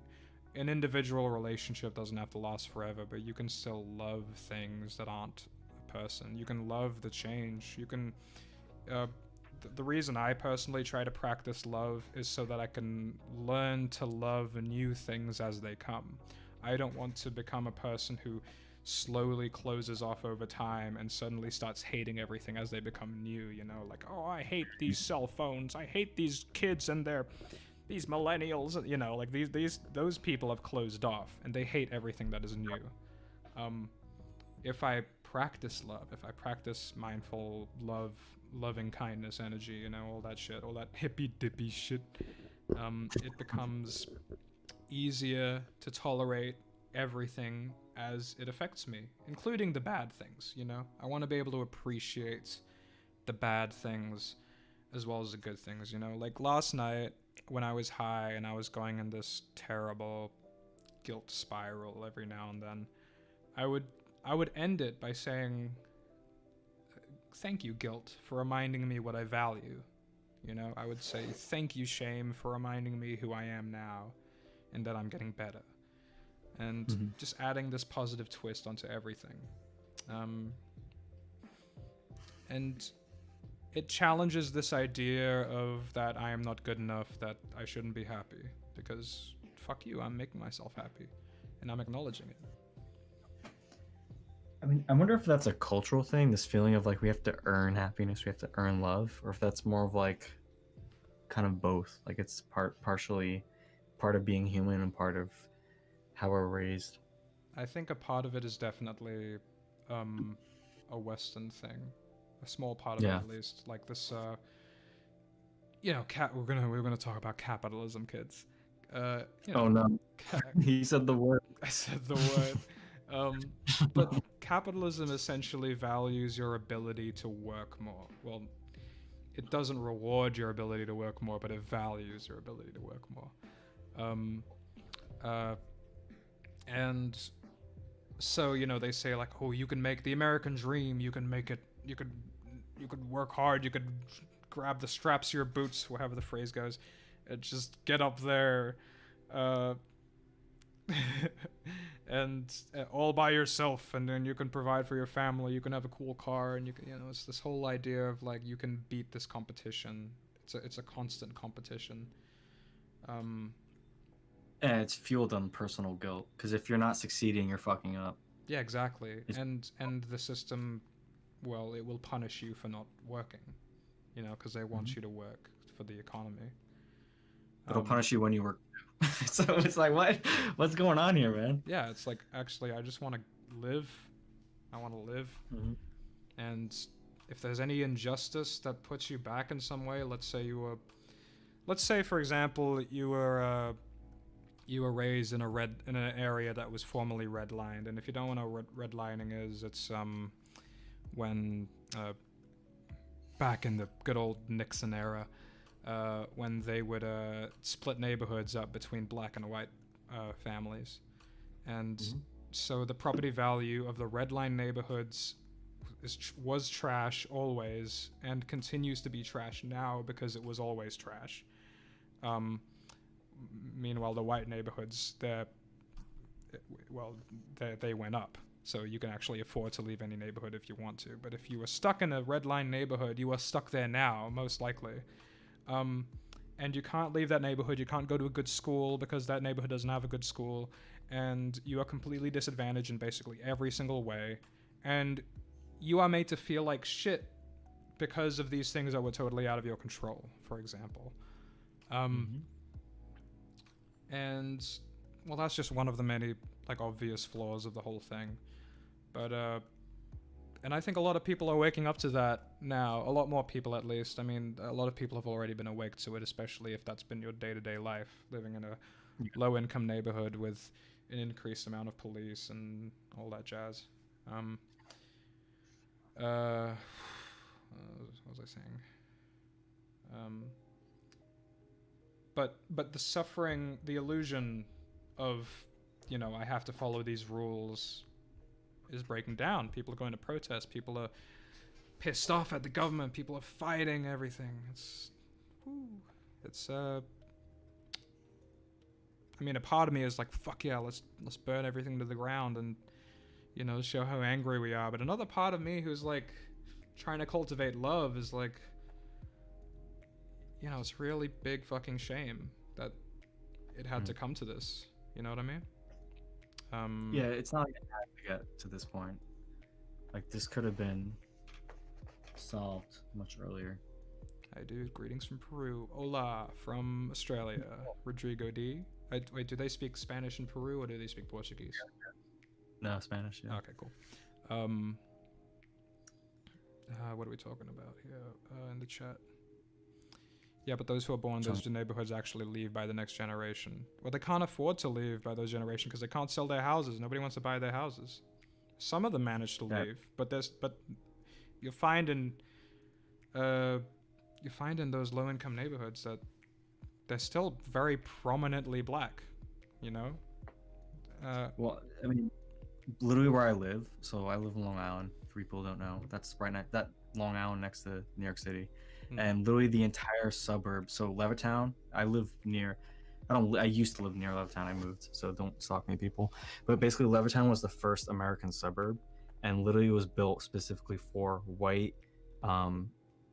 Speaker 2: an individual relationship doesn't have to last forever, but you can still love things that aren't a person. You can love the change. You can... the reason I personally try to practice love is so that I can learn to love new things as they come. I don't want to become a person who slowly closes off over time and suddenly starts hating everything as they become new, like, oh, I hate these cell phones, I hate these kids and these millennials, like those people have closed off and they hate everything that is new. If I practice love, if I practice mindful love, loving kindness energy, all that shit, all that hippy dippy shit, it becomes easier to tolerate everything as it affects me, including the bad things. I want to be able to appreciate the bad things as well as the good things. Like last night when I was high and I was going in this terrible guilt spiral every now and then, I would end it by saying, thank you, guilt, for reminding me what I value. I would say, thank you, shame, for reminding me who I am now and that I'm getting better. And just adding this positive twist onto everything. And it challenges this idea of that I am not good enough, that I shouldn't be happy, because fuck you, I'm making myself happy, and I'm acknowledging it.
Speaker 1: I mean, I wonder if that's a cultural thing, this feeling of like we have to earn happiness, we have to earn love, or if that's more of like kind of both. Like it's partially part of being human and part of how we're raised.
Speaker 2: I think a part of it is definitely a Western thing, a small part of it
Speaker 1: Yeah.
Speaker 2: at least. Like this, we're gonna talk about capitalism, kids.
Speaker 1: Oh no, he said the word.
Speaker 2: I said the word. But capitalism essentially values your ability to work more. Well, it doesn't reward your ability to work more, but it values your ability to work more. And so they say like, oh, you can make the American dream. You can make it. You could work hard. You could grab the straps of your boots, however the phrase goes, and just get up there. And all by yourself, and then you can provide for your family, you can have a cool car, and you can, it's this whole idea of like you can beat this competition. It's a constant competition.
Speaker 1: And it's fueled on personal guilt, because if you're not succeeding, you're fucking up.
Speaker 2: Yeah, exactly. And the system, well, it will punish you for not working, because they want you to work for the economy.
Speaker 1: It'll punish you when you work. So it's like, what's going on here, man?
Speaker 2: Yeah, it's like, actually, I just want to live. I want to live.
Speaker 1: Mm-hmm.
Speaker 2: And if there's any injustice that puts you back in some way, let's say, for example, you were raised in an area that was formerly redlined. And if you don't know what redlining is, it's when back in the good old Nixon era, when they would split neighborhoods up between black and white families. And so the property value of the red line neighborhoods was trash always, and continues to be trash now because it was always trash. Meanwhile, the white neighborhoods, they went up. So you can actually afford to leave any neighborhood if you want to. But if you were stuck in a red line neighborhood, you are stuck there now, most likely. And you can't leave that neighborhood. You can't go to a good school because that neighborhood doesn't have a good school. And you are completely disadvantaged in basically every single way. And you are made to feel like shit because of these things that were totally out of your control, for example. And, well, that's just one of the many, like, obvious flaws of the whole thing. But, and I think a lot of people are waking up to that now. A lot more people, at least. I mean, a lot of people have already been awake to it, especially if that's been your day-to-day life, living in a low-income neighborhood with an increased amount of police and all that jazz. What was I saying? But the suffering, the illusion of, I have to follow these rules is breaking down. People are going to protest. People are pissed off at the government. People are fighting everything. I mean, a part of me is like, fuck yeah, let's burn everything to the ground and, show how angry we are. But another part of me who's like trying to cultivate love is like, it's a really big fucking shame that it had to come to this. You know what I mean?
Speaker 1: Yeah, it's not like it had to get to this point. Like, this could have been solved much earlier.
Speaker 2: Hi, dude. Greetings from Peru. Hola from Australia. Rodrigo D. Wait, do they speak Spanish in Peru or do they speak Portuguese?
Speaker 1: No, Spanish, yeah.
Speaker 2: Okay, cool. What are we talking about here in the chat? Yeah, but those who are born in those neighborhoods actually leave by the next generation. Well, they can't afford to leave by those generations because they can't sell their houses. Nobody wants to buy their houses. Some of them manage to leave, but you find in those low-income neighborhoods that they're still very prominently black.
Speaker 1: Well, I mean, literally where I live. So I live in Long Island. For people who don't know, that's right next that Long Island next to New York City. And literally the entire suburb. So Levittown, I live near. I used to live near Levittown. I moved, so don't stalk me, people. But basically, Levittown was the first American suburb, and literally was built specifically for white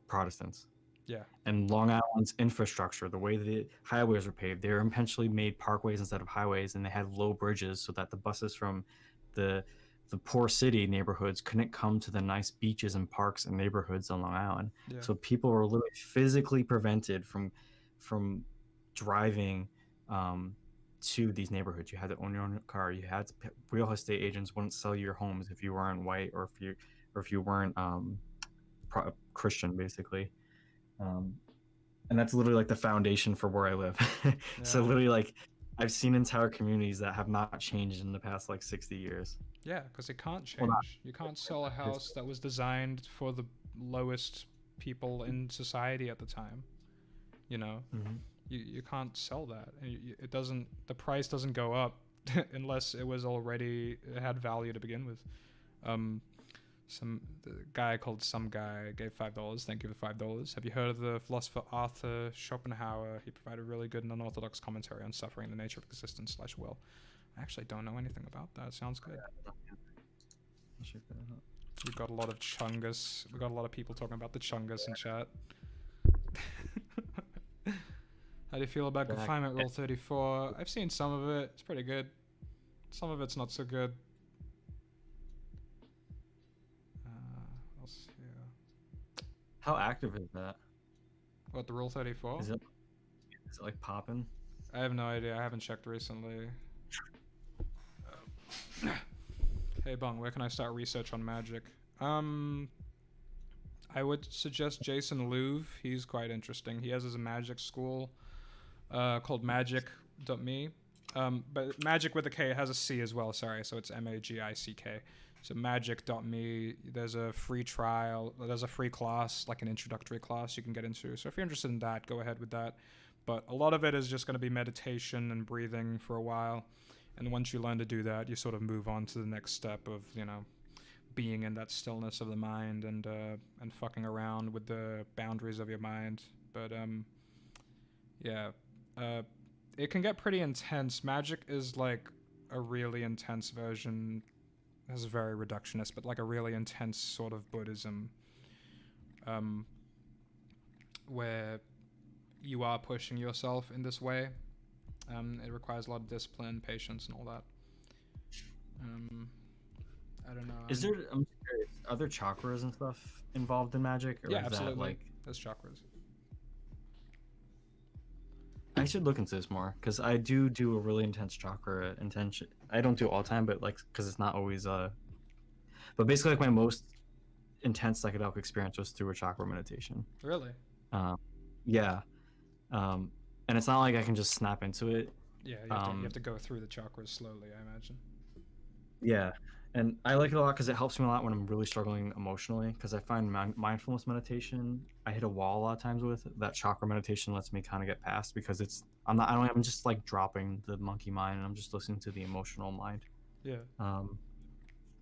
Speaker 1: Protestants.
Speaker 2: Yeah.
Speaker 1: And Long Island's infrastructure, the way the highways were paved, they were intentionally made parkways instead of highways, and they had low bridges so that the buses from the poor city neighborhoods couldn't come to the nice beaches and parks and neighborhoods on Long Island.
Speaker 2: Yeah.
Speaker 1: So people were literally physically prevented from driving to these neighborhoods. You had to own your own car. You had to, real estate agents wouldn't sell your homes if you weren't white or if you weren't Christian, basically. And that's literally like the foundation for where I live. So
Speaker 2: Yeah.
Speaker 1: literally, like, I've seen entire communities that have not changed in the past like 60 years.
Speaker 2: Yeah, because it can't
Speaker 1: Well, not
Speaker 2: change. You can't sell a house that was designed for the lowest people in society at the time. You know,
Speaker 1: Mhm.
Speaker 2: you can't sell that. And it doesn't. The price doesn't go up unless it was already it had value to begin with. The guy called Some Guy gave $5. Thank you for $5. Have you heard of the philosopher Arthur Schopenhauer? He provided really good and unorthodox commentary on suffering, the nature of existence / will. I actually don't know anything about that. Sounds good.
Speaker 1: I'll check that out.
Speaker 2: We've got a lot of chungus. We've got a lot of people talking about the chungus in chat. How do you feel about Confinement Rule 34? I've seen some of it. It's pretty good. Some of it's not so good. What else here?
Speaker 1: How active is that?
Speaker 2: What, the Rule 34?
Speaker 1: Is it like popping?
Speaker 2: I have no idea. I haven't checked recently. Hey Bung, where can I start research on magic? I would suggest Jason Louv. He's quite interesting. He has his magic school called magic.me. But magic with a K, it has a C as well, sorry, so it's MAGICK. So magic.me, there's a free trial, there's a free class, like an introductory class you can get into. So if you're interested in that, go ahead with that. But a lot of it is just going to be meditation and breathing for a while. And once you learn to do that, you sort of move on to the next step of, you know, being in that stillness of the mind and fucking around with the boundaries of your mind. But it can get pretty intense. Magic is like a really intense version. This is very reductionist, but like a really intense sort of Buddhism, where you are pushing yourself in this way. It requires a lot of discipline, patience, and all that. I don't know.
Speaker 1: Is there? I'm curious. Are there chakras and stuff involved in magic? Or
Speaker 2: Yeah,
Speaker 1: is
Speaker 2: absolutely.
Speaker 1: That like,
Speaker 2: there's chakras.
Speaker 1: I should look into this more because I do a really intense chakra intention. I don't do it all the time, but like because it's not always But basically, like my most intense psychedelic experience was through a chakra meditation.
Speaker 2: Really?
Speaker 1: Yeah. And it's not like I can just snap into it.
Speaker 2: Yeah, you have to go through the chakras slowly, I imagine.
Speaker 1: Yeah, and I like it a lot because it helps me a lot when I'm really struggling emotionally. Because I find mindfulness meditation, I hit a wall a lot of times with that. Chakra meditation lets me kind of get past because I'm just like dropping the monkey mind and I'm just listening to the emotional mind.
Speaker 2: Yeah.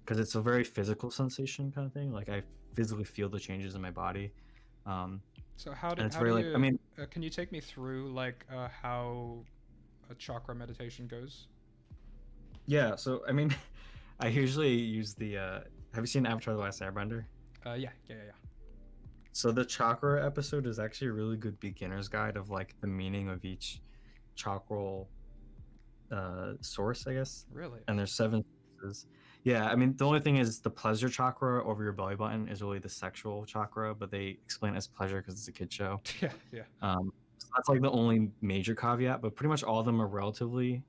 Speaker 1: Because it's a very physical sensation kind of thing. Like I physically feel the changes in my body.
Speaker 2: So how
Speaker 1: And it's
Speaker 2: how
Speaker 1: very
Speaker 2: do
Speaker 1: like
Speaker 2: you,
Speaker 1: I mean,
Speaker 2: can you take me through like how a chakra meditation goes?
Speaker 1: yeah. So I mean, I usually use the. Have you seen Avatar: The Last Airbender?
Speaker 2: Yeah.
Speaker 1: So the chakra episode is actually a really good beginner's guide of like the meaning of each chakral source, I guess.
Speaker 2: Really?
Speaker 1: And there's 7 sources. Yeah, I mean the only thing is the pleasure chakra over your belly button is really the sexual chakra, but they explain it as pleasure because it's a kid show.
Speaker 2: Yeah.
Speaker 1: So that's like the only major caveat, but pretty much all of them are relatively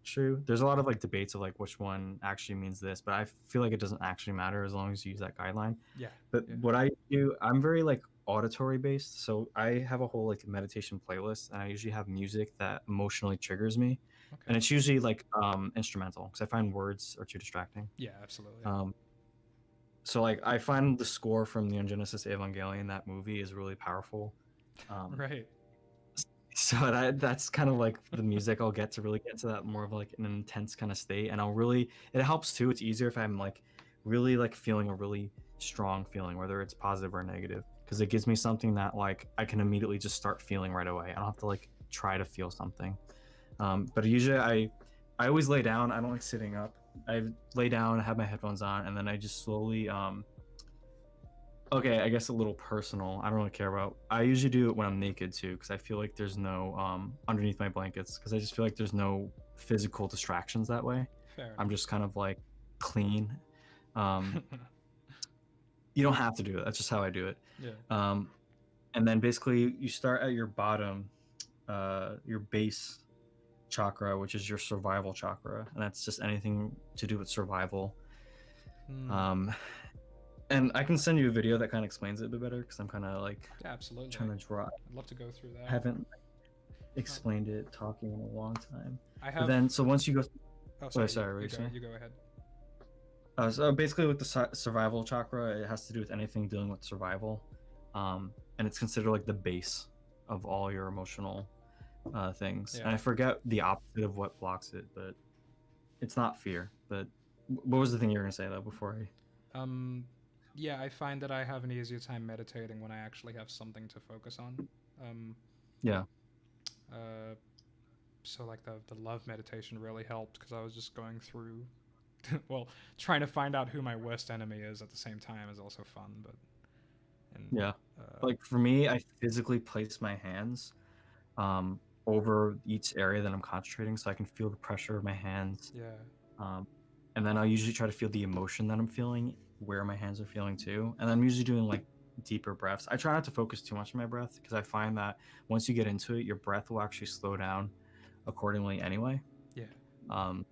Speaker 1: true. There's a lot of like debates of like which one actually means this, but I feel like it doesn't actually matter as long as you use that guideline.
Speaker 2: Yeah.
Speaker 1: But what I do, I'm very like auditory based, so I have a whole like meditation playlist, and I usually have music that emotionally triggers me,
Speaker 2: Okay.
Speaker 1: and it's usually like instrumental because I find words are too distracting.
Speaker 2: Yeah, absolutely.
Speaker 1: So like I find the score from Neon Genesis Evangelion, that movie, is really powerful.
Speaker 2: Right.
Speaker 1: So that's kind of like the music I'll get to really get to that more of like an intense kind of state, and it helps too. It's easier if I'm like really like feeling a really strong feeling, whether it's positive or negative, because it gives me something that like I can immediately just start feeling right away. I don't have to like try to feel something. But usually I always lay down. I don't like sitting up. I lay down, have my headphones on, and then I just slowly Okay, I guess a little personal. I don't really care about. I usually do it when I'm naked too, because I feel like there's no underneath my blankets, because I just feel like there's no physical distractions that way.
Speaker 2: Fair
Speaker 1: I'm
Speaker 2: enough.
Speaker 1: just kind of like clean. Um, you don't have to do it. That's just how I do it.
Speaker 2: Yeah.
Speaker 1: Um, and then basically you start at your bottom, your base chakra, which is your survival chakra, and that's just anything to do with survival.
Speaker 2: Hmm.
Speaker 1: Um, and I can send you a video that kind of explains it a bit better, because I'm kind of like
Speaker 2: Yeah, absolutely.
Speaker 1: trying to draw.
Speaker 2: I'd love to go through
Speaker 1: I
Speaker 2: that.
Speaker 1: haven't
Speaker 2: Um,
Speaker 1: explained it talking in a long time.
Speaker 2: I
Speaker 1: But
Speaker 2: have.
Speaker 1: then, so once you go,
Speaker 2: Oh,
Speaker 1: oh,
Speaker 2: sorry.
Speaker 1: sorry, what were
Speaker 2: You
Speaker 1: you
Speaker 2: go.
Speaker 1: saying?
Speaker 2: You go ahead.
Speaker 1: So basically, with the survival chakra, it has to do with anything dealing with survival, and it's considered like the base of all your emotional things.
Speaker 2: Yeah.
Speaker 1: And I forget the opposite of what blocks it, but it's not fear. But what was the thing you were gonna say though before I?
Speaker 2: Um, yeah, I find that I have an easier time meditating when I actually have something to focus on. Um,
Speaker 1: Yeah,
Speaker 2: uh, so like the love meditation really helped because I was just going through, well, trying to find out who my worst enemy is at the same time is also fun. But and
Speaker 1: yeah.
Speaker 2: uh,
Speaker 1: Like for me, I physically place my hands over each area that I'm concentrating, so I can feel the pressure of my hands.
Speaker 2: yeah,
Speaker 1: Um, and then I'll usually try to feel the emotion that I'm feeling, where my hands are feeling too. And I'm usually doing like deeper breaths. I try not to focus too much on my breath, because I find that once you get into it, your breath will actually slow down accordingly anyway.
Speaker 2: yeah,
Speaker 1: Um,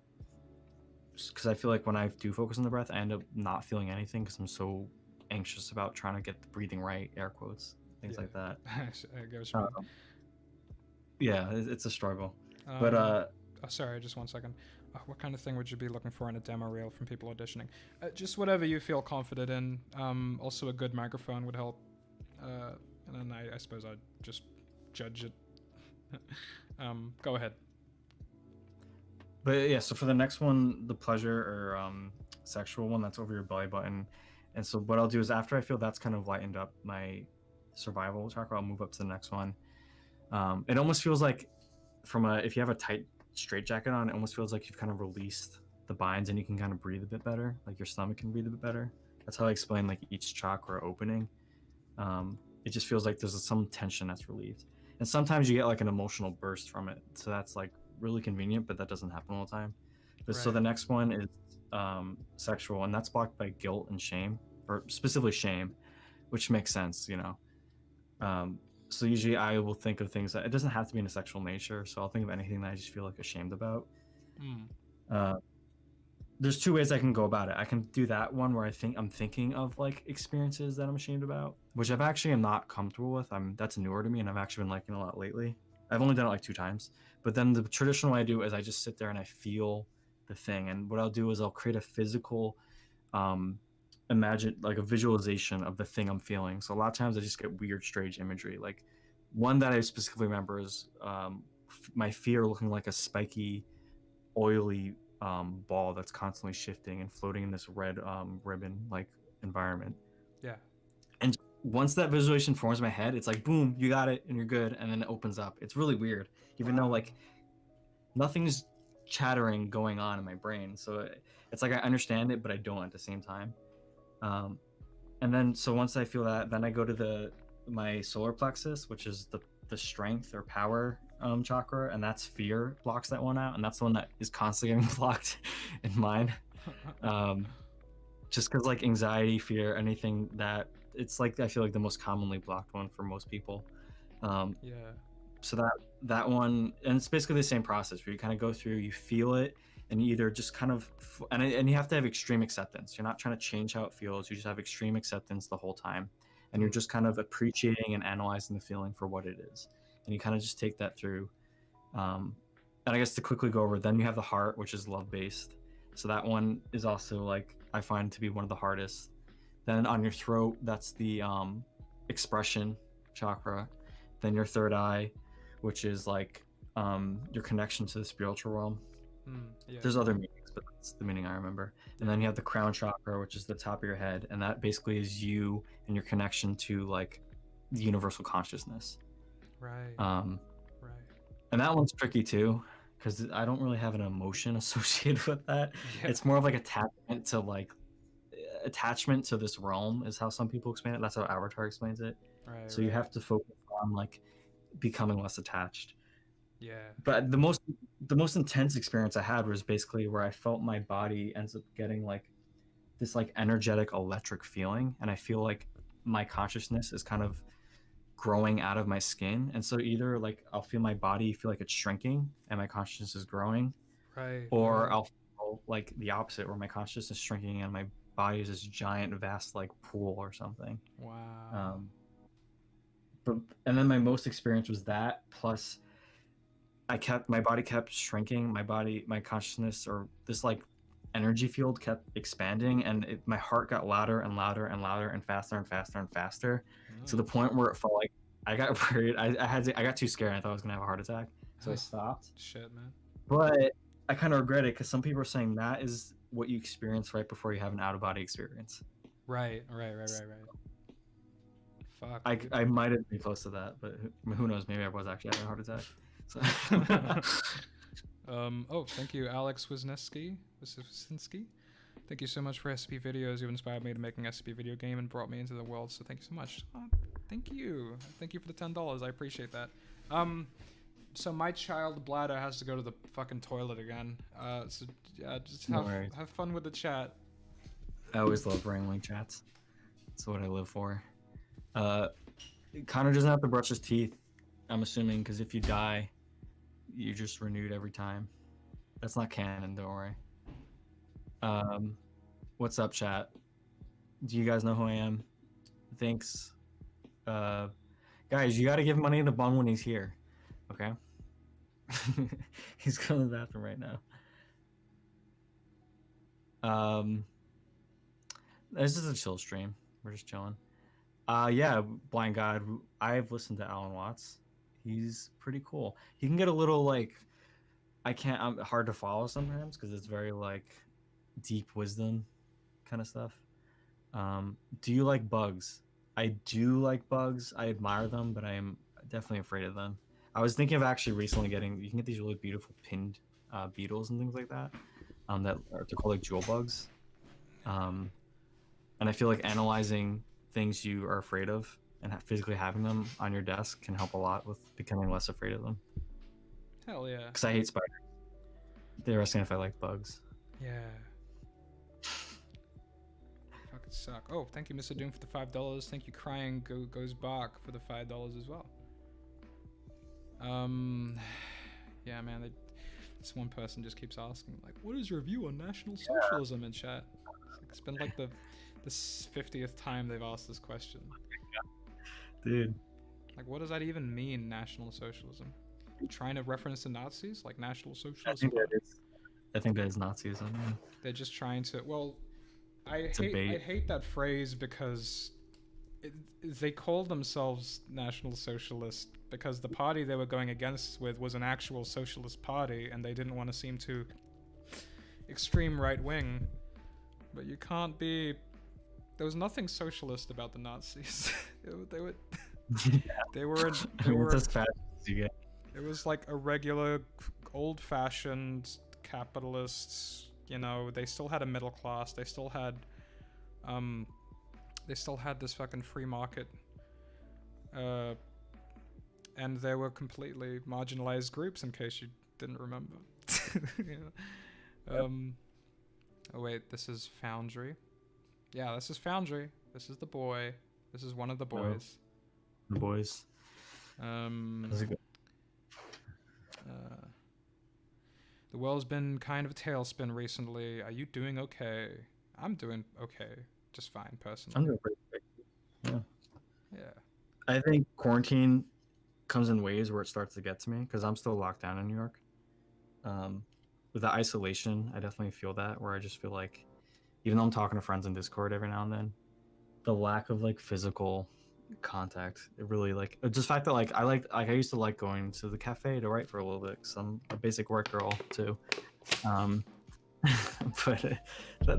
Speaker 1: because I feel like when I do focus on the breath, I end up not feeling anything, because I'm so anxious about trying to get the breathing right, air quotes, things
Speaker 2: yeah.
Speaker 1: like that.
Speaker 2: I get what you mean.
Speaker 1: Um, yeah, it's a struggle. But
Speaker 2: Um, oh, sorry, just 1 second. What kind of thing would you be looking for in a demo reel from people auditioning? Just whatever you feel confident in. Also, a good microphone would help. And then I suppose I'd just judge it. Go ahead.
Speaker 1: But yeah, so for the next one, the pleasure or sexual one, that's over your belly button. And so what I'll do is, after I feel that's kind of lightened up my survival chakra, I'll move up to the next one. It almost feels like, if you have a tight straight jacket on, it almost feels like you've kind of released the binds, and you can kind of breathe a bit better. Like your stomach can breathe a bit better. That's how I explain like each chakra opening. It just feels like there's some tension that's relieved. And sometimes you get like an emotional burst from it. So that's like really convenient, but that doesn't happen all the time. But so
Speaker 2: Right.
Speaker 1: the next one is sexual, and that's blocked by guilt and shame, or specifically shame, which makes sense, you know. Um, so usually I will think of things that, it doesn't have to be in a sexual nature. So I'll think of anything that I just feel like ashamed about.
Speaker 2: Mm.
Speaker 1: Uh, there's two ways I can go about it. I can do that one where I'm thinking of like experiences that I'm ashamed about, which I've actually am not comfortable with. That's newer to me, and I've actually been liking a lot lately. I've only done it like 2 times. But then the traditional way I do is I just sit there and I feel the thing. And what I'll do is I'll create a physical, um, imagine like a visualization of the thing I'm feeling. So a lot of times I just get weird, strange imagery. Like one that I specifically remember is my fear looking like a spiky, oily ball that's constantly shifting and floating in this red ribbon like environment.
Speaker 2: Yeah.
Speaker 1: And once that visualization forms in my head, it's like boom, you got it, and you're good, and then it opens up. It's really weird, even though
Speaker 2: Wow.
Speaker 1: like nothing's chattering going on in my brain. So it's like I understand it, but I don't at the same time. Um, and then so once I feel that, then I go to my solar plexus, which is the strength or power chakra, and that's fear blocks that one out, and that's the one that is constantly getting blocked in mine. Um, just because like anxiety, fear, anything that, it's like I feel like the most commonly blocked one for most people. Um,
Speaker 2: Yeah.
Speaker 1: so that one, and it's basically the same process where you kind of go through, you feel it, and you either just kind of, and you have to have extreme acceptance. You're not trying to change how it feels. You just have extreme acceptance the whole time, and you're
Speaker 2: Mm.
Speaker 1: just kind of appreciating and analyzing the feeling for what it is, and you kind of just take that through. And I guess to quickly go over, then you have the heart, which is love based. So that one is also like I find to be one of the hardest. Then on your throat, that's the expression chakra. Then your third eye, which is like your connection to the spiritual realm.
Speaker 2: Mm. Yeah.
Speaker 1: There's other meanings, but that's the meaning I remember. And then you have the crown chakra, which is the top of your head, and that basically is you and your connection to like the universal consciousness.
Speaker 2: Right.
Speaker 1: Um,
Speaker 2: Right.
Speaker 1: and that one's tricky too, because I don't really have an emotion associated with that.
Speaker 2: Yeah.
Speaker 1: It's more of like attachment to like attachment to this realm is how some people explain it. That's how Avatar explains it.
Speaker 2: Right.
Speaker 1: So you have to focus on like becoming less attached.
Speaker 2: Yeah.
Speaker 1: But the most intense experience I had was basically where I felt my body ends up getting like this like energetic electric feeling, and I feel like my consciousness is kind of growing out of my skin. And so either like I'll feel my body feel like it's shrinking and my consciousness is growing,
Speaker 2: Right.
Speaker 1: or
Speaker 2: Right.
Speaker 1: I'll feel like the opposite where my consciousness is shrinking and my body is this giant vast like pool or something.
Speaker 2: Wow.
Speaker 1: But and then my most experience was that, plus my body kept shrinking, my consciousness, or this like energy field kept expanding, and my heart got louder and louder and louder and faster and faster and faster, to the point where it felt like I got worried. I got too scared. I thought I was gonna have a heart attack, so I stopped.
Speaker 2: Shit, man.
Speaker 1: But I kind of regret it because some people are saying that is what you experience right before you have an out of body experience.
Speaker 2: Right. Fuck.
Speaker 1: I might have been close to that, but who knows? Maybe I was actually having a heart attack. So.
Speaker 2: Oh, thank you, Alex Wisniewski. Thank you so much for SCP videos. You inspired me to make an SCP video game and brought me into the world. So thank you so much. Thank you for the $10. I appreciate that. So my child bladder has to go to the fucking toilet again. So yeah, just have fun with the chat.
Speaker 1: I always love wrangling chats. That's what I live for. Connor doesn't have to brush his teeth, I'm assuming, because if you die, you're just renewed every time. That's not canon, don't worry. What's up, chat? Do you guys know who I am? Thanks. Guys, you gotta give money to Bong when he's here. Okay? He's going to the bathroom right now. This is a chill stream. We're just chilling. Yeah, Blind God, I've listened to Alan Watts. He's pretty cool. He can get a little like I'm hard to follow sometimes because it's very like deep wisdom kind of stuff. Do you like bugs? I do like bugs. I admire them, but I am definitely afraid of them. I was thinking of actually recently you can get these really beautiful pinned beetles and things like that. They're called like jewel bugs. And I feel like analyzing things you are afraid of and physically having them on your desk can help a lot with becoming less afraid of them.
Speaker 2: Hell yeah.
Speaker 1: Because I hate spiders. They're asking if I like bugs.
Speaker 2: Yeah. Fucking suck. Oh, thank you, Mr. Doom, for the $5. Thank you, Crying Goes Bark, for the $5 as well. Yeah, man. This one person just keeps asking, like, what is your view on National Socialism in chat? It's been like the 50th time they've asked this question.
Speaker 1: Dude.
Speaker 2: Like, what does that even mean, National Socialism? Trying to reference the Nazis, like National Socialism?
Speaker 1: I think that is Nazism. Yeah.
Speaker 2: They're just trying to. Well, I hate that phrase because they called themselves National Socialist because the party they were going against with was an actual socialist party, and they didn't want to seem too extreme right wing. But you can't be. There was nothing socialist about the Nazis. They were
Speaker 1: as fast as you get.
Speaker 2: It was like a regular, old-fashioned capitalists. You know, they still had a middle class. They still had this fucking free market. And they were completely marginalized groups, in case you didn't remember. Oh wait, this is Foundry. Yeah, this is Foundry. This is the boy. This is one of the boys.
Speaker 1: The boys.
Speaker 2: The world's been kind of a tailspin recently. Are you doing okay? I'm doing okay. Just fine, personally.
Speaker 1: I'm doing pretty good. Yeah.
Speaker 2: Yeah.
Speaker 1: I think quarantine comes in waves where it starts to get to me because I'm still locked down in New York. With the isolation, I definitely feel that, where I just feel like, even though I'm talking to friends in Discord every now and then, the lack of like physical contact, it really like just the fact that like I used to like going to the cafe to write for a little bit because I'm a basic work girl too. But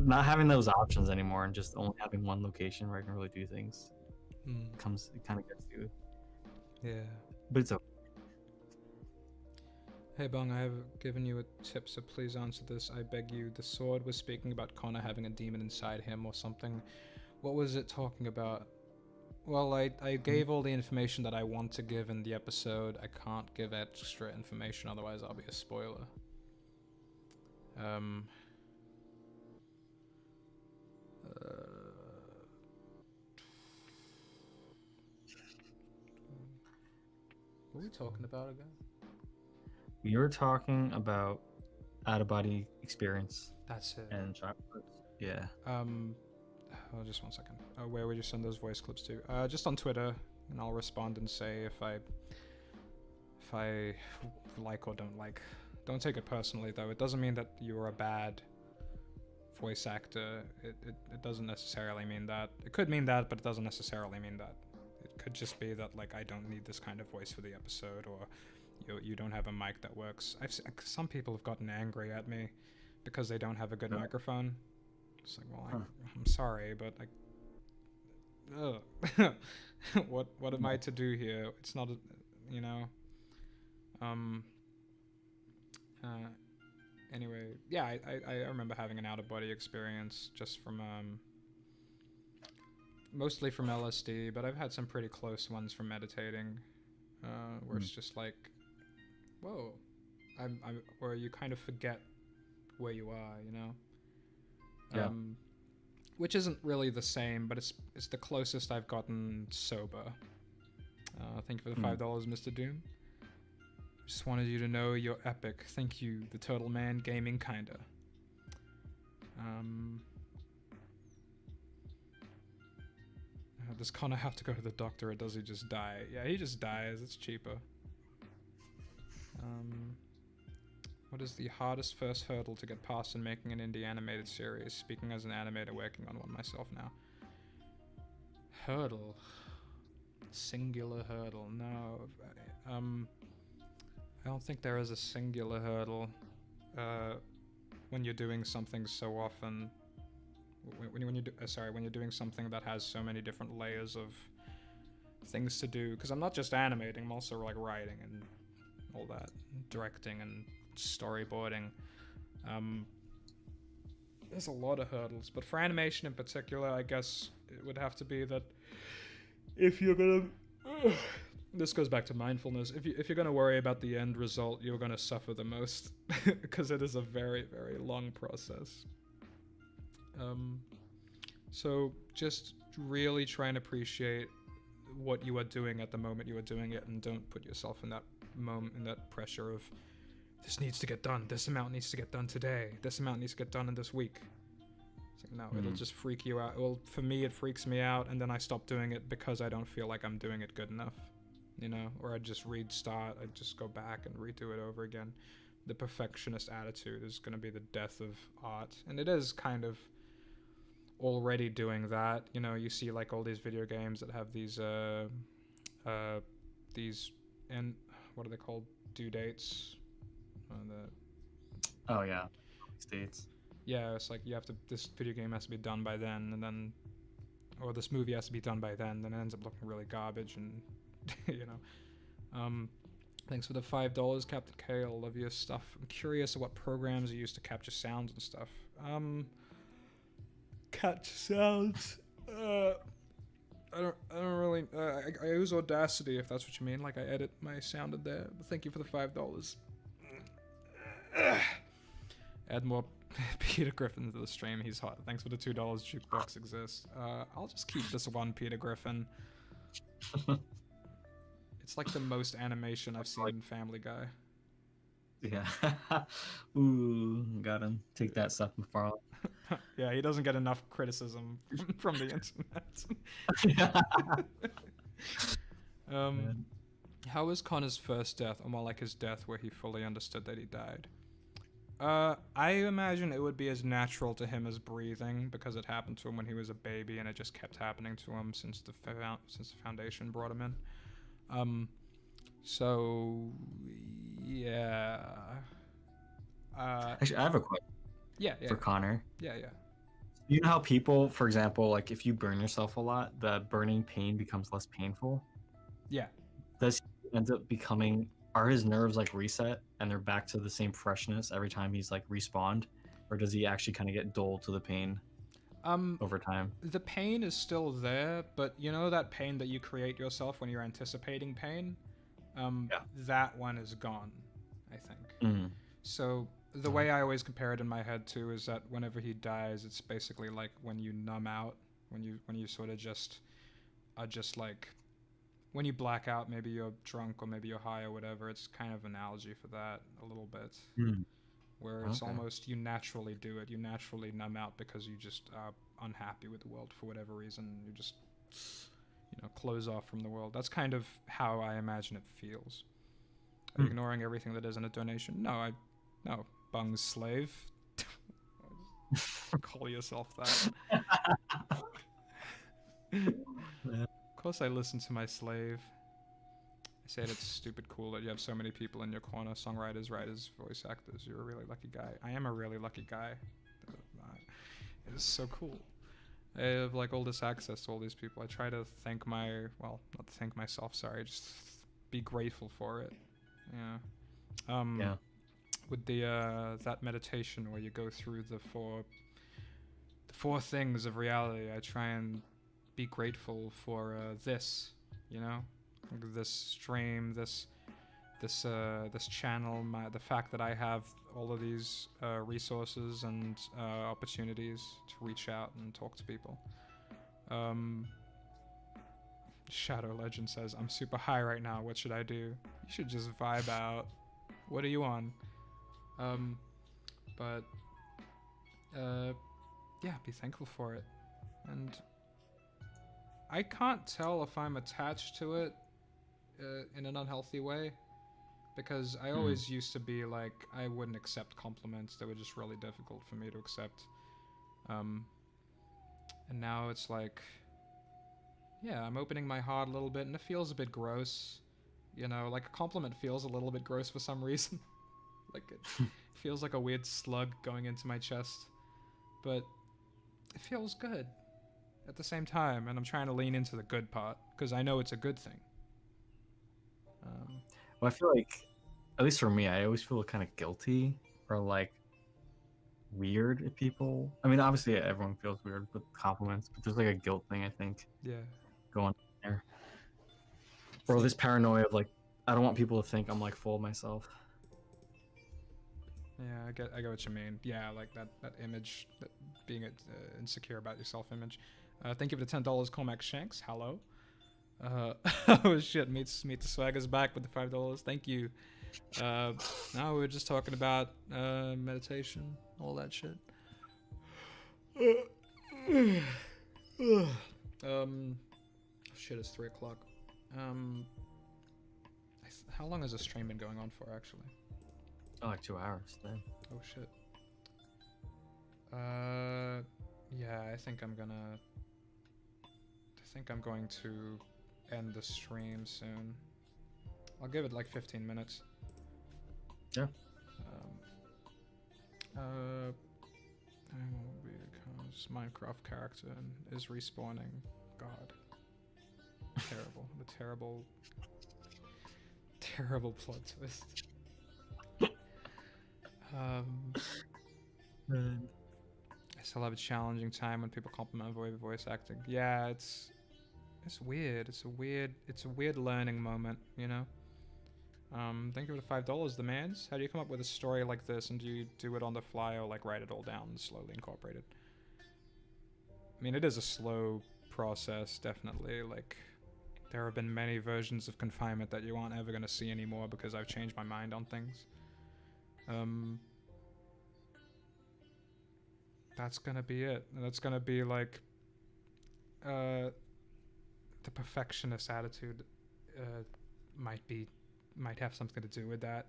Speaker 1: not having those options anymore and just only having one location where I can really do things it kind of gets to you.
Speaker 2: Yeah.
Speaker 1: But it's okay.
Speaker 2: Hey Bung, I have given you a tip, so please answer this. I beg you. The sword was speaking about Connor having a demon inside him or something. What was it talking about? Well, I gave all the information that I want to give in the episode. I can't give extra information, otherwise I'll be a spoiler. What are we talking about again?
Speaker 1: We were talking about out-of-body experience
Speaker 2: That's it.
Speaker 1: and childhood. Yeah.
Speaker 2: Oh, just 1 second. Where would you send those voice clips to? Just on Twitter, and I'll respond and say if I like or don't like. Don't take it personally, though. It doesn't mean that you're a bad voice actor. It doesn't necessarily mean that. It could mean that, but it doesn't necessarily mean that. It could just be that, like, I don't need this kind of voice for the episode, or you don't have a mic that works. Some people have gotten angry at me because they don't have a good microphone. It's like, well, I'm sorry, but what am I to do here? It's not, you know. Anyway, yeah, I remember having an out-of-body experience just from mostly from LSD, but I've had some pretty close ones from meditating, where it's just like, whoa, where you kind of forget where you are, you know.
Speaker 1: Yeah.
Speaker 2: Which isn't really the same, but it's the closest I've gotten sober. Thank you for the $5, Mr. Doom. Just wanted you to know you're epic. Thank you, the Turtle Man Gaming kinda. Does Connor have to go to the doctor, or does he just die? Yeah, he just dies. It's cheaper. What is the hardest first hurdle to get past in making an indie animated series? Speaking as an animator working on one myself now. Hurdle. Singular hurdle. No. I don't think there is a singular hurdle when you're doing something so often. When you're doing something that has so many different layers of things to do. Because I'm not just animating, I'm also like writing and all that, directing and storyboarding. There's a lot of hurdles, but for animation in particular, I guess it would have to be that if you're gonna this goes back to mindfulness. If you're gonna worry about the end result, you're gonna suffer the most because it is a very, very long process. So just really try and appreciate what you are doing at the moment you are doing it, and don't put yourself in that moment, in that pressure of this needs to get done, this amount needs to get done today, this amount needs to get done in this week. It's like, no, it'll just freak you out. Well, for me, it freaks me out, and then I stop doing it because I don't feel like I'm doing it good enough, you know? Or I just restart, I just go back and redo it over again. The perfectionist attitude is going to be the death of art, and it is kind of already doing that. You know, you see like all these video games that have these and what are they called, due dates.
Speaker 1: Oh yeah, states.
Speaker 2: Yeah, it's like this video game has to be done by then, and then, or this movie has to be done by then it ends up looking really garbage, and you know. Thanks for the $5, Captain Kale. Love your stuff. I'm curious what programs you use to capture sounds and stuff. Capture sounds. I don't really. I use Audacity, if that's what you mean. Like, I edit my sound in there. But thank you for the $5. Add more Peter Griffin to the stream. He's hot. Thanks for the $2. Jukebox exists. I'll just keep this one Peter Griffin. It's like the most animation I've seen in Family Guy.
Speaker 1: Yeah. Ooh, got him. Take that stuff from Farley.
Speaker 2: Yeah, he doesn't get enough criticism from the internet. How was Connor's first death, or more like his death where he fully understood that he died? I imagine it would be as natural to him as breathing, because it happened to him when he was a baby, and it just kept happening to him since the Foundation brought him in. So yeah.
Speaker 1: Actually, I have a question.
Speaker 2: Yeah.
Speaker 1: For Connor.
Speaker 2: Yeah.
Speaker 1: You know how people, for example, like if you burn yourself a lot, the burning pain becomes less painful?
Speaker 2: Yeah.
Speaker 1: Does he end up becoming are his nerves like reset and they're back to the same freshness every time he's like respawned, or does he actually kind of get dull to the pain
Speaker 2: Um,
Speaker 1: over time?
Speaker 2: the pain is still there, but you know that pain that you create yourself when you're anticipating pain?
Speaker 1: Yeah.
Speaker 2: That one is gone, I think.
Speaker 1: Mm.
Speaker 2: So the way I always compare it in my head too is that whenever he dies, it's basically like when you numb out, when you sort of just are just like when you black out, maybe you're drunk or maybe you're high or whatever. It's kind of an analogy for that a little bit,
Speaker 1: Mm.
Speaker 2: where it's
Speaker 1: Okay.
Speaker 2: almost you naturally do it. You naturally numb out because you just are unhappy with the world for whatever reason. You just close off from the world. That's kind of how I imagine it feels. Are you
Speaker 1: Hmm.
Speaker 2: ignoring everything that isn't a donation? No, Bung's slave. Call yourself that.
Speaker 1: Yeah.
Speaker 2: Of course, I listen to my slave. I said it's stupid cool that you have so many people in your corner, songwriters, writers, voice actors. You're a really lucky guy. I am a really lucky guy. It is so cool. I have like all this access to all these people. I try to thank not thank myself, sorry, just be grateful for it. Yeah.
Speaker 1: Yeah.
Speaker 2: With the that meditation where you go through the four things of reality, I try and be grateful for this, this stream, this channel, the fact that I have all of these resources and opportunities to reach out and talk to people. Shadow Legend says, "I'm super high right now. What should I do?" You should just vibe out. What are you on? But yeah, be thankful for it. And I can't tell if I'm attached to it in an unhealthy way, because I always used to be like, I wouldn't accept compliments. They were just really difficult for me to accept. And now it's like, yeah, I'm opening my heart a little bit, and it feels a bit gross. Like a compliment feels a little bit gross for some reason. Like it feels like a weird slug going into my chest. But it feels good at the same time, and I'm trying to lean into the good part because I know it's a good thing.
Speaker 1: Well, I feel like, at least for me, I always feel kind of guilty or like weird if people. I mean, obviously everyone feels weird with compliments, but there's like a guilt thing I think
Speaker 2: Yeah.
Speaker 1: going on there, or this paranoia of like I don't want people to think I'm like full of myself.
Speaker 2: Yeah, I get what you mean. Yeah, like that image, that being insecure about your self image. Thank you for the $10, Cormac Shanks. Hello. Oh shit, meet the swagger's back with the $5. Thank you. Now we were just talking about meditation, all that shit. Shit, it's 3 o'clock. How long has this stream been going on for, actually?
Speaker 1: Oh, like 2 hours. Then.
Speaker 2: Oh shit. Yeah, I think I'm going to end the stream soon. I'll give it like 15 minutes.
Speaker 1: Yeah.
Speaker 2: Because Minecraft character is respawning. God. Terrible. The terrible plot twist. I still have a challenging time when people compliment voice acting. Yeah, it's weird. It's a weird learning moment, Thank you for the $5, the mans. How do you come up with a story like this, and do you do it on the fly or like write it all down and slowly incorporate it? I mean, it is a slow process, definitely. Like, there have been many versions of confinement that you aren't ever gonna see anymore because I've changed my mind on things. That's gonna be it. That's gonna be like the perfectionist attitude might have something to do with that,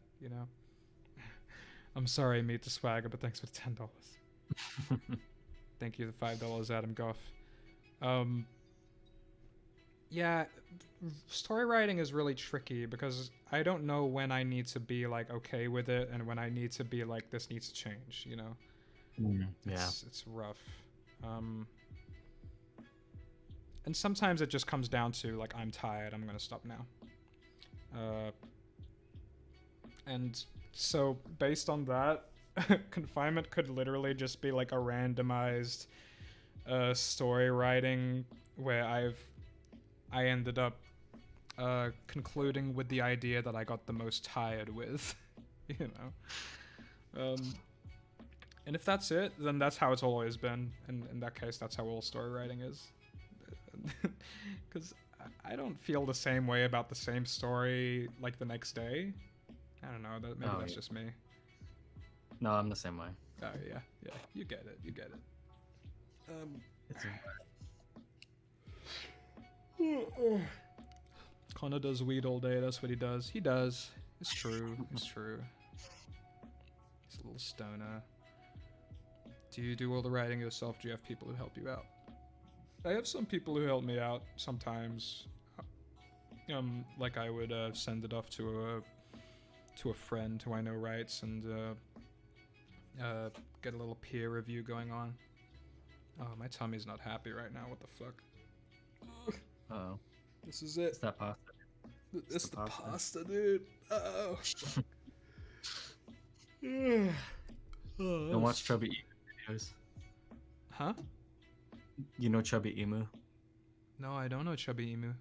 Speaker 2: I'm sorry, Meet the Swagger, but thanks for the $10. Thank you, the $5, Adam Goff. Yeah, story writing is really tricky because I don't know when I need to be like okay with it and when I need to be like this needs to change,
Speaker 1: Yeah.
Speaker 2: It's rough. And sometimes it just comes down to like I'm tired, I'm gonna stop now. And so based on that, confinement could literally just be like a randomized story writing where I ended up concluding with the idea that I got the most tired with, you know. And if that's it, then that's how it's always been. And in that case, that's how all story writing is. Because I don't feel the same way about the same story like the next day. I don't know. Maybe that's just me.
Speaker 1: No, I'm the same way.
Speaker 2: Oh yeah, you get it. Connor does weed all day. That's what he does. He does. It's true. It's true. He's a little stoner. Do you do all the writing yourself? Do you have people who help you out? I have some people who help me out sometimes. Like I would send it off to a friend who I know writes, and get a little peer review going on. Oh, my tummy's not happy right now. What the fuck?
Speaker 1: Oh.
Speaker 2: This is it.
Speaker 1: It's that pasta.
Speaker 2: It's the pasta, dude. Oh.
Speaker 1: Don't watch Chubby Emu videos.
Speaker 2: Huh?
Speaker 1: You know Chubby Emu?
Speaker 2: No, I don't know Chubby Emu.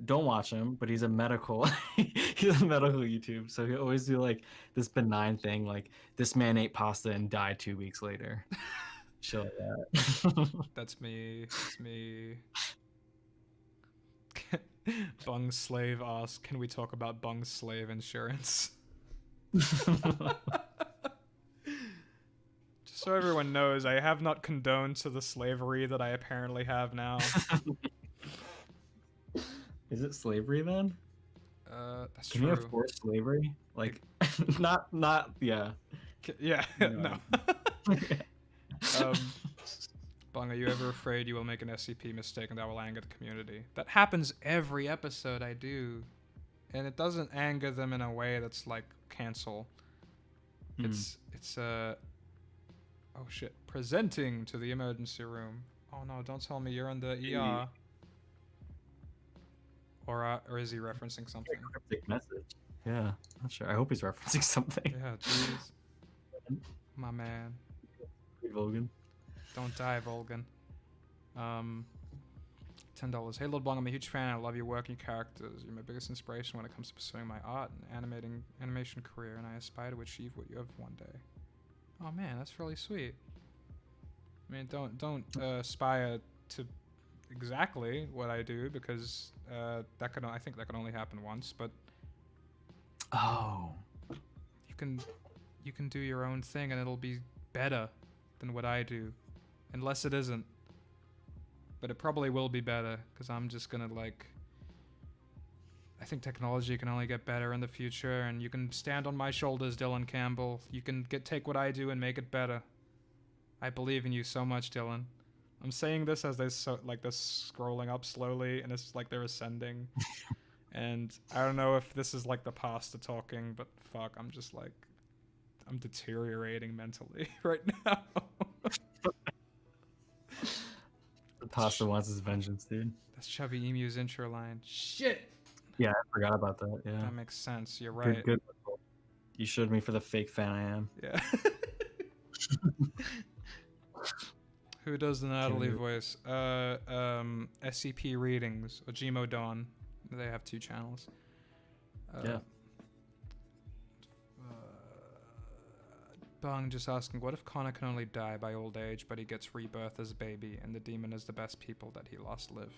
Speaker 1: Don't watch him, but he's a medical he's a medical YouTube, so he always do like this benign thing, like this man ate pasta and died 2 weeks later. Shit like that.
Speaker 2: That's me. That's me. Bung Slave asks, can we talk about Bung Slave insurance? Just so everyone knows, I have not condoned to the slavery that I apparently have now.
Speaker 1: Is it slavery then?
Speaker 2: That's
Speaker 1: Can
Speaker 2: true.
Speaker 1: you have forced slavery? Like, not, yeah.
Speaker 2: Yeah, no. Bung, are you ever afraid you will make an SCP mistake and that will anger the community? That happens every episode I do. And it doesn't anger them in a way that's like cancel. It's oh shit, presenting to the emergency room. Oh no, don't tell me you're in the ER. Or is he referencing something?
Speaker 1: Cryptic message. Yeah, not sure. I hope he's referencing something.
Speaker 2: Yeah, jeez. My man.
Speaker 1: Volgan.
Speaker 2: Don't die, Volgan. $10. Hey, Lord Bong, I'm a huge fan. I love your work and your characters. You're my biggest inspiration when it comes to pursuing my art and animation career, and I aspire to achieve what you have one day. Oh man, that's really sweet. I mean, don't aspire to exactly what I do, because I think that can only happen once. But
Speaker 1: oh,
Speaker 2: you can do your own thing, and it'll be better than what I do, unless it isn't. But it probably will be better, because I'm just gonna I think technology can only get better in the future, and you can stand on my shoulders, Dylan Campbell. You can take what I do and make it better. I believe in you so much, Dylan. I'm saying this as they're scrolling up slowly, and it's like they're ascending. And I don't know if this is like the pasta talking, but fuck, I'm deteriorating mentally right now.
Speaker 1: The pasta wants his vengeance, dude.
Speaker 2: That's Chubby Emu's intro line. Shit!
Speaker 1: Yeah, I forgot about that. Yeah.
Speaker 2: That makes sense. You're right.
Speaker 1: Good. You showed me for the fake fan I am.
Speaker 2: Yeah. Who does the Natalie voice? SCP Readings or Gmo Dawn. They have 2 channels.
Speaker 1: Yeah.
Speaker 2: Bung just asking, what if Connor can only die by old age, but he gets rebirth as a baby, and the demon is the best people that he lost live?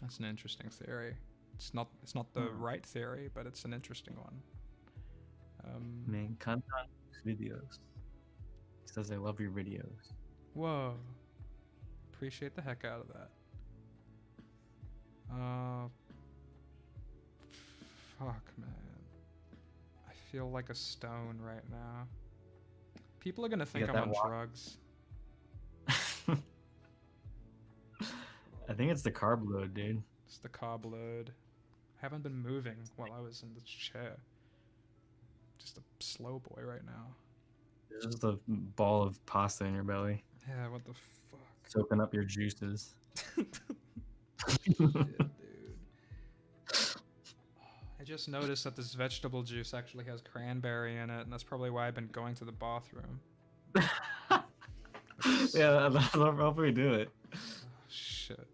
Speaker 2: That's an interesting theory. It's not the right theory, but it's an interesting one.
Speaker 1: Man, content videos. He says I love your videos.
Speaker 2: Whoa. Appreciate the heck out of that. Fuck, man. I feel like a stone right now. People are gonna think I'm on drugs.
Speaker 1: I think it's the carb load, dude.
Speaker 2: It's the carb load. I haven't been moving while I was in this chair. Just a slow boy right now.
Speaker 1: There's just a ball of pasta in your belly.
Speaker 2: Yeah, what the fuck?
Speaker 1: Soaking up your juices.
Speaker 2: Shit, dude. I just noticed that this vegetable juice actually has cranberry in it, and that's probably why I've been going to the bathroom.
Speaker 1: Yeah, that'll probably do it.
Speaker 2: Oh, shit.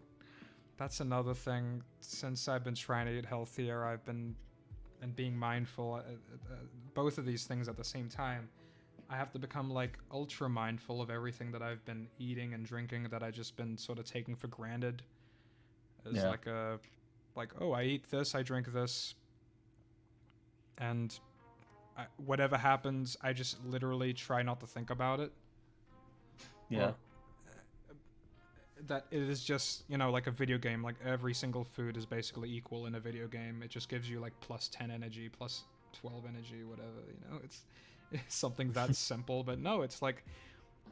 Speaker 2: That's another thing. Since I've been trying to eat healthier, I've been and being mindful. Both of these things at the same time. I have to become like ultra mindful of everything that I've been eating and drinking that I just been sort of taking for granted. As like oh, I eat this, I drink this, and whatever happens, I just literally try not to think about it.
Speaker 1: Yeah.
Speaker 2: Or, that it is just, you know, like a video game. Like every single food is basically equal in a video game. It just gives you like plus 10 energy, plus 12 energy, whatever, you know. It's something that simple, but no, it's like,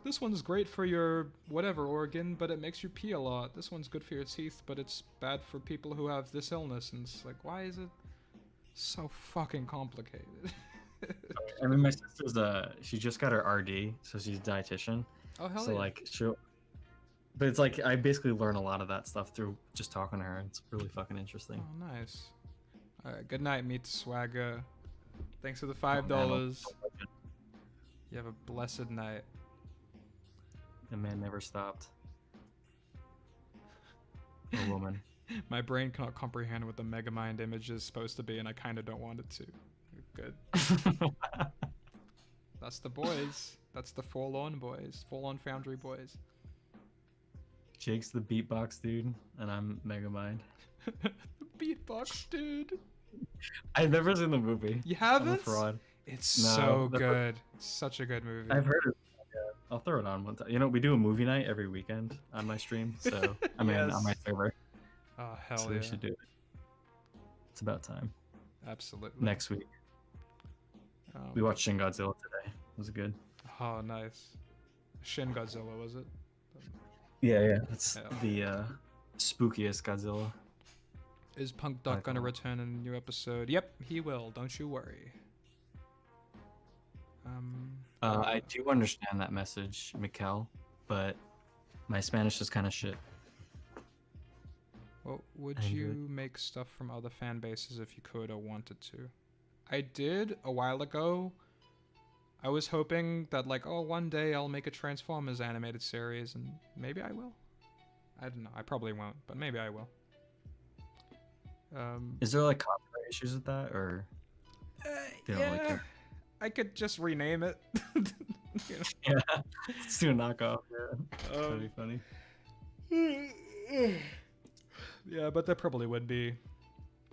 Speaker 2: this one's great for your whatever organ, but it makes you pee a lot. This one's good for your teeth, but it's bad for people who have this illness. And it's like, why is it so fucking complicated?
Speaker 1: I mean, my sister's she just got her RD, so she's a dietitian.
Speaker 2: Oh, hell
Speaker 1: so
Speaker 2: yeah.
Speaker 1: like but it's like I basically learn a lot of that stuff through just talking to her. It's really fucking interesting.
Speaker 2: Oh, nice. All right, good night, Meet the Swagger. Thanks for the $5. You have a blessed night.
Speaker 1: The man never stopped. A woman.
Speaker 2: My brain cannot comprehend what the Megamind image is supposed to be, and I kind of don't want it to. Good. That's the boys. That's the Forlorn boys. ForlornFoundry boys.
Speaker 1: Jake's the beatbox dude, and I'm Megamind.
Speaker 2: Beatbox dude.
Speaker 1: I've never seen the movie.
Speaker 2: You haven't?
Speaker 1: I'm a fraud.
Speaker 2: It's
Speaker 1: No,
Speaker 2: so good. It's such a good movie.
Speaker 1: I've heard it. Yeah, I'll throw it on one time. You know, we do a movie night every weekend on my stream, so I mean
Speaker 2: Yes.
Speaker 1: on my server.
Speaker 2: Oh, hell
Speaker 1: So
Speaker 2: yeah.
Speaker 1: we should do it. It's about time.
Speaker 2: Absolutely.
Speaker 1: Next week. We watched Shin Godzilla today. Was it good?
Speaker 2: Oh, nice. Shin Godzilla, was it?
Speaker 1: Yeah. It's the spookiest Godzilla.
Speaker 2: Is Punk Duck gonna return in a new episode? Yep, he will. Don't you worry.
Speaker 1: I do understand that message, Mikkel, but my Spanish is kind of shit.
Speaker 2: Well, would you make stuff from other fan bases if you could or wanted to? I did a while ago. I was hoping that, like, oh, one day I'll make a Transformers animated series, and maybe I will. I don't know. I probably won't, but maybe I will.
Speaker 1: Is there like copyright issues with that, or they don't really care?
Speaker 2: I could just rename it. You know?
Speaker 1: Yeah, let's do a knockoff. Yeah, that'd be funny.
Speaker 2: Yeah, but there probably would be,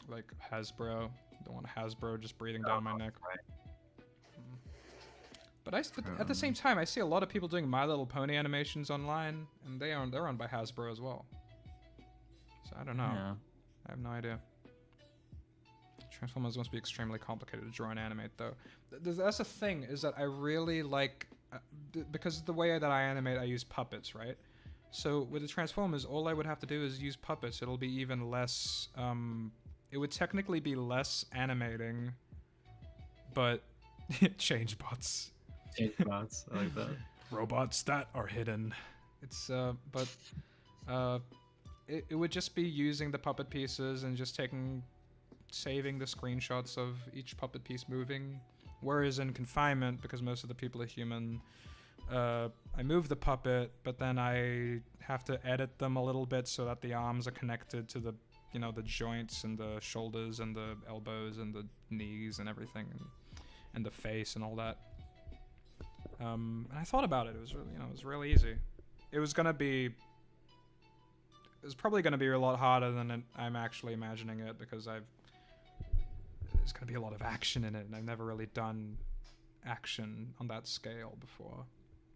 Speaker 2: like, Hasbro. Don't want Hasbro just breathing down my neck.
Speaker 1: Right.
Speaker 2: But at the same time, I see a lot of people doing My Little Pony animations online, and they're owned by Hasbro as well. So I don't know.
Speaker 1: Yeah.
Speaker 2: I have no idea. Transformers must be extremely complicated to draw and animate, though. That's the thing, is that I really like... because the way that I animate, I use puppets, right? So with the Transformers, all I would have to do is use puppets. It'll be even less... it would technically be less animating, but... change bots.
Speaker 1: Change bots, I like that.
Speaker 2: Robots that are hidden. It's, it would just be using the puppet pieces and just saving the screenshots of each puppet piece moving. Whereas in confinement, because most of the people are human, I move the puppet, but then I have to edit them a little bit so that the arms are connected to the, you know, the joints and the shoulders and the elbows and the knees and everything, and the face and all that. And I thought about it. It was really, you know, it was really easy. It was probably gonna be a lot harder than I'm actually imagining it, because there's gonna be a lot of action in it, and I've never really done action on that scale before.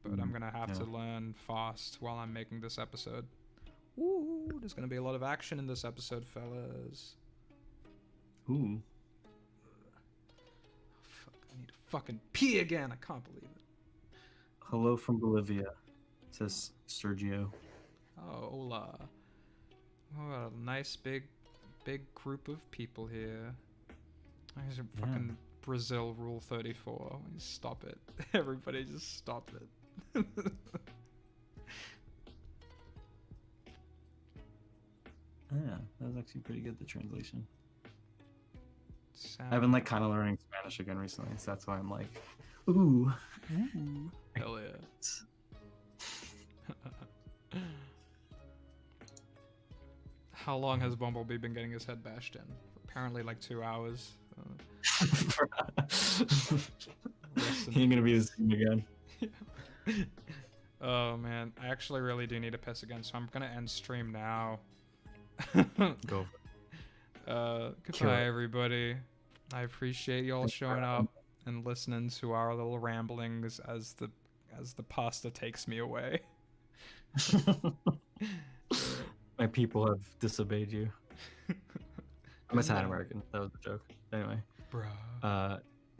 Speaker 2: But I'm gonna have to learn fast while I'm making this episode. Ooh, there's gonna be a lot of action in this episode, fellas.
Speaker 1: Ooh.
Speaker 2: Fuck, I need to fucking pee again. I can't believe it.
Speaker 1: Hello from Bolivia, says Sergio.
Speaker 2: Oh, hola. Oh, a nice big group of people here. There's a fucking Brazil Rule 34. Stop it. Everybody just stop it.
Speaker 1: Yeah, that was actually pretty good, the translation. I've been like kind of learning Spanish again recently, so that's why I'm like, ooh.
Speaker 2: Ooh. Hell yeah. How long has Bumblebee been getting his head bashed in? Apparently like 2 hours.
Speaker 1: He ain't gonna be the same again.
Speaker 2: Oh man, I actually really do need to piss again, so I'm gonna end stream now.
Speaker 1: Go.
Speaker 2: Goodbye everybody. I appreciate y'all showing up and listening to our little ramblings as the pasta takes me away.
Speaker 1: My people have disobeyed you. I'm Italian American. That was a joke. Anyway.
Speaker 2: Bruh.